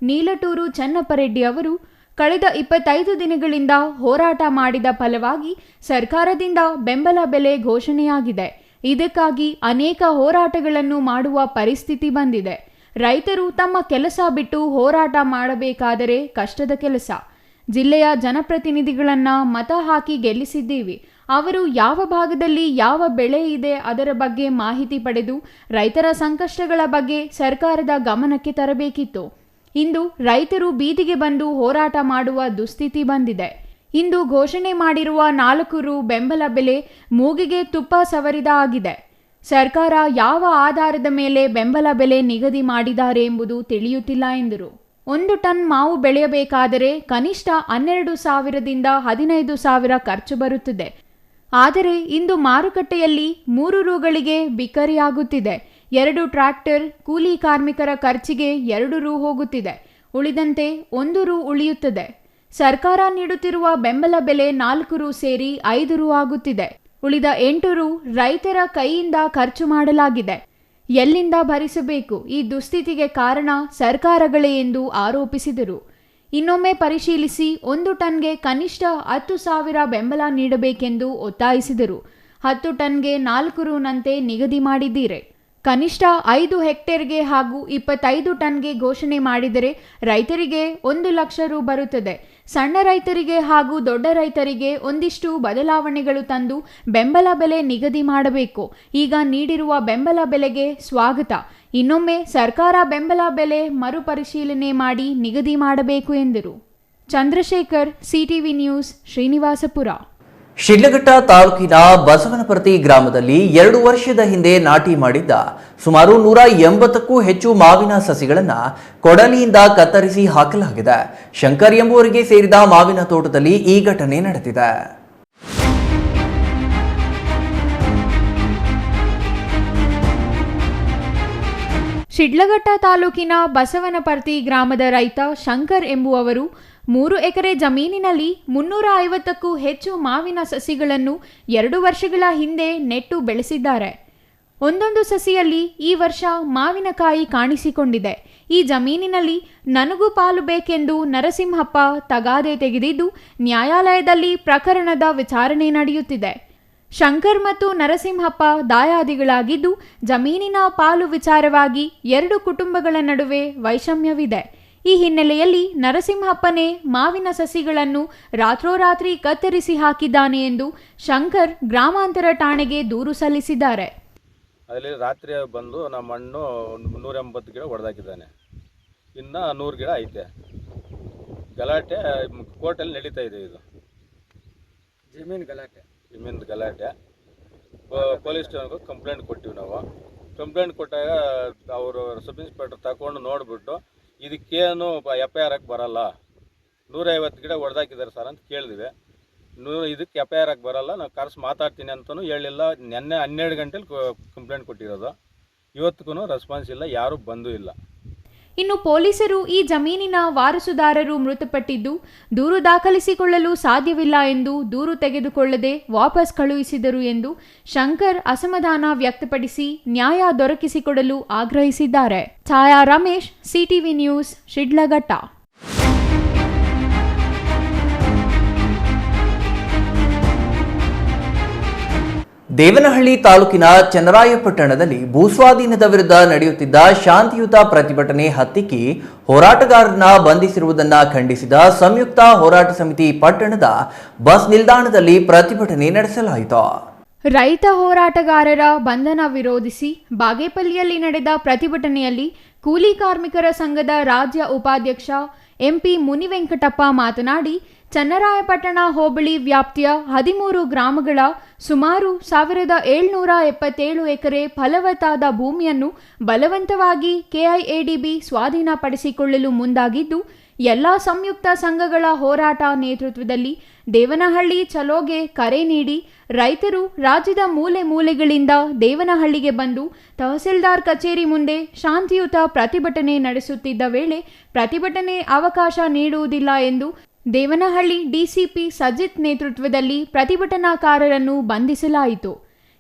F: ನೀಲಟೂರು ಚನ್ನಪ್ಪರೆಡ್ಡಿ ಅವರು, ಕಳೆದ 25 ದಿನಗಳಿಂದ ಹೋರಾಟ ಮಾಡಿದ ಫಲವಾಗಿ ಸರ್ಕಾರದಿಂದ ಬೆಂಬಲ ಬೆಲೆ ಘೋಷಣೆಯಾಗಿದೆ. ಇದಕ್ಕಾಗಿ ಅನೇಕ ಹೋರಾಟಗಳನ್ನು ಮಾಡುವ ಪರಿಸ್ಥಿತಿ ಬಂದಿದೆ. ರೈತರು ತಮ್ಮ ಕೆಲಸ ಬಿಟ್ಟು ಹೋರಾಟ ಮಾಡಬೇಕಾದರೆ ಕಷ್ಟದ ಕೆಲಸ. ಜಿಲ್ಲೆಯ ಜನಪ್ರತಿನಿಧಿಗಳನ್ನು ಮತ ಹಾಕಿ ಗೆಲ್ಲಿಸಿದ್ದೀವಿ. ಅವರು ಯಾವ ಭಾಗದಲ್ಲಿ ಯಾವ ಬೆಳೆ ಇದೆ ಅದರ ಬಗ್ಗೆ ಮಾಹಿತಿ ಪಡೆದು ರೈತರ ಸಂಕಷ್ಟಗಳ ಬಗ್ಗೆ ಸರ್ಕಾರದ ಗಮನಕ್ಕೆ ತರಬೇಕಿತ್ತು. ಇಂದು ರೈತರು ಬೀದಿಗೆ ಬಂದು ಹೋರಾಟ ಮಾಡುವ ದುಸ್ಥಿತಿ ಬಂದಿದೆ. ಇಂದು ಘೋಷಣೆ ಮಾಡಿರುವ 4 ರು ಬೆಂಬಲ ಬೆಲೆ ಮೂಗಿಗೆ ತುಪ್ಪ ಸವರಿದ ಆಗಿದೆ. ಸರ್ಕಾರ ಯಾವ ಆಧಾರದ ಮೇಲೆ ಬೆಂಬಲ ಬೆಲೆ ನಿಗದಿ ಮಾಡಿದ್ದಾರೆ ಎಂಬುದು ತಿಳಿಯುತ್ತಿಲ್ಲ ಎಂದರು. 1 ಟನ್ ಮಾವು ಬೆಳೆಯಬೇಕಾದರೆ ಕನಿಷ್ಠ 12,000ದಿಂದ 15,000 ಖರ್ಚು ಬರುತ್ತದೆ. ಆದರೆ ಇಂದು ಮಾರುಕಟ್ಟೆಯಲ್ಲಿ 3 ರೂಗಳಿಗೆ ಬಿಕ್ಕರಿಯಾಗುತ್ತಿದೆ. 2 ಟ್ರ್ಯಾಕ್ಟರ್ ಕೂಲಿ ಕಾರ್ಮಿಕರ ಖರ್ಚಿಗೆ 2 ರು ಹೋಗುತ್ತಿದೆ. ಉಳಿದಂತೆ 1 ರು ಉಳಿಯುತ್ತದೆ. ಸರ್ಕಾರ ನೀಡುತ್ತಿರುವ ಬೆಂಬಲ ಬೆಲೆ 4 ರು ಸೇರಿ 5 ರು ಆಗುತ್ತಿದೆ. ಉಳಿದ 8 ರು ರೈತರ ಕೈಯಿಂದ ಖರ್ಚು ಮಾಡಲಾಗಿದೆ. ಎಲ್ಲಿಂದ ಭರಿಸಬೇಕು? ಈ ದುಸ್ಥಿತಿಗೆ ಕಾರಣ ಸರ್ಕಾರಗಳೇ ಎಂದು ಆರೋಪಿಸಿದರು. ಇನ್ನೊಮ್ಮೆ ಪರಿಶೀಲಿಸಿ 1 ಟನ್ಗೆ ಕನಿಷ್ಠ 10,000 ಬೆಂಬಲ ನೀಡಬೇಕೆಂದು ಒತ್ತಾಯಿಸಿದರು. 10 ಟನ್ಗೆ 4 ರುನಂತೆ ನಿಗದಿ ಮಾಡಿದ್ದೀರಿ. ಕನಿಷ್ಠ 5 ಹೆಕ್ಟೇರ್ಗೆ ಹಾಗೂ 25 ಟನ್ಗೆ ಘೋಷಣೆ ಮಾಡಿದರೆ ರೈತರಿಗೆ 1 ಲಕ್ಷ ರು ಬರುತ್ತದೆ. ಸಣ್ಣ ರೈತರಿಗೆ ಹಾಗೂ ದೊಡ್ಡ ರೈತರಿಗೆ ಒಂದಿಷ್ಟು ಬದಲಾವಣೆಗಳು ತಂದು ಬೆಂಬಲ ಬೆಲೆ ನಿಗದಿ ಮಾಡಬೇಕು. ಈಗ ನೀಡಿರುವ ಬೆಂಬಲ ಬೆಲೆಗೆ ಸ್ವಾಗತ. ಇನ್ನೊಮ್ಮೆ ಸರ್ಕಾರ ಬೆಂಬಲ ಬೆಲೆ ಮರುಪರಿಶೀಲನೆ ಮಾಡಿ ನಿಗದಿ ಮಾಡಬೇಕು ಎಂದರು. Chandrashekar, CTV news, Srinivaspur.
A: ಶಿಡ್ಲಘಟ್ಟ ತಾಲೂಕಿನ ಬಸವನಪರ್ತಿ ಗ್ರಾಮದಲ್ಲಿ 2 ವರ್ಷದ ಹಿಂದೆ ನಾಟಿ ಮಾಡಿದ್ದ ಸುಮಾರು 180ಕ್ಕೂ ಹೆಚ್ಚು ಮಾವಿನ ಸಸಿಗಳನ್ನು ಕೊಡಲಿಯಿಂದ ಕತ್ತರಿಸಿ ಹಾಕಲಾಗಿದೆ. ಶಂಕರ್ ಎಂಬುವರಿಗೆ ಸೇರಿದ ಮಾವಿನ ತೋಟದಲ್ಲಿ ಈ ಘಟನೆ ನಡೆದಿದೆ.
F: ಶಿಡ್ಲಘಟ್ಟ ತಾಲೂಕಿನ ಬಸವನಪರ್ತಿ ಗ್ರಾಮದ ರೈತ ಶಂಕರ್ ಎಂಬುವವರು 3 ಎಕರೆ ಜಮೀನಿನಲ್ಲಿ 350ಕ್ಕೂ ಹೆಚ್ಚು ಮಾವಿನ ಸಸಿಗಳನ್ನು 2 ವರ್ಷಗಳ ಹಿಂದೆ ನೆಟ್ಟು ಬೆಳೆಸಿದ್ದಾರೆ. ಒಂದೊಂದು ಸಸಿಯಲ್ಲಿ ಈ ವರ್ಷ ಮಾವಿನಕಾಯಿ ಕಾಣಿಸಿಕೊಂಡಿದೆ. ಈ ಜಮೀನಿನಲ್ಲಿ ನನಗೂ ಪಾಲು ಬೇಕೆಂದು ನರಸಿಂಹಪ್ಪ ತಗಾದೆ ತೆಗೆದಿದ್ದು ನ್ಯಾಯಾಲಯದಲ್ಲಿ ಪ್ರಕರಣದ ವಿಚಾರಣೆ ನಡೆಯುತ್ತಿದೆ. ಶಂಕರ್ ಮತ್ತು ನರಸಿಂಹಪ್ಪ ದಾಯಾದಿಗಳಾಗಿದ್ದು ಜಮೀನಿನ ಪಾಲು ವಿಚಾರವಾಗಿ 2 ಕುಟುಂಬಗಳ ನಡುವೆ ವೈಷಮ್ಯವಿದೆ. ಈ ಹಿನ್ನೆಲೆಯಲ್ಲಿ ನರಸಿಂಹಪ್ಪನೇ ಮಾವಿನ ಸಸಿಗಳನ್ನು ರಾತ್ರೋರಾತ್ರಿ ಕತ್ತರಿಸಿ ಹಾಕಿದ್ದಾನೆ ಎಂದು ಶಂಕರ್ ಗ್ರಾಮಾಂತರ ಠಾಣೆಗೆ ದೂರು ಸಲ್ಲಿಸಿದ್ದಾರೆ.
E: ಅದರಲ್ಲಿ ರಾತ್ರಿ ಬಂದು ನಮ್ಮ ಹಣ್ಣು 180 ಗಿಡ ಹೊಡೆದಾಕಿದ್ದಾನೆ. ಇನ್ನು 100 ಗಿಡ ಐತೆ. ಗಲಾಟೆ ಕೋರ್ಟಲ್ಲಿ ನಡೀತಾ ಇದೆ. ಇದು ಜಮೀನು ಗಲಾಟೆ ಪೊಲೀಸ್ ಸ್ಟೇಷನ್ಗೆ ಕಂಪ್ಲೇಂಟ್ ಕೊಟ್ಟಿವಿ ನಾವು. ಕಂಪ್ಲೇಂಟ್ ಕೊಟ್ಟಾಗ ಅವರು ಸಬ್ ಇನ್ಸ್ಪೆಕ್ಟರ್ ತಗೊಂಡು ನೋಡಿಬಿಟ್ಟು ಇದಕ್ಕೇನು FIR ಬರಲ್ಲ, 150 ಗಿಡ ಹೊಡೆದಾಕಿದ್ದಾರೆ ಸರ್ ಅಂತ ಕೇಳಿದ್ವಿ. ಇದಕ್ಕೆ FIR ಬರಲ್ಲ, ನಾವು ಕರೆಸಿ ಮಾತಾಡ್ತೀನಿ ಅಂತಲೂ ಹೇಳಿಲ್ಲ. ನೆನ್ನೆ 12 ಗಂಟೆಲಿ ಕಂಪ್ಲೇಂಟ್ ಕೊಟ್ಟಿರೋದು. ಇವತ್ತಿಗೂ ರೆಸ್ಪಾನ್ಸ್ ಇಲ್ಲ, ಯಾರೂ ಬಂದೂ ಇಲ್ಲ.
F: ಇನ್ನು ಪೊಲೀಸರು ಈ ಜಮೀನಿನ ವಾರಸುದಾರರು ಮೃತಪಟ್ಟಿದ್ದು ದೂರು ದಾಖಲಿಸಿಕೊಳ್ಳಲು ಸಾಧ್ಯವಿಲ್ಲ ಎಂದು ದೂರು ತೆಗೆದುಕೊಳ್ಳದೆ ವಾಪಸ್ ಕಳುಹಿಸಿದರು ಎಂದು ಶಂಕರ್ ಅಸಮಾಧಾನ ವ್ಯಕ್ತಪಡಿಸಿ ನ್ಯಾಯ ದೊರಕಿಸಿಕೊಡಲು ಆಗ್ರಹಿಸಿದ್ದಾರೆ. ಛಾಯಾ ರಮೇಶ್, ಸಿಟಿವಿ ನ್ಯೂಸ್, ಶಿಡ್ಲಘಟ್ಟ.
A: ದೇವನಹಳ್ಳಿ ತಾಲೂಕಿನ ಚನ್ನರಾಯಪಟ್ಟಣದಲ್ಲಿ ಭೂಸ್ವಾಧೀನದ ವಿರುದ್ಧ ನಡೆಯುತ್ತಿದ್ದ ಶಾಂತಿಯುತ ಪ್ರತಿಭಟನೆ ಹತ್ತಿಕ್ಕಿ ಹೋರಾಟಗಾರರನ್ನ ಬಂಧಿಸಿರುವುದನ್ನು ಖಂಡಿಸಿದ ಸಂಯುಕ್ತ ಹೋರಾಟ ಸಮಿತಿ ಪಟ್ಟಣದ ಬಸ್ ನಿಲ್ದಾಣದಲ್ಲಿ ಪ್ರತಿಭಟನೆ ನಡೆಸಲಾಯಿತು.
F: ರೈತ ಹೋರಾಟಗಾರರ ಬಂಧನ ವಿರೋಧಿಸಿ ಬಾಗೇಪಲ್ಲಿಯಲ್ಲಿ ನಡೆದ ಪ್ರತಿಭಟನೆಯಲ್ಲಿ ಕೂಲಿ ಕಾರ್ಮಿಕರ ಸಂಘದ ರಾಜ್ಯ ಉಪಾಧ್ಯಕ್ಷ ಎಂಪಿ ಮುನಿವೆಂಕಟಪ್ಪ ಮಾತನಾಡಿ, ಚನ್ನರಾಯಪಟ್ಟಣ ಹೋಬಳಿ ವ್ಯಾಪ್ತಿಯ 13 ಗ್ರಾಮಗಳ ಸುಮಾರು 1777 ಎಕರೆ ಫಲವತ್ತಾದ ಭೂಮಿಯನ್ನು ಬಲವಂತವಾಗಿ KIADB ಸ್ವಾಧೀನಪಡಿಸಿಕೊಳ್ಳಲು ಮುಂದಾಗಿದ್ದು, ಎಲ್ಲ ಸಂಯುಕ್ತ ಸಂಘಗಳ ಹೋರಾಟ ನೇತೃತ್ವದಲ್ಲಿ ದೇವನಹಳ್ಳಿ ಚಲೋಗೆ ಕರೆ ನೀಡಿ ರೈತರು ರಾಜ್ಯದ ಮೂಲೆ ಮೂಲೆಗಳಿಂದ ದೇವನಹಳ್ಳಿಗೆ ಬಂದು ತಹಸೀಲ್ದಾರ್ ಕಚೇರಿ ಮುಂದೆ ಶಾಂತಿಯುತ ಪ್ರತಿಭಟನೆ ನಡೆಸುತ್ತಿದ್ದ ವೇಳೆ ಪ್ರತಿಭಟನೆ ಅವಕಾಶ ನೀಡುವುದಿಲ್ಲ ಎಂದು ದೇವನಹಳ್ಳಿ ಡಿಸಿಪಿ ಸಜಿತ್ ನೇತೃತ್ವದಲ್ಲಿ ಪ್ರತಿಭಟನಾಕಾರರನ್ನು ಬಂಧಿಸಲಾಯಿತು.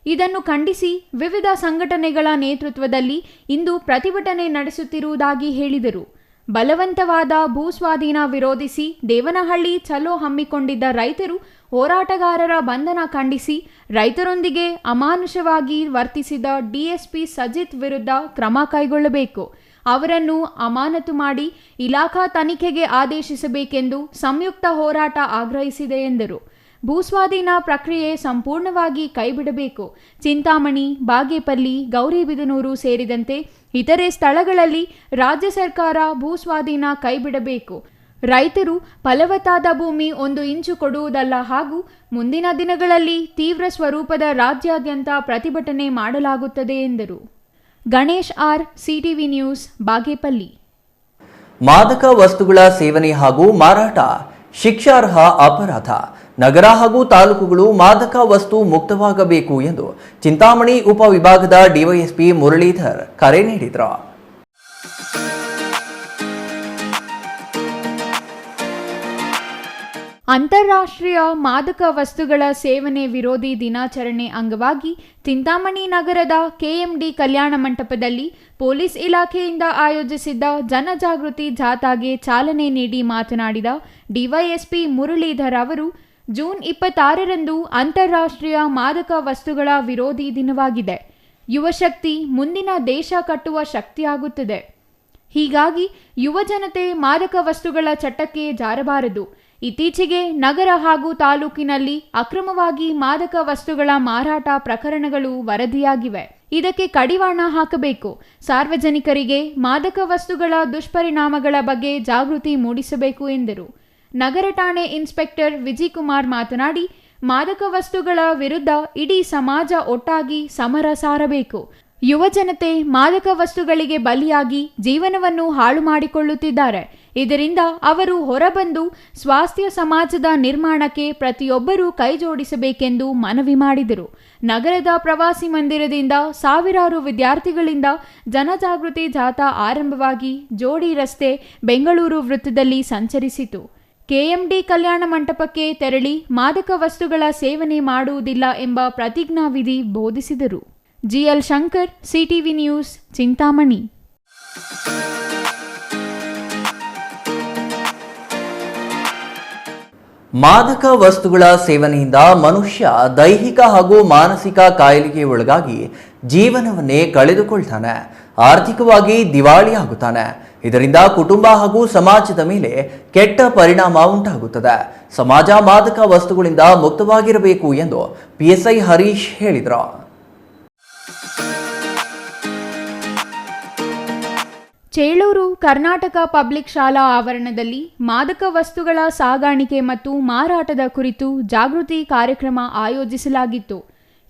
F: ಇದನ್ನು ಖಂಡಿಸಿ ವಿವಿಧ ಸಂಘಟನೆಗಳ ನೇತೃತ್ವದಲ್ಲಿ ಇಂದು ಪ್ರತಿಭಟನೆ ನಡೆಸುತ್ತಿರುವುದಾಗಿ ಹೇಳಿದರು. ಬಲವಂತವಾದ ಭೂಸ್ವಾಧೀನ ವಿರೋಧಿಸಿ ದೇವನಹಳ್ಳಿ ಚಲೋ ಹಮ್ಮಿಕೊಂಡಿದ್ದ ರೈತರು ಹೋರಾಟಗಾರರ ಬಂಧನ ಖಂಡಿಸಿ ರೈತರೊಂದಿಗೆ ಅಮಾನುಷವಾಗಿ ವರ್ತಿಸಿದ ಡಿಎಸ್ಪಿ ಸಜಿತ್ ವಿರುದ್ಧ ಕ್ರಮ ಕೈಗೊಳ್ಳಬೇಕು, ಅವರನ್ನು ಅಮಾನತು ಮಾಡಿ ಇಲಾಖಾ ತನಿಖೆಗೆ ಆದೇಶಿಸಬೇಕೆಂದು ಸಂಯುಕ್ತ ಹೋರಾಟ ಆಗ್ರಹಿಸಿದೆ ಎಂದರು. ಭೂಸ್ವಾಧೀನ ಪ್ರಕ್ರಿಯೆ ಸಂಪೂರ್ಣವಾಗಿ ಕೈಬಿಡಬೇಕು. ಚಿಂತಾಮಣಿ, ಬಾಗೇಪಲ್ಲಿ, ಗೌರಿಬಿದನೂರು ಸೇರಿದಂತೆ ಇತರೆ ಸ್ಥಳಗಳಲ್ಲಿ ರಾಜ್ಯ ಸರ್ಕಾರ ಭೂಸ್ವಾಧೀನ ಕೈಬಿಡಬೇಕು. ರೈತರು ಫಲವತ್ತಾದ ಭೂಮಿ 1 ಇಂಚು ಕೊಡುವುದಲ್ಲ ಹಾಗೂ ಮುಂದಿನ ದಿನಗಳಲ್ಲಿ ತೀವ್ರ ಸ್ವರೂಪದ ರಾಜ್ಯಾದ್ಯಂತ ಪ್ರತಿಭಟನೆ ಮಾಡಲಾಗುತ್ತದೆ ಎಂದರು. Ganesh R, CTV news, Bagepalli.
A: ಮಾದಕ ವಸ್ತುಗಳ ಸೇವನೆ ಹಾಗೂ ಮಾರಾಟ ಶಿಕ್ಷಾರ್ಹ ಅಪರಾಧ. ನಗರ ಹಾಗೂ ತಾಲೂಕುಗಳು ಮಾದಕ ವಸ್ತು ಮುಕ್ತವಾಗಬೇಕು ಎಂದು ಚಿಂತಾಮಣಿ ಉಪವಿಭಾಗದ ಡಿವೈಎಸ್ಪಿ ಮುರಳೀಧರ್ ಕರೆ ನೀಡಿದರು.
F: ಅಂತಾರಾಷ್ಟ್ರೀಯ ಮಾದಕ ವಸ್ತುಗಳ ಸೇವನೆ ವಿರೋಧಿ ದಿನಾಚರಣೆ ಅಂಗವಾಗಿ ಚಿಂತಾಮಣಿ ನಗರದ ಕೆಎಂಡಿ ಕಲ್ಯಾಣ ಮಂಟಪದಲ್ಲಿ ಪೊಲೀಸ್ ಇಲಾಖೆಯಿಂದ ಆಯೋಜಿಸಿದ್ದ ಜನಜಾಗೃತಿ ಜಾಥಾಗೆ ಚಾಲನೆ ನೀಡಿ ಮಾತನಾಡಿದ ಡಿವೈಎಸ್ಪಿ ಮುರಳೀಧರ್ ಅವರು, ಜೂನ್ 26ರಂದು ಅಂತಾರಾಷ್ಟ್ರೀಯ ಮಾದಕ ವಸ್ತುಗಳ ವಿರೋಧಿ ದಿನವಾಗಿದೆ. ಯುವಶಕ್ತಿ ಮುಂದಿನ ದೇಶ ಕಟ್ಟುವ ಶಕ್ತಿಯಾಗುತ್ತದೆ. ಹೀಗಾಗಿ ಯುವ ಜನತೆ ಮಾದಕ ವಸ್ತುಗಳ ಚಟಕ್ಕೆ ಜಾರಬಾರದು. ಇತ್ತೀಚೆಗೆ ನಗರ ಹಾಗೂ ತಾಲೂಕಿನಲ್ಲಿ ಅಕ್ರಮವಾಗಿ ಮಾದಕ ವಸ್ತುಗಳ ಮಾರಾಟ ಪ್ರಕರಣಗಳು ವರದಿಯಾಗಿವೆ. ಇದಕ್ಕೆ ಕಡಿವಾಣ ಹಾಕಬೇಕು. ಸಾರ್ವಜನಿಕರಿಗೆ ಮಾದಕ ವಸ್ತುಗಳ ದುಷ್ಪರಿಣಾಮಗಳ ಬಗ್ಗೆ ಜಾಗೃತಿ ಮೂಡಿಸಬೇಕು ಎಂದರು. ನಗರ ಠಾಣೆ ಇನ್ಸ್ಪೆಕ್ಟರ್ ವಿಜಯಕುಮಾರ್ ಮಾತನಾಡಿ, ಮಾದಕ ವಸ್ತುಗಳ ವಿರುದ್ಧ ಇಡೀ ಸಮಾಜ ಒಟ್ಟಾಗಿ ಸಮರ ಸಾರಬೇಕು. ಯುವ ಜನತೆ ಮಾದಕ ವಸ್ತುಗಳಿಗೆ ಬಲಿಯಾಗಿ ಜೀವನವನ್ನು ಹಾಳು ಮಾಡಿಕೊಳ್ಳುತ್ತಿದ್ದಾರೆ. ಇದರಿಂದ ಅವರು ಹೊರಬಂದು ಸ್ವಾಸ್ಥ್ಯ ಸಮಾಜದ ನಿರ್ಮಾಣಕ್ಕೆ ಪ್ರತಿಯೊಬ್ಬರೂ ಕೈಜೋಡಿಸಬೇಕೆಂದು ಮನವಿ ಮಾಡಿದರು. ನಗರದ ಪ್ರವಾಸಿ ಮಂದಿರದಿಂದ ಸಾವಿರಾರು ವಿದ್ಯಾರ್ಥಿಗಳಿಂದ ಜನಜಾಗೃತಿ ಜಾಥಾ ಆರಂಭವಾಗಿ ಜೋಡಿ ರಸ್ತೆ, ಬೆಂಗಳೂರು ವೃತ್ತದಲ್ಲಿ ಸಂಚರಿಸಿತು. ಕೆಎಂಡಿ ಕಲ್ಯಾಣ ಮಂಟಪಕ್ಕೆ ತೆರಳಿ ಮಾದಕ ವಸ್ತುಗಳ ಸೇವನೆ ಮಾಡುವುದಿಲ್ಲ ಎಂಬ ಪ್ರತಿಜ್ಞಾವಿಧಿ ಬೋಧಿಸಿದರು. GL Shankar, CTV news, Chintamani.
A: ಮಾದಕ ವಸ್ತುಗಳ ಸೇವನೆಯಿಂದ ಮನುಷ್ಯ ದೈಹಿಕ ಹಾಗೂ ಮಾನಸಿಕ ಕಾಯಿಲೆಗೆ ಒಳಗಾಗಿ ಜೀವನವನ್ನೇ ಕಳೆದುಕೊಳ್ತಾನೆ, ಆರ್ಥಿಕವಾಗಿ ದಿವಾಳಿಯಾಗುತ್ತಾನೆ. ಇದರಿಂದ ಕುಟುಂಬ ಹಾಗೂ ಸಮಾಜದ ಮೇಲೆ ಕೆಟ್ಟ ಪರಿಣಾಮ ಉಂಟಾಗುತ್ತದೆ. ಸಮಾಜ ಮಾದಕ ವಸ್ತುಗಳಿಂದ ಮುಕ್ತವಾಗಿರಬೇಕು ಎಂದು ಪಿಎಸ್ಐ ಹರೀಶ್ ಹೇಳಿದರು.
F: ಚೇಳೂರು ಕರ್ನಾಟಕ ಪಬ್ಲಿಕ್ ಶಾಲಾ ಆವರಣದಲ್ಲಿ ಮಾದಕ ವಸ್ತುಗಳ ಸಾಗಾಣಿಕೆ ಮತ್ತು ಮಾರಾಟದ ಕುರಿತು ಜಾಗೃತಿ ಕಾರ್ಯಕ್ರಮ ಆಯೋಜಿಸಲಾಗಿತ್ತು.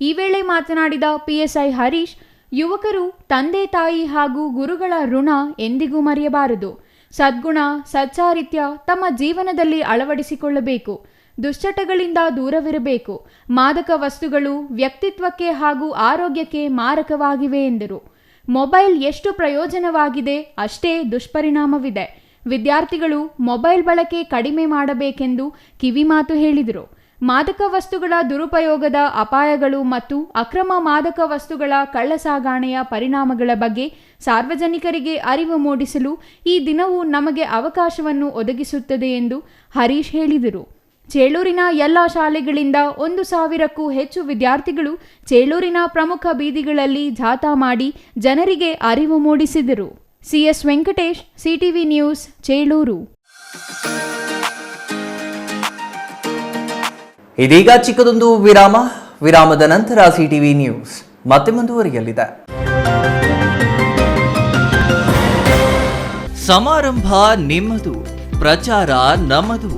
F: ಈ ವೇಳೆ ಮಾತನಾಡಿದ ಪಿಎಸ್ಐ ಹರೀಶ್, ಯುವಕರು ತಂದೆ ತಾಯಿ ಹಾಗೂ ಗುರುಗಳ ಋಣ ಎಂದಿಗೂ ಮರೆಯಬಾರದು. ಸದ್ಗುಣ, ಸಚ್ಚಾರಿತ್ರ್ಯ ತಮ್ಮ ಜೀವನದಲ್ಲಿ ಅಳವಡಿಸಿಕೊಳ್ಳಬೇಕು. ದುಶ್ಚಟಗಳಿಂದ ದೂರವಿರಬೇಕು. ಮಾದಕ ವಸ್ತುಗಳು ವ್ಯಕ್ತಿತ್ವಕ್ಕೆ ಹಾಗೂ ಆರೋಗ್ಯಕ್ಕೆ ಮಾರಕವಾಗಿವೆ ಎಂದರು. ಮೊಬೈಲ್ ಎಷ್ಟು ಪ್ರಯೋಜನವಾಗಿದೆ ಅಷ್ಟೇ ದುಷ್ಪರಿಣಾಮವಿದೆ. ವಿದ್ಯಾರ್ಥಿಗಳು ಮೊಬೈಲ್ ಬಳಕೆ ಕಡಿಮೆ ಮಾಡಬೇಕೆಂದು ಕಿವಿಮಾತು ಹೇಳಿದರು. ಮಾದಕ ವಸ್ತುಗಳ ದುರುಪಯೋಗದ ಅಪಾಯಗಳು ಮತ್ತು ಅಕ್ರಮ ಮಾದಕ ವಸ್ತುಗಳ ಕಳ್ಳಸಾಗಣೆಯ ಪರಿಣಾಮಗಳ ಬಗ್ಗೆ ಸಾರ್ವಜನಿಕರಿಗೆ ಅರಿವು ಮೂಡಿಸಲು ಈ ದಿನವು ನಮಗೆ ಅವಕಾಶವನ್ನು ಒದಗಿಸುತ್ತದೆ ಎಂದು ಹರೀಶ್ ಹೇಳಿದರು. ಚೇಳೂರಿನ ಎಲ್ಲ ಶಾಲೆಗಳಿಂದ 1,000ಕ್ಕೂ ಹೆಚ್ಚು ವಿದ್ಯಾರ್ಥಿಗಳು ಚೇಳೂರಿನ ಪ್ರಮುಖ ಬೀದಿಗಳಲ್ಲಿ ಜಾಥಾ ಮಾಡಿ ಜನರಿಗೆ ಅರಿವು ಮೂಡಿಸಿದರು. CS Venkatesh, CTV news, Chelur.
A: ಇದೀಗ ಚಿಕ್ಕದೊಂದು ವಿರಾಮದ ನಂತರ ಸಿಟಿವಿ ನ್ಯೂಸ್ ಮತ್ತೆ ಮುಂದುವರಿಯಲಿದೆ. ಸಮಾರಂಭ ನಿಮ್ಮದು, ಪ್ರಚಾರ ನಮ್ಮದು.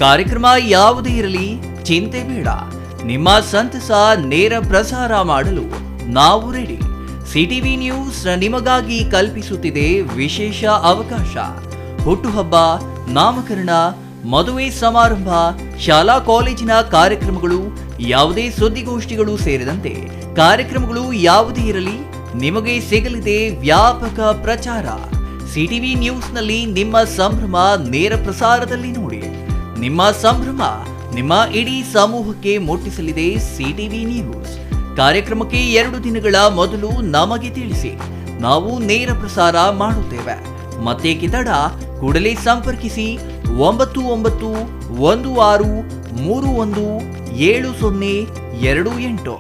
A: ಕಾರ್ಯಕ್ರಮ ಯಾವುದೇ ಇರಲಿ ಚಿಂತೆ ಬೇಡ. ನಿಮ್ಮ ಸಂತಸ ನೇರ ಪ್ರಸಾರ ಮಾಡಲು ನಾವು ರೆಡಿ. ಸಿಟಿವಿ ನ್ಯೂಸ್ ನಿಮಗಾಗಿ ಕಲ್ಪಿಸುತ್ತಿದೆ ವಿಶೇಷ ಅವಕಾಶ. ಹುಟ್ಟುಹಬ್ಬ, ನಾಮಕರಣ, ಮದುವೆ ಸಮಾರಂಭ, ಶಾಲಾ ಕಾಲೇಜಿನ ಕಾರ್ಯಕ್ರಮಗಳು, ಯಾವುದೇ ಸುದ್ದಿಗೋಷ್ಠಿಗಳು ಸೇರಿದಂತೆ ಕಾರ್ಯಕ್ರಮಗಳು ಯಾವುದೇ ಇರಲಿ ನಿಮಗೆ ಸಿಗಲಿದೆ ವ್ಯಾಪಕ ಪ್ರಚಾರ. ಸಿಟಿವಿ ನ್ಯೂಸ್ನಲ್ಲಿ ನಿಮ್ಮ ಸಂಭ್ರಮ ನೇರ ಪ್ರಸಾರದಲ್ಲಿ ನೋಡಿ. ನಿಮ್ಮ ಸಂಭ್ರಮ ನಿಮ್ಮ ಇಡೀ ಸಮೂಹಕ್ಕೆ ಮುಟ್ಟಿಸಲಿದೆ ಸಿಟಿವಿ ನ್ಯೂಸ್. ಕಾರ್ಯಕ್ರಮಕ್ಕೆ 2 ದಿನಗಳ ಮೊದಲು ನಮಗೆ ತಿಳಿಸಿ, ನಾವು ನೇರ ಪ್ರಸಾರ ಮಾಡುತ್ತೇವೆ. ಮತ್ತೆ ಕಿತಡ ಕೂಡಲೇ ಸಂಪರ್ಕಿಸಿ 9916317028.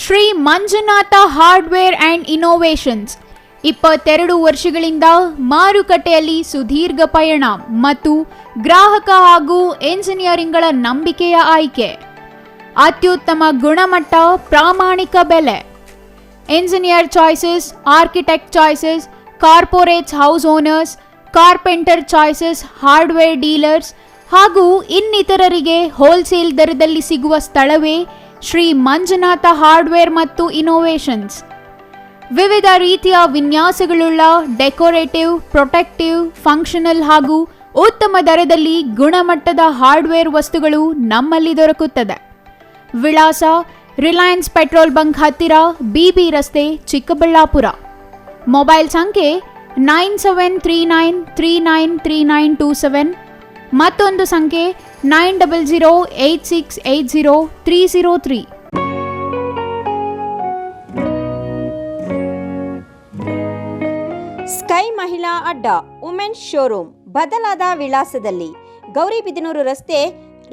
F: Shri Manjunatha hardware and innovations 22 ವರ್ಷಗಳಿಂದ ಮಾರುಕಟ್ಟೆಯಲ್ಲಿ ಸುದೀರ್ಘ ಪಯಣ ಮತ್ತು ಗ್ರಾಹಕ ಹಾಗೂ ಎಂಜಿನಿಯರಿಂಗ್ಗಳ ನಂಬಿಕೆಯ ಆಯ್ಕೆ. ಅತ್ಯುತ್ತಮ ಗುಣಮಟ್ಟ, ಪ್ರಾಮಾಣಿಕ ಬೆಲೆ. Engineer choices, architect choices, corporates house owners, carpenter choices, hardware dealers ಹಾಗೂ ಇನ್ನಿತರರಿಗೆ ಹೋಲ್ಸೇಲ್ ದರದಲ್ಲಿ ಸಿಗುವ ಸ್ಥಳವೇ ಶ್ರೀ ಮಂಜುನಾಥ ಹಾರ್ಡ್ವೇರ್ ಮತ್ತು ಇನೋವೇಷನ್ಸ್. ವಿವಿಧ ರೀತಿಯ ವಿನ್ಯಾಸಗಳುಳ್ಳ ಡೆಕೋರೇಟಿವ್, ಪ್ರೊಟೆಕ್ಟಿವ್, ಫಂಕ್ಷನಲ್ ಹಾಗೂ ಉತ್ತಮ ದರದಲ್ಲಿ ಗುಣಮಟ್ಟದ ಹಾರ್ಡ್ವೇರ್ ವಸ್ತುಗಳು ನಮ್ಮಲ್ಲಿ ದೊರಕುತ್ತದೆ. ವಿಳಾಸ: ರಿಲಯನ್ಸ್ ಪೆಟ್ರೋಲ್ ಬಂಕ್ ಹತ್ತಿರ, ಬಿಬಿ ರಸ್ತೆ, ಚಿಕ್ಕಬಳ್ಳಾಪುರ. ಮೊಬೈಲ್ ಸಂಖ್ಯೆ 9739393927. ಮತ್ತೊಂದು ಸಂಖ್ಯೆ 9008680303.
O: ಸ್ಕೈ ಮಹಿಳಾ ಅಡ್ಡ ವುಮೆನ್ಸ್ ಶೋರೂಮ್ ಬದಲಾದ ವಿಳಾಸದಲ್ಲಿ, ಗೌರಿಬಿದನೂರು ರಸ್ತೆ,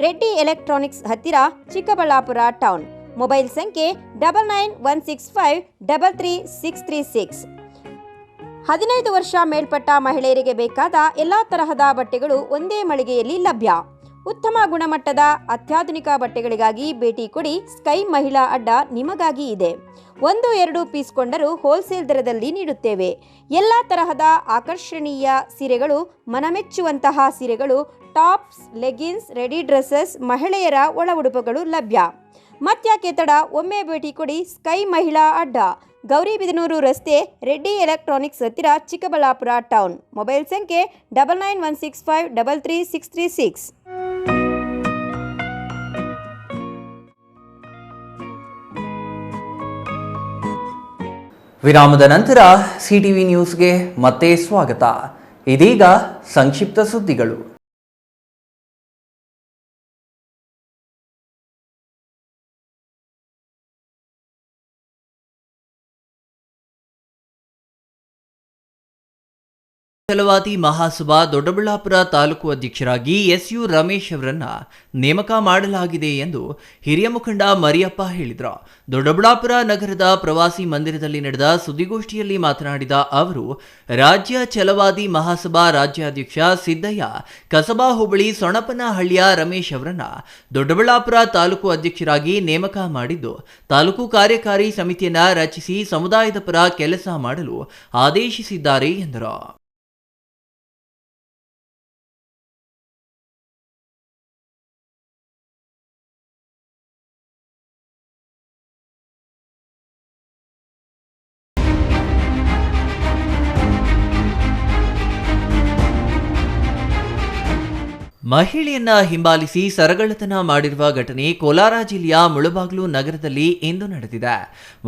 O: ರೆಡ್ಡಿ ಎಲೆಕ್ಟ್ರಾನಿಕ್ಸ್ ಹತ್ತಿರ, ಚಿಕ್ಕಬಳ್ಳಾಪುರ ಟೌನ್. ಮೊಬೈಲ್ ಸಂಖ್ಯೆ 9916533636. 15 ವರ್ಷ ಮೇಲ್ಪಟ್ಟ ಮಹಿಳೆಯರಿಗೆ ಬೇಕಾದ ಎಲ್ಲ ತರಹದ ಬಟ್ಟೆಗಳು ಒಂದೇ ಮಳಿಗೆಯಲ್ಲಿ ಲಭ್ಯ. ಉತ್ತಮ ಗುಣಮಟ್ಟದ ಅತ್ಯಾಧುನಿಕ ಬಟ್ಟೆಗಳಿಗಾಗಿ ಭೇಟಿ ಕೊಡಿ. ಸ್ಕೈ ಮಹಿಳಾ ಅಡ್ಡ ನಿಮಗಾಗಿ ಇದೆ. 1-2 ಪೀಸ್ ಕೊಂಡರೂ ಹೋಲ್ಸೇಲ್ ದರದಲ್ಲಿ ನೀಡುತ್ತೇವೆ. ಎಲ್ಲ ತರಹದ ಆಕರ್ಷಣೀಯ ಸೀರೆಗಳು, ಮನಮೆಚ್ಚುವಂತಹ ಸೀರೆಗಳು, ಟಾಪ್ಸ್, ಲೆಗಿನ್ಸ್, ರೆಡಿ ಡ್ರೆಸ್ಸಸ್, ಮಹಿಳೆಯರ ಒಳ ಉಡುಪುಗಳು ಲಭ್ಯ. ಮತ್ಯಾಕೆ ತಡ, ಒಮ್ಮೆ ಭೇಟಿ ಕೊಡಿ. ಸ್ಕೈ ಮಹಿಳಾ ಅಡ್ಡ, ಗೌರಿಬಿದನೂರು ರಸ್ತೆ, ರೆಡ್ಡಿ ಎಲೆಕ್ಟ್ರಾನಿಕ್ಸ್ ಹತ್ತಿರ, ಚಿಕ್ಕಬಳ್ಳಾಪುರ ಟೌನ್. ಮೊಬೈಲ್ ಸಂಖ್ಯೆ 9916533636.
A: ವಿರಾಮದ ನಂತರ ಸಿಟಿವಿ ನ್ಯೂಸ್ಗೆ ಮತ್ತೆ ಸ್ವಾಗತ. ಇದೀಗ ಸಂಕ್ಷಿಪ್ತ ಸುದ್ದಿಗಳು. ಛಲವಾದಿ ಮಹಾಸಭಾ ದೊಡ್ಡಬಳ್ಳಾಪುರ ತಾಲೂಕು ಅಧ್ಯಕ್ಷರಾಗಿ ಎಸ್ಯು ರಮೇಶ್ ಅವರನ್ನ ನೇಮಕ ಮಾಡಲಾಗಿದೆ ಎಂದು ಹಿರಿಯ ಮುಖಂಡ ಮರಿಯಪ್ಪ ಹೇಳಿದರು. ದೊಡ್ಡಬಳ್ಳಾಪುರ ನಗರದ ಪ್ರವಾಸಿ ಮಂದಿರದಲ್ಲಿ ನಡೆದ ಸುದ್ದಿಗೋಷ್ಠಿಯಲ್ಲಿ ಮಾತನಾಡಿದ ಅವರು, ರಾಜ್ಯ ಛಲವಾದಿ ಮಹಾಸಭಾ ರಾಜ್ಯಾಧ್ಯಕ್ಷ ಸಿದ್ದಯ್ಯ ಕಸಬಾ ಹೋಬಳಿ ಸೊಣಪನಹಳ್ಳಿಯ ರಮೇಶ್ ಅವರನ್ನ ದೊಡ್ಡಬಳ್ಳಾಪುರ ತಾಲೂಕು ಅಧ್ಯಕ್ಷರಾಗಿ ನೇಮಕ ಮಾಡಿದ್ದು, ತಾಲೂಕು ಕಾರ್ಯಕಾರಿ ಸಮಿತಿಯನ್ನ ರಚಿಸಿ ಸಮುದಾಯದ ಪರ ಕೆಲಸ ಮಾಡಲು ಆದೇಶಿಸಿದ್ದಾರೆ ಎಂದರು. ಮಹಿಳೆಯನ್ನ ಹಿಂಬಾಲಿಸಿ ಸರಗಳ್ಳತನ ಮಾಡಿರುವ ಘಟನೆ ಕೋಲಾರ ಜಿಲ್ಲೆಯ ಮುಳಬಾಗಿಲು ನಗರದಲ್ಲಿ ಇಂದು ನಡೆದಿದೆ.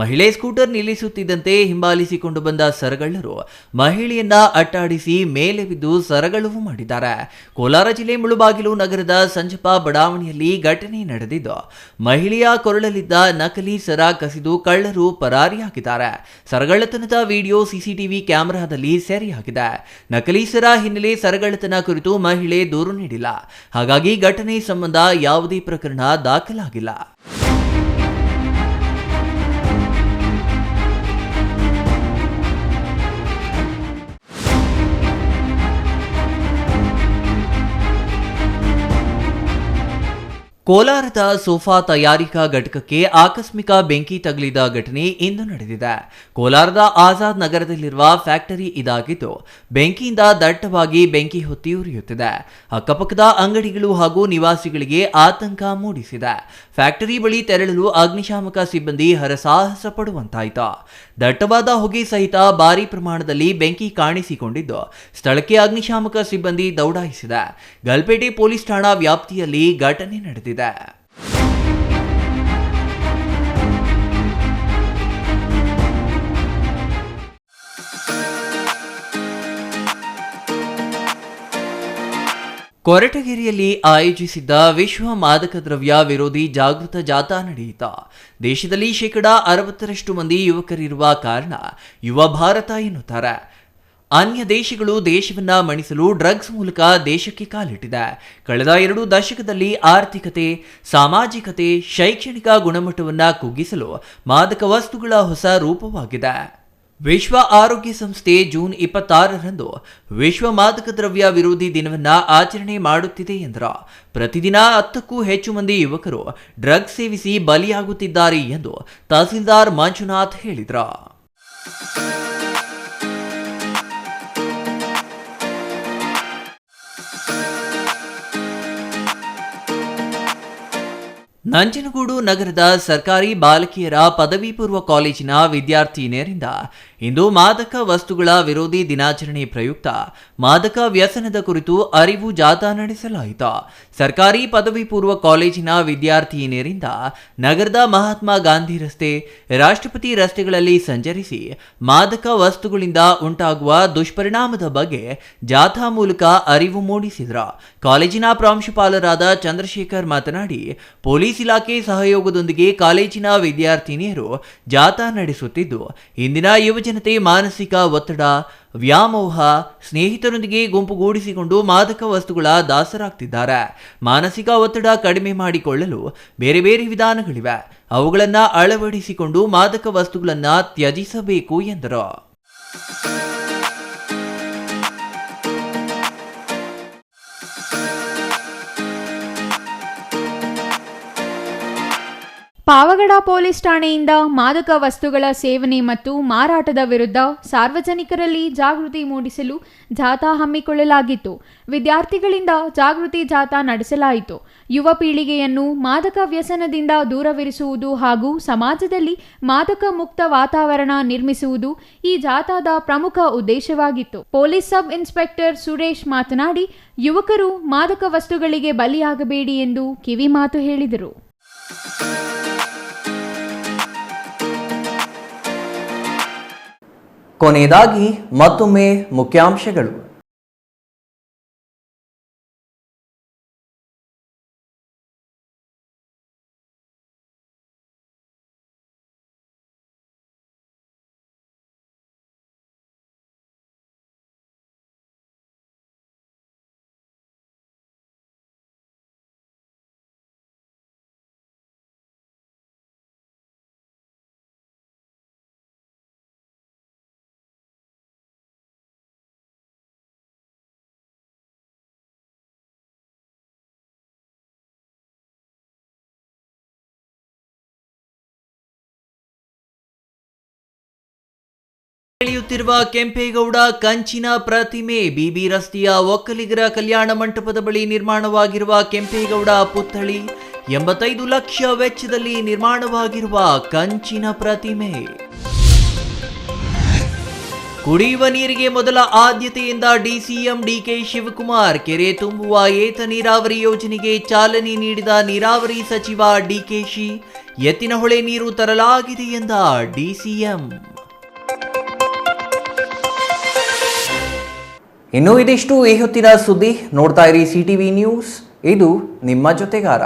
A: ಮಹಿಳೆ ಸ್ಕೂಟರ್ ನಿಲ್ಲಿಸುತ್ತಿದ್ದಂತೆ ಹಿಂಬಾಲಿಸಿಕೊಂಡು ಬಂದ ಸರಗಳ್ಳರು ಮಹಿಳೆಯನ್ನ ಅಟ್ಟಾಡಿಸಿ ಮೇಲೆ ಬಿದ್ದು ಸರಗಳವು ಮಾಡಿದ್ದಾರೆ. ಕೋಲಾರ ಜಿಲ್ಲೆ ಮುಳಬಾಗಿಲು ನಗರದ ಸಂಜಪ್ಪ ಬಡಾವಣೆಯಲ್ಲಿ ಘಟನೆ ನಡೆದಿದ್ದು, ಮಹಿಳೆಯ ಕೊರಳಲ್ಲಿದ್ದ ನಕಲಿ ಸರ ಕಸಿದು ಕಳ್ಳರು ಪರಾರಿಯಾಗಿದ್ದಾರೆ. ಸರಗಳ್ಳತನದ ವಿಡಿಯೋ ಸಿಸಿಟಿವಿ ಕ್ಯಾಮೆರಾದಲ್ಲಿ ಸೆರೆಯಾಗಿದೆ. ನಕಲಿ ಸರ ಹಿನ್ನೆಲೆ ಸರಗಳ್ಳತನ ಕುರಿತು ಮಹಿಳೆ ದೂರು ನೀಡಿಲ್ಲ. ಹಾಗಾಗಿ ಘಟನೆ ಸಂಬಂಧ ಯಾವುದೇ ಪ್ರಕರಣ ದಾಖಲಾಗಿಲ್ಲ. ಕೋಲಾರದ ಸೋಫಾ ತಯಾರಿಕಾ ಘಟಕಕ್ಕೆ ಆಕಸ್ಮಿಕ ಬೆಂಕಿ ತಗುಲಿದ ಘಟನೆ ಇಂದು ನಡೆದಿದೆ. ಕೋಲಾರದ ಆಜಾದ್ ನಗರದಲ್ಲಿರುವ ಫ್ಯಾಕ್ಟರಿ ಇದಾಗಿದ್ದು, ಬೆಂಕಿಯಿಂದ ದಟ್ಟವಾಗಿ ಬೆಂಕಿ ಹೊತ್ತಿ ಉರಿಯುತ್ತಿದೆ. ಅಕ್ಕಪಕ್ಕದ ಅಂಗಡಿಗಳು ಹಾಗೂ ನಿವಾಸಿಗಳಿಗೆ ಆತಂಕ ಮೂಡಿಸಿದೆ. ಫ್ಯಾಕ್ಟರಿ ಬಳಿ ತೆರಳಲು ಅಗ್ನಿಶಾಮಕ ಸಿಬ್ಬಂದಿ ಹರಸಾಹಸ ಪಡುವಂತಾಯಿತು. ದಟ್ಟವಾದ ಹೊಗೆ ಸಹಿತ ಭಾರೀ ಪ್ರಮಾಣದಲ್ಲಿ ಬೆಂಕಿ ಕಾಣಿಸಿಕೊಂಡಿದ್ದು, ಸ್ಥಳಕ್ಕೆ ಅಗ್ನಿಶಾಮಕ ಸಿಬ್ಬಂದಿ ದೌಡಾಯಿಸಿದೆ. ಗಲ್ಪೇಟೆ ಪೊಲೀಸ್ ಠಾಣಾ ವ್ಯಾಪ್ತಿಯಲ್ಲಿ ಘಟನೆ ನಡೆದಿದೆ. ಕೊರಟಗೆರೆಯಲ್ಲಿ ಆಯೋಜಿಸಿದ್ದ ವಿಶ್ವ ಮಾದಕ ದ್ರವ್ಯ ವಿರೋಧಿ ಜಾಗೃತ ಜಾಥಾ ನಡೆಯಿತು. ದೇಶದಲ್ಲಿ 60% ಮಂದಿ ಯುವಕರಿರುವ ಕಾರಣ ಯುವ ಭಾರತ ಎನ್ನುತ್ತಾರೆ. ಅನ್ಯ ದೇಶಗಳು ದೇಶವನ್ನ ಮಣಿಸಲು ಡ್ರಗ್ಸ್ ಮೂಲಕ ದೇಶಕ್ಕೆ ಕಾಲಿಟ್ಟಿದೆ. ಕಳೆದ 2 ದಶಕದಲ್ಲಿ ಆರ್ಥಿಕತೆ, ಸಾಮಾಜಿಕತೆ, ಶೈಕ್ಷಣಿಕ ಗುಣಮಟ್ಟವನ್ನು ಕುಗ್ಗಿಸಲು ಮಾದಕ ವಸ್ತುಗಳ ಹೊಸ ರೂಪವಾಗಿದೆ. ವಿಶ್ವ ಆರೋಗ್ಯ ಸಂಸ್ಥೆ ಜೂನ್ 26ರಂದು ವಿಶ್ವ ಮಾದಕ ದ್ರವ್ಯ ವಿರೋಧಿ ದಿನವನ್ನ ಆಚರಣೆ ಮಾಡುತ್ತಿದೆ ಎಂದರು. ಪ್ರತಿದಿನ 10ಕ್ಕೂ ಹೆಚ್ಚು ಮಂದಿ ಯುವಕರು ಡ್ರಗ್ಸ್ ಸೇವಿಸಿ ಬಲಿಯಾಗುತ್ತಿದ್ದಾರೆ ಎಂದು ತಹಸೀಲ್ದಾರ್ ಮಂಜುನಾಥ್ ಹೇಳಿದರು. ನಂಜನಗೂಡು ನಗರದ ಸರ್ಕಾರಿ ಬಾಲಕಿಯರ ಪದವಿ ಪೂರ್ವ ಕಾಲೇಜಿನ ವಿದ್ಯಾರ್ಥಿನಿಯರಿಂದ ಇಂದು ಮಾದಕ ವಸ್ತುಗಳ ವಿರೋಧಿ ದಿನಾಚರಣೆ ಪ್ರಯುಕ್ತ ಮಾದಕ ವ್ಯಸನದ ಕುರಿತು ಅರಿವು ಜಾಥಾ ನಡೆಸಲಾಯಿತು. ಸರ್ಕಾರಿ ಪದವಿ ಪೂರ್ವ ಕಾಲೇಜಿನ ವಿದ್ಯಾರ್ಥಿನಿಯರಿಂದ ನಗರದ ಮಹಾತ್ಮ ಗಾಂಧಿ ರಸ್ತೆ, ರಾಷ್ಟ್ರಪತಿ ರಸ್ತೆಗಳಲ್ಲಿ ಸಂಚರಿಸಿ ಮಾದಕ ವಸ್ತುಗಳಿಂದ ಉಂಟಾಗುವ ದುಷ್ಪರಿಣಾಮದ ಬಗ್ಗೆ ಜಾಥಾ ಮೂಲಕ ಅರಿವು ಮೂಡಿಸಿದರು. ಕಾಲೇಜಿನ ಪ್ರಾಂಶುಪಾಲರಾದ ಚಂದ್ರಶೇಖರ್ ಮಾತನಾಡಿ, ಪೊಲೀಸ್ ಇಲಾಖೆ ಸಹಯೋಗದೊಂದಿಗೆ ಕಾಲೇಜಿನ ವಿದ್ಯಾರ್ಥಿನಿಯರು ಜಾಥಾ ನಡೆಸುತ್ತಿದ್ದು, ಇಂದಿನ ಯುವಜನತೆ ಮಾನಸಿಕ ಒತ್ತಡ, ವ್ಯಾಮೋಹ, ಸ್ನೇಹಿತರೊಂದಿಗೆ ಗುಂಪುಗೂಡಿಸಿಕೊಂಡು ಮಾದಕ ವಸ್ತುಗಳ ದಾಸರಾಗ್ತಿದ್ದಾರೆ. ಮಾನಸಿಕ ಒತ್ತಡ ಕಡಿಮೆ ಮಾಡಿಕೊಳ್ಳಲು ಬೇರೆ ಬೇರೆ ವಿಧಾನಗಳಿವೆ. ಅವುಗಳನ್ನು ಅಳವಡಿಸಿಕೊಂಡು ಮಾದಕ ವಸ್ತುಗಳನ್ನು ತ್ಯಜಿಸಬೇಕು ಎಂದರು.
F: ಪಾವಗಡ ಪೊಲೀಸ್ ಠಾಣೆಯಿಂದ ಮಾದಕ ವಸ್ತುಗಳ ಸೇವನೆ ಮತ್ತು ಮಾರಾಟದ ವಿರುದ್ಧ ಸಾರ್ವಜನಿಕರಲ್ಲಿ ಜಾಗೃತಿ ಮೂಡಿಸಲು ಜಾಥಾ ಹಮ್ಮಿಕೊಳ್ಳಲಾಗಿತ್ತು. ವಿದ್ಯಾರ್ಥಿಗಳಿಂದ ಜಾಗೃತಿ ಜಾಥಾ ನಡೆಸಲಾಯಿತು. ಯುವ ಪೀಳಿಗೆಯನ್ನು ಮಾದಕ ವ್ಯಸನದಿಂದ ದೂರವಿರಿಸುವುದು ಹಾಗೂ ಸಮಾಜದಲ್ಲಿ ಮಾದಕ ಮುಕ್ತ ವಾತಾವರಣ ನಿರ್ಮಿಸುವುದು ಈ ಜಾಥಾದ ಪ್ರಮುಖ ಉದ್ದೇಶವಾಗಿತ್ತು. ಪೊಲೀಸ್ ಸಬ್ ಇನ್ಸ್ಪೆಕ್ಟರ್ ಸುರೇಶ್ ಮಾತನಾಡಿ, ಯುವಕರು ಮಾದಕ ವಸ್ತುಗಳಿಗೆ ಬಲಿಯಾಗಬೇಡಿ ಎಂದು ಕಿವಿಮಾತು ಹೇಳಿದರು.
A: ಕೊನೆಯದಾಗಿ ಮತ್ತೊಮ್ಮೆ ಮುಖ್ಯಾಂಶಗಳು. ಬೆಳೆಯುತ್ತಿರುವ ಕೆಂಪೇಗೌಡ ಕಂಚಿನ ಪ್ರತಿಮೆ. ಬಿಬಿ ರಸ್ತೆಯ ಒಕ್ಕಲಿಗರ ಕಲ್ಯಾಣ ಮಂಟಪದ ಬಳಿ ನಿರ್ಮಾಣವಾಗಿರುವ ಕೆಂಪೇಗೌಡ ಪುತ್ಥಳಿ, 85 ಲಕ್ಷ ವೆಚ್ಚದಲ್ಲಿ ನಿರ್ಮಾಣವಾಗಿರುವ ಕಂಚಿನ ಪ್ರತಿಮೆ. ಕುಡಿಯುವ ನೀರಿಗೆ ಮೊದಲ ಆದ್ಯತೆಯಿಂದ ಡಿಸಿಎಂ ಡಿಕೆ ಶಿವಕುಮಾರ್. ಕೆರೆ ತುಂಬುವ ಏತ ನೀರಾವರಿ ಯೋಜನೆಗೆ ಚಾಲನೆ ನೀಡಿದ ನೀರಾವರಿ ಸಚಿವ ಡಿಕೆಶಿ. ಎತ್ತಿನಹೊಳೆ ನೀರು ತರಲಾಗಿದೆ ಎಂದ ಡಿಸಿಎಂ. ಇನ್ನು ಇದಿಷ್ಟು ಈ ಹೊತ್ತಿನ ಸುದ್ದಿ. ನೋಡ್ತಾ ಇರಿ ಸಿಟಿವಿ ನ್ಯೂಸ್, ಇದು ನಿಮ್ಮ ಜೊತೆಗಾರ.